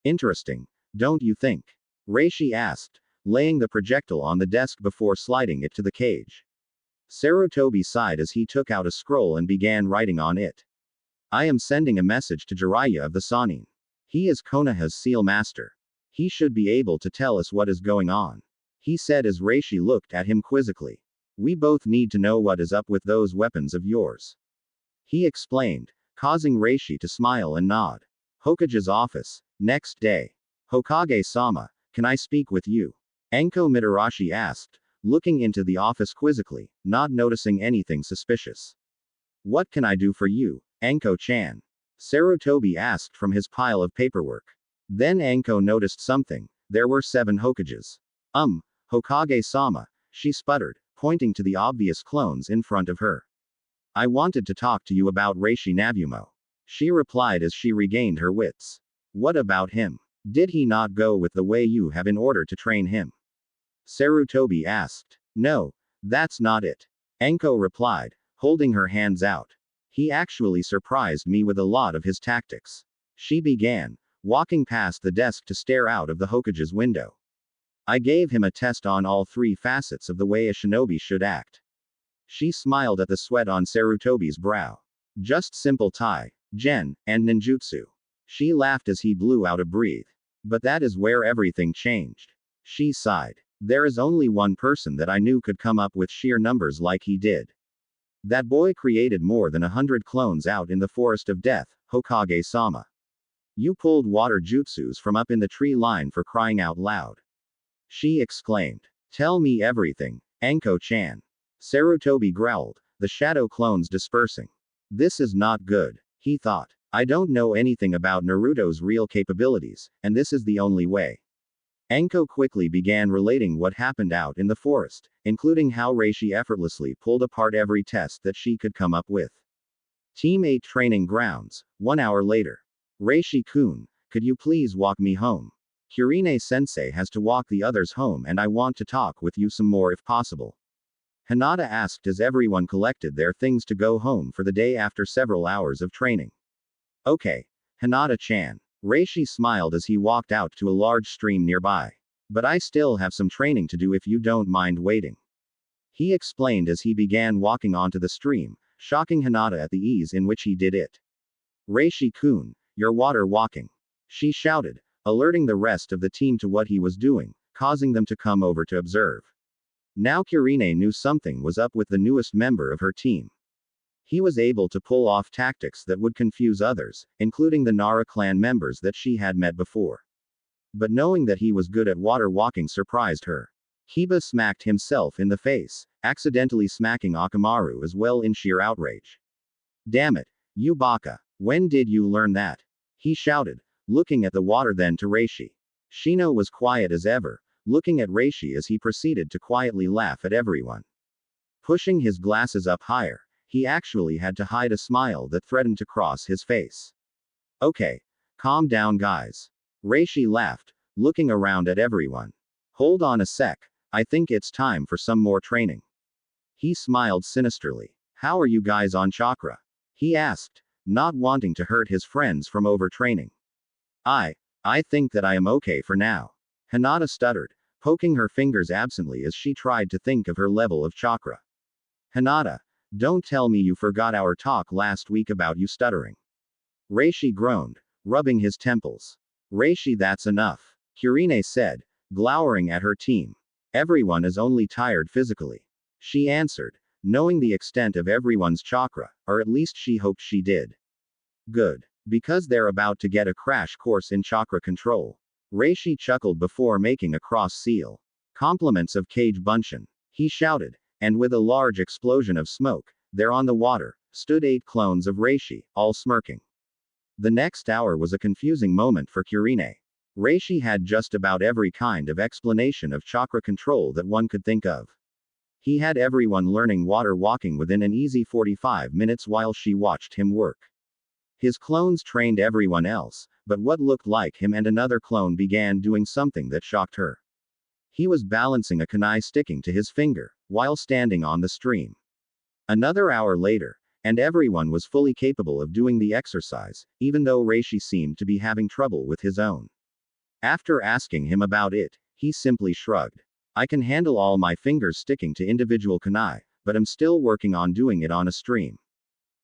Interesting, don't you think? Reishi asked, laying the projectile on the desk before sliding it to the cage. Sarutobi sighed as he took out a scroll and began writing on it. I am sending a message to Jiraiya of the Sannin. He is Konoha's seal master. He should be able to tell us what is going on. He said as Reishi looked at him quizzically. We both need to know what is up with those weapons of yours. He explained, causing Reishi to smile and nod. Hokage's office, next day. Hokage-sama, can I speak with you? Anko Mitarashi asked, looking into the office quizzically, not noticing anything suspicious. What can I do for you, Anko-chan? Sarutobi asked from his pile of paperwork. Then Anko noticed something. There were 7 Hokages. Hokage-sama, she sputtered, pointing to the obvious clones in front of her. I wanted to talk to you about Reishi Nabumo. She replied as she regained her wits. What about him? Did he not go with the way you have in order to train him? Sarutobi asked. No, that's not it. Anko replied, holding her hands out. He actually surprised me with a lot of his tactics. She began, walking past the desk to stare out of the Hokage's window. I gave him a test on all 3 facets of the way a shinobi should act. She smiled at the sweat on Sarutobi's brow. Just simple tai, gen, and ninjutsu. She laughed as he blew out a breath. But that is where everything changed. She sighed. There is only one person that I knew could come up with sheer numbers like he did. That boy created more than 100 clones out in the forest of death, Hokage-sama. You pulled water jutsus from up in the tree line for crying out loud. She exclaimed. Tell me everything, Anko-chan. Sarutobi growled, the shadow clones dispersing. This is not good, he thought. I don't know anything about Naruto's real capabilities, and this is the only way. Anko quickly began relating what happened out in the forest, including how Reishi effortlessly pulled apart every test that she could come up with. Team 8 training grounds, 1 hour later. Reishi-kun, could you please walk me home? Kurine-sensei has to walk the others home and I want to talk with you some more if possible. Hinata asked as everyone collected their things to go home for the day after several hours of training. Okay. Hinata-chan. Reishi smiled as he walked out to a large stream nearby. But I still have some training to do if you don't mind waiting. He explained as he began walking onto the stream, shocking Hinata at the ease in which he did it. Reishi-kun, you're water walking. She shouted, alerting the rest of the team to what he was doing, causing them to come over to observe. Now Kurine knew something was up with the newest member of her team. He was able to pull off tactics that would confuse others, including the Nara clan members that she had met before. But knowing that he was good at water walking surprised her. Kiba smacked himself in the face, accidentally smacking Akamaru as well in sheer outrage. Damn it, you baka, when did you learn that? He shouted, looking at the water then to Reishi. Shino was quiet as ever, looking at Reishi as he proceeded to quietly laugh at everyone. Pushing his glasses up higher, he actually had to hide a smile that threatened to cross his face. Okay. Calm down guys. Reishi laughed, looking around at everyone. Hold on a sec, I think it's time for some more training. He smiled sinisterly. How are you guys on chakra? He asked, not wanting to hurt his friends from overtraining. I think that I am okay for now. Hinata stuttered, poking her fingers absently as she tried to think of her level of chakra. Hinata, don't tell me you forgot our talk last week about you stuttering. Reishi groaned, rubbing his temples. Reishi, that's enough. Kurine said, glowering at her team. Everyone is only tired physically. She answered, knowing the extent of everyone's chakra, or at least she hoped she did. Good. Because they're about to get a crash course in chakra control. Reishi chuckled before making a cross seal. Compliments of Kage Bunshin. He shouted, and with a large explosion of smoke, there on the water, stood 8 clones of Reishi, all smirking. The next hour was a confusing moment for Kurine. Reishi had just about every kind of explanation of chakra control that one could think of. He had everyone learning water walking within an easy 45 minutes while she watched him work. His clones trained everyone else, but what looked like him and another clone began doing something that shocked her. He was balancing a kunai sticking to his finger, while standing on the stream. Another hour later, and everyone was fully capable of doing the exercise, even though Reishi seemed to be having trouble with his own. After asking him about it, he simply shrugged. I can handle all my fingers sticking to individual kunai, but I'm still working on doing it on a stream.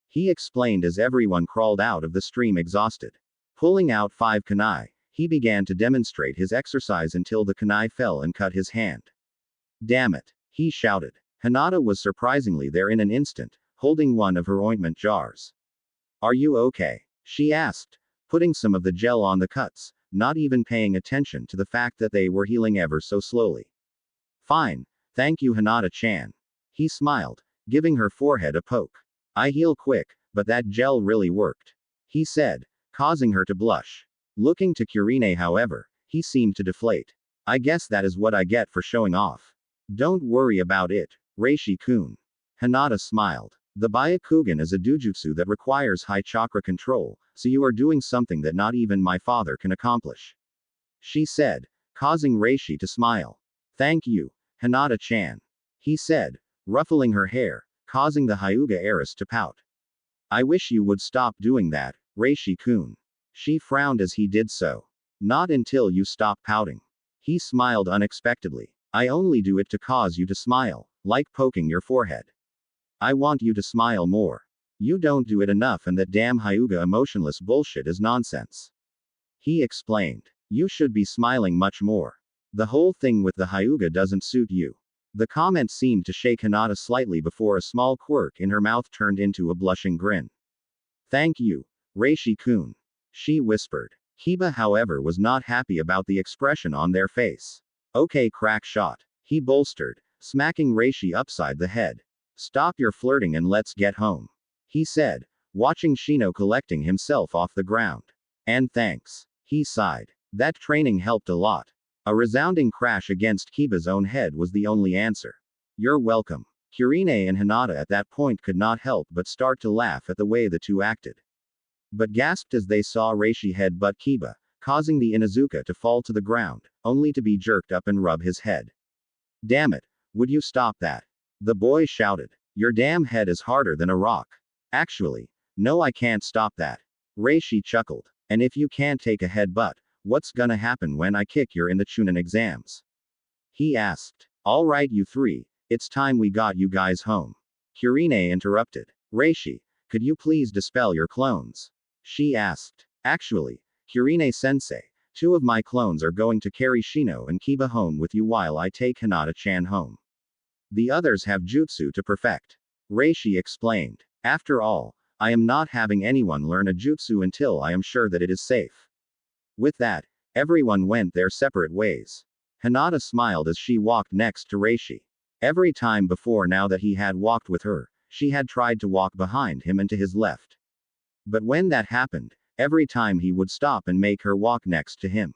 He explained as everyone crawled out of the stream exhausted. Pulling out 5 kunai, he began to demonstrate his exercise until the kunai fell and cut his hand. Damn it, he shouted. Hinata was surprisingly there in an instant, holding one of her ointment jars. Are you okay? She asked, putting some of the gel on the cuts, not even paying attention to the fact that they were healing ever so slowly. Fine, thank you Hinata-chan. He smiled, giving her forehead a poke. I heal quick, but that gel really worked. He said, causing her to blush. Looking to Kurine however, he seemed to deflate. I guess that is what I get for showing off. Don't worry about it, Reishi-kun. Hinata smiled. The Byakugan is a dojutsu that requires high chakra control, so you are doing something that not even my father can accomplish. She said, causing Reishi to smile. Thank you, Hinata-chan. He said, ruffling her hair, causing the Hyuga heiress to pout. I wish you would stop doing that, Reishi-kun. She frowned as he did so. Not until you stop pouting. He smiled unexpectedly. I only do it to cause you to smile, like poking your forehead. I want you to smile more. You don't do it enough and that damn Hyuga emotionless bullshit is nonsense. He explained. You should be smiling much more. The whole thing with the Hyuga doesn't suit you. The comment seemed to shake Hinata slightly before a small quirk in her mouth turned into a blushing grin. Thank you, Reishi-kun. She whispered. Kiba however was not happy about the expression on their face. Okay crack shot. He bolstered, smacking Reishi upside the head. Stop your flirting and let's get home. He said, watching Shino collecting himself off the ground. And thanks. He sighed. That training helped a lot. A resounding crash against Kiba's own head was the only answer. You're welcome. Kurine and Hinata at that point could not help but start to laugh at the way the two acted. But gasped as they saw Reishi headbutt Kiba, causing the Inuzuka to fall to the ground, only to be jerked up and rub his head. Damn it, would you stop that? The boy shouted. Your damn head is harder than a rock. Actually, no, I can't stop that. Reishi chuckled. And if you can't take a headbutt, what's gonna happen when I kick you in the Chunin exams? He asked. Alright, you three, it's time we got you guys home. Kurine interrupted. Reishi, could you please dispel your clones? She asked. Actually, Kurine-sensei, 2 of my clones are going to carry Shino and Kiba home with you while I take Hinata-chan home. The others have jutsu to perfect. Reishi explained. After all, I am not having anyone learn a jutsu until I am sure that it is safe. With that, everyone went their separate ways. Hinata smiled as she walked next to Reishi. Every time before now that he had walked with her, she had tried to walk behind him and to his left. But when that happened, every time he would stop and make her walk next to him.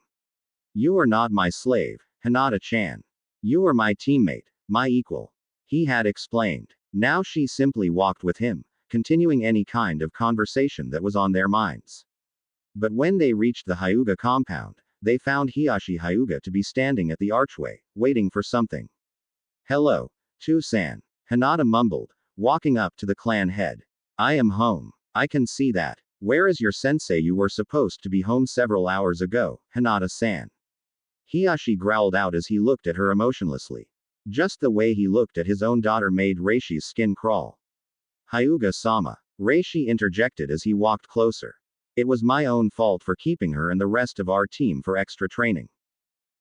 You are not my slave, Hinata-chan. You are my teammate, my equal. He had explained. Now she simply walked with him, continuing any kind of conversation that was on their minds. But when they reached the Hyuga compound, they found Hiashi Hyuga to be standing at the archway, waiting for something. Hello, Tu-san. Hinata mumbled, walking up to the clan head. I am home. I can see that. Where is your sensei? You were supposed to be home several hours ago, Hinata-san. Hiashi growled out as he looked at her emotionlessly. Just the way he looked at his own daughter made Reishi's skin crawl. Hyuga-sama. Reishi interjected as he walked closer. It was my own fault for keeping her and the rest of our team for extra training.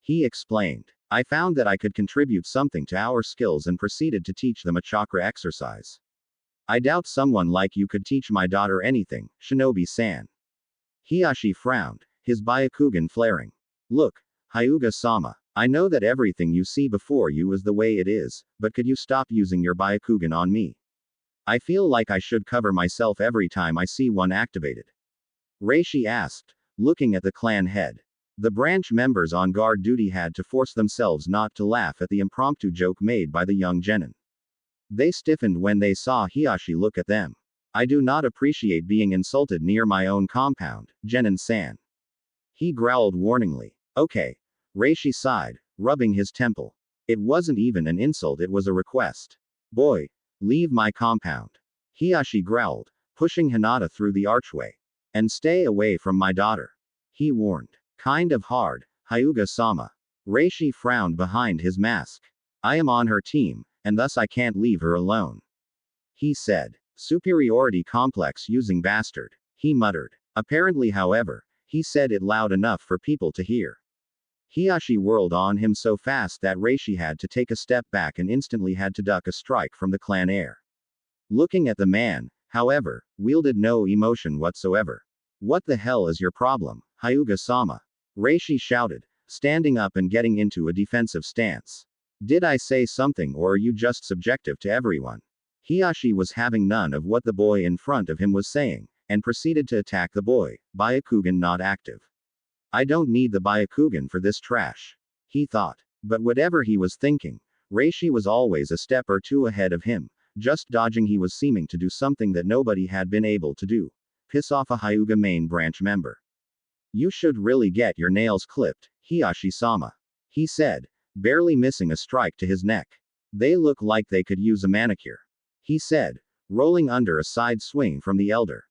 He explained. I found that I could contribute something to our skills and proceeded to teach them a chakra exercise. I doubt someone like you could teach my daughter anything, Shinobi-san. Hiashi frowned, his Byakugan flaring. Look, Hyuga-sama, I know that everything you see before you is the way it is, but could you stop using your Byakugan on me? I feel like I should cover myself every time I see one activated. Reishi asked, looking at the clan head. The branch members on guard duty had to force themselves not to laugh at the impromptu joke made by the young genin. They stiffened when they saw Hiashi look at them. I do not appreciate being insulted near my own compound, Genin-san. He growled warningly. Okay. Reishi sighed, rubbing his temple. It wasn't even an insult, it was a request. Boy, leave my compound. Hiashi growled, pushing Hinata through the archway. And stay away from my daughter. He warned. Kind of hard, Hyuga-sama. Reishi frowned behind his mask. I am on her team, and thus I can't leave her alone. He said. Superiority complex using bastard. He muttered. Apparently, however, he said it loud enough for people to hear. Hiashi whirled on him so fast that Reishi had to take a step back and instantly had to duck a strike from the clan heir. Looking at the man, however, wielded no emotion whatsoever. What the hell is your problem, Hyuga-sama? Reishi shouted, standing up and getting into a defensive stance. Did I say something or are you just subjective to everyone? Hiashi was having none of what the boy in front of him was saying, and proceeded to attack the boy, Byakugan not active. I don't need the Byakugan for this trash. He thought. But whatever he was thinking, Reishi was always a step or two ahead of him, just dodging. He was seeming to do something that nobody had been able to do. Piss off a Hyuga main branch member. You should really get your nails clipped, Hiashi-sama. He said, barely missing a strike to his neck. They look like they could use a manicure. He said, rolling under a side swing from the elder.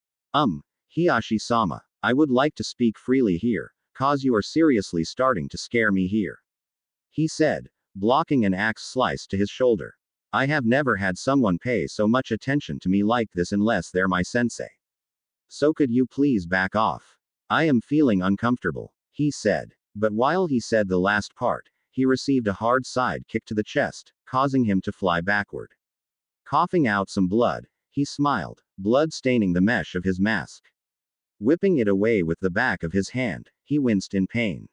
Hiashi-sama, I would like to speak freely here, cause you are seriously starting to scare me here. He said, blocking an axe slice to his shoulder. I have never had someone pay so much attention to me like this unless they're my sensei. So could you please back off? I am feeling uncomfortable, he said. But while he said the last part, he received a hard side kick to the chest, causing him to fly backward. Coughing out some blood, he smiled, blood staining the mesh of his mask. Whipping it away with the back of his hand, he winced in pain.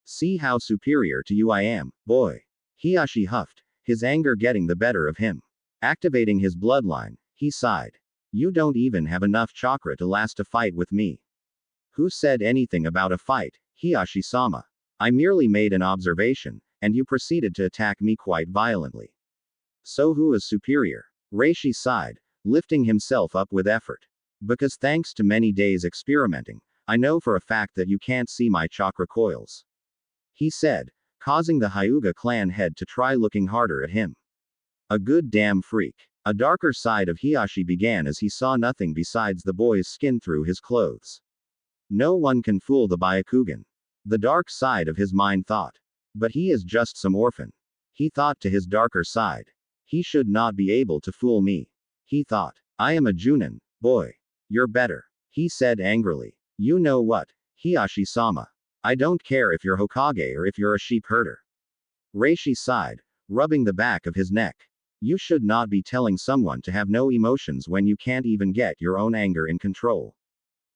See how superior to you I am, boy. Hiashi huffed, his anger getting the better of him. Activating his bloodline, he sighed. You don't even have enough chakra to last a fight with me. Who said anything about a fight, Hiashi-sama? I merely made an observation, and you proceeded to attack me quite violently. So who is superior? Reishi sighed, lifting himself up with effort. Because thanks to many days experimenting, I know for a fact that you can't see my chakra coils. He said, causing the Hyuga clan head to try looking harder at him. A good damn freak. A darker side of Hiashi began as he saw nothing besides the boy's skin through his clothes. No one can fool the Byakugan. The dark side of his mind thought. But he is just some orphan. He thought to his darker side. He should not be able to fool me. He thought. I am a Junin, boy. You're better. He said angrily. You know what, Hiashi-sama. I don't care if you're Hokage or if you're a sheep herder. Reishi sighed, rubbing the back of his neck. You should not be telling someone to have no emotions when you can't even get your own anger in control.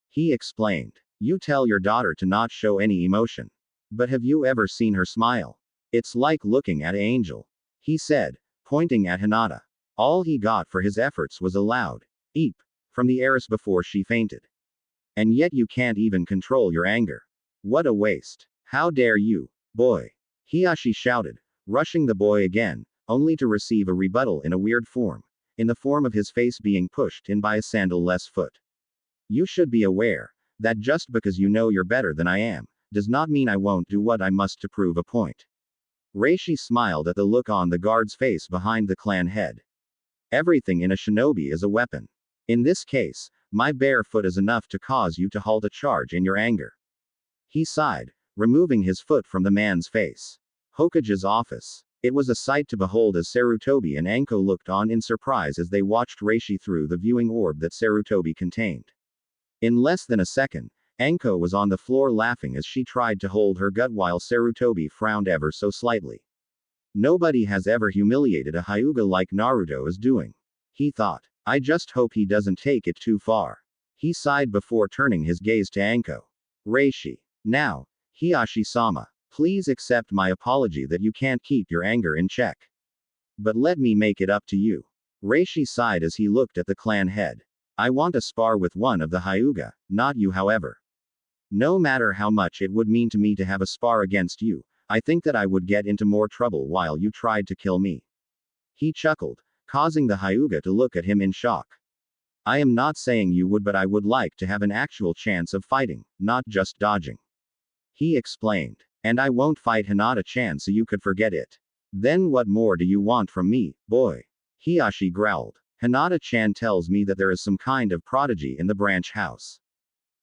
He explained. You tell your daughter to not show any emotion. But have you ever seen her smile? It's like looking at an angel. He said, pointing at Hinata. All he got for his efforts was a loud eep from the heiress before she fainted. And yet you can't even control your anger. What a waste. How dare you, boy? Hiashi shouted, rushing the boy again, only to receive a rebuttal in a weird form, in the form of his face being pushed in by a sandal-less foot. You should be aware that just because you know you're better than I am, does not mean I won't do what I must to prove a point. Reishi smiled at the look on the guard's face behind the clan head. Everything in a shinobi is a weapon. In this case, my bare foot is enough to cause you to halt a charge in your anger. He sighed, removing his foot from the man's face. Hokage's office. It was a sight to behold as Sarutobi and Anko looked on in surprise as they watched Reishi through the viewing orb that Sarutobi contained. In less than a second, Anko was on the floor laughing as she tried to hold her gut while Sarutobi frowned ever so slightly. Nobody has ever humiliated a Hyuga like Naruto is doing. He thought. I just hope he doesn't take it too far. He sighed before turning his gaze to Anko. Reishi. Now, Hiashi-sama, please accept my apology that you can't keep your anger in check. But let me make it up to you. Reishi sighed as he looked at the clan head. I want to spar with one of the Hyuga, not you however. No matter how much it would mean to me to have a spar against you, I think that I would get into more trouble while you tried to kill me. He chuckled, causing the Hyuga to look at him in shock. I am not saying you would, but I would like to have an actual chance of fighting, not just dodging. He explained. And I won't fight Hinata-chan so you could forget it. Then what more do you want from me, boy? Hiashi growled. Hinata-chan tells me that there is some kind of prodigy in the branch house.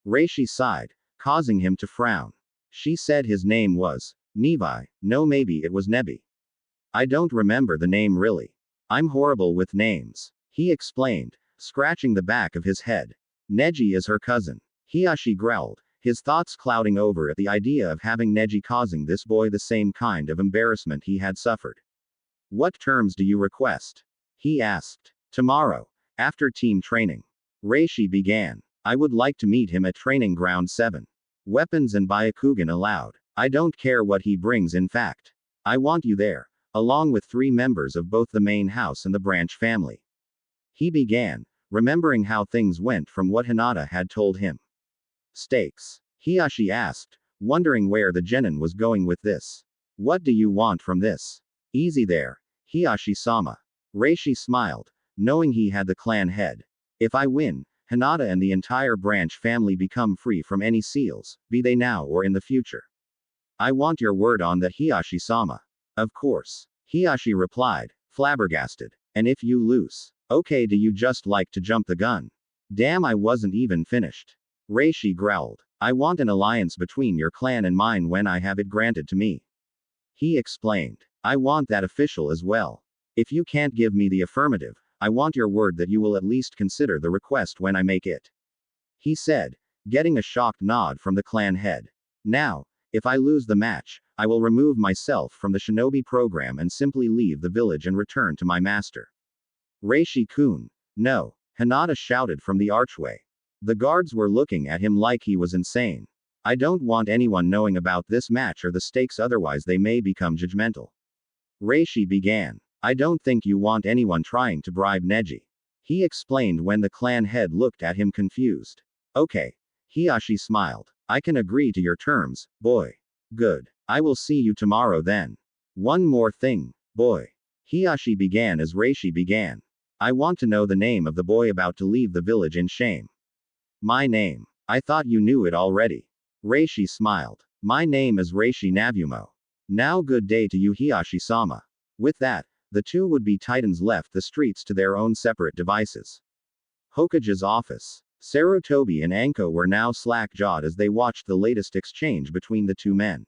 Reishi sighed, causing him to frown. She said his name was Nevi, no maybe it was Nebi. I don't remember the name really. I'm horrible with names. He explained, scratching the back of his head. Neji is her cousin. Hiashi growled, his thoughts clouding over at the idea of having Neji causing this boy the same kind of embarrassment he had suffered. What terms do you request? He asked. Tomorrow, after team training. Reishi began. I would like to meet him at training ground 7. Weapons and Byakugan allowed. I don't care what he brings in fact. I want you there, along with 3 members of both the main house and the branch family. He began, remembering how things went from what Hinata had told him. Stakes? Hiashi asked, wondering where the genin was going with this. What do you want from this? Easy there, Hiashi-sama. Reishi smiled, knowing he had the clan head. If I win, Hinata and the entire branch family become free from any seals, be they now or in the future. I want your word on that, Hiashi-sama. Of course. Hiashi replied, flabbergasted. And if you lose? Okay, do you just like to jump the gun? Damn, I wasn't even finished. Reishi growled. I want an alliance between your clan and mine when I have it granted to me. He explained. I want that official as well. If you can't give me the affirmative, I want your word that you will at least consider the request when I make it. He said, getting a shocked nod from the clan head. Now, if I lose the match, I will remove myself from the shinobi program and simply leave the village and return to my master. Reishi-kun. No, Hinata shouted from the archway. The guards were looking at him like he was insane. I don't want anyone knowing about this match or the stakes, otherwise they may become judgmental. Reishi began. I don't think you want anyone trying to bribe Neji. He explained when the clan head looked at him confused. Okay. Hiashi smiled. I can agree to your terms, boy. Good. I will see you tomorrow then. One more thing, boy. Hiashi began as Reishi began. I want to know the name of the boy about to leave the village in shame. My name. I thought you knew it already. Reishi smiled. My name is Reishi Navumo. Now good day to you Hiyashi-sama. With that, the two would-be titans left the streets to their own separate devices. Hokage's office. Sarutobi and Anko were now slack-jawed as they watched the latest exchange between the two men.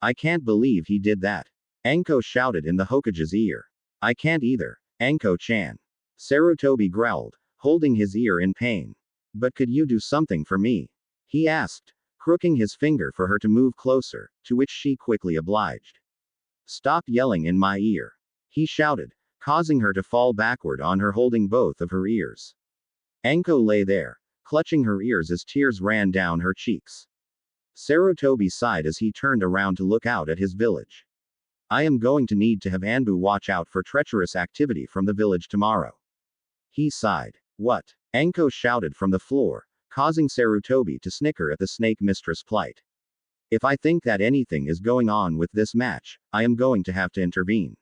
I can't believe he did that. Anko shouted in the Hokage's ear. I can't either, Anko-chan. Sarutobi growled, holding his ear in pain. But could you do something for me? He asked, crooking his finger for her to move closer, to which she quickly obliged. Stop yelling in my ear. He shouted, causing her to fall backward on her holding both of her ears. Anko lay there, clutching her ears as tears ran down her cheeks. Sarutobi sighed as he turned around to look out at his village. I am going to need to have Anbu watch out for treacherous activity from the village tomorrow. He sighed. What? Anko shouted from the floor, causing Sarutobi to snicker at the snake mistress' plight. If I think that anything is going on with this match, I am going to have to intervene.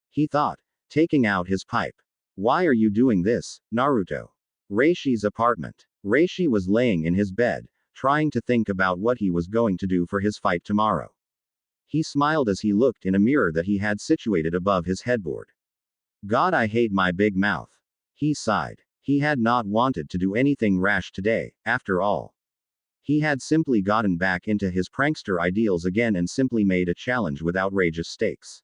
He thought, taking out his pipe. Why are you doing this, Naruto? Reishi's apartment. Reishi was laying in his bed, trying to think about what he was going to do for his fight tomorrow. He smiled as he looked in a mirror that he had situated above his headboard. God, I hate my big mouth. He sighed. He had not wanted to do anything rash today, after all. He had simply gotten back into his prankster ideals again and simply made a challenge with outrageous stakes.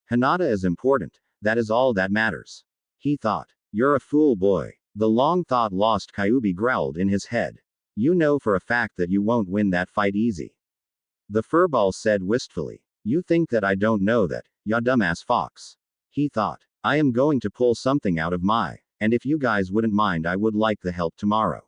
Hinata is important, that is all that matters. He thought. You're a fool, boy. The long thought lost Kyuubi growled in his head. You know for a fact that you won't win that fight easy. The furball said wistfully. You think that I don't know that, ya dumbass fox. He thought. I am going to pull something out of my, and if you guys wouldn't mind I would like the help tomorrow.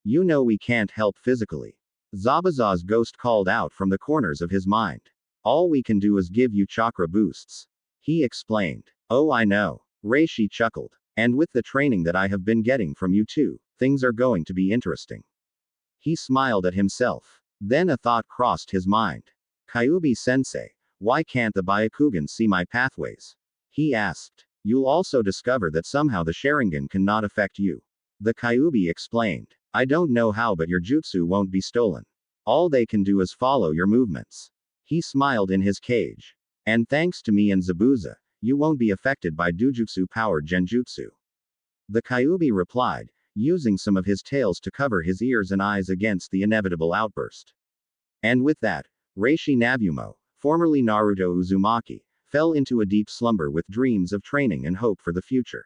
You know we can't help physically. Zabuza's ghost called out from the corners of his mind. All we can do is give you chakra boosts. He explained. Oh I know. Reishi chuckled. And with the training that I have been getting from you two, things are going to be interesting. He smiled at himself. Then a thought crossed his mind. Kyuubi-sensei, why can't the Byakugan see my pathways? He asked. You'll also discover that somehow the Sharingan cannot affect you. The Kyuubi explained. I don't know how but your jutsu won't be stolen. All they can do is follow your movements. He smiled in his cage. And thanks to me and Zabuza, you won't be affected by Dujutsu-powered Genjutsu. The Kyuubi replied, using some of his tails to cover his ears and eyes against the inevitable outburst. And with that, Reishi Navumo, formerly Naruto Uzumaki, fell into a deep slumber with dreams of training and hope for the future.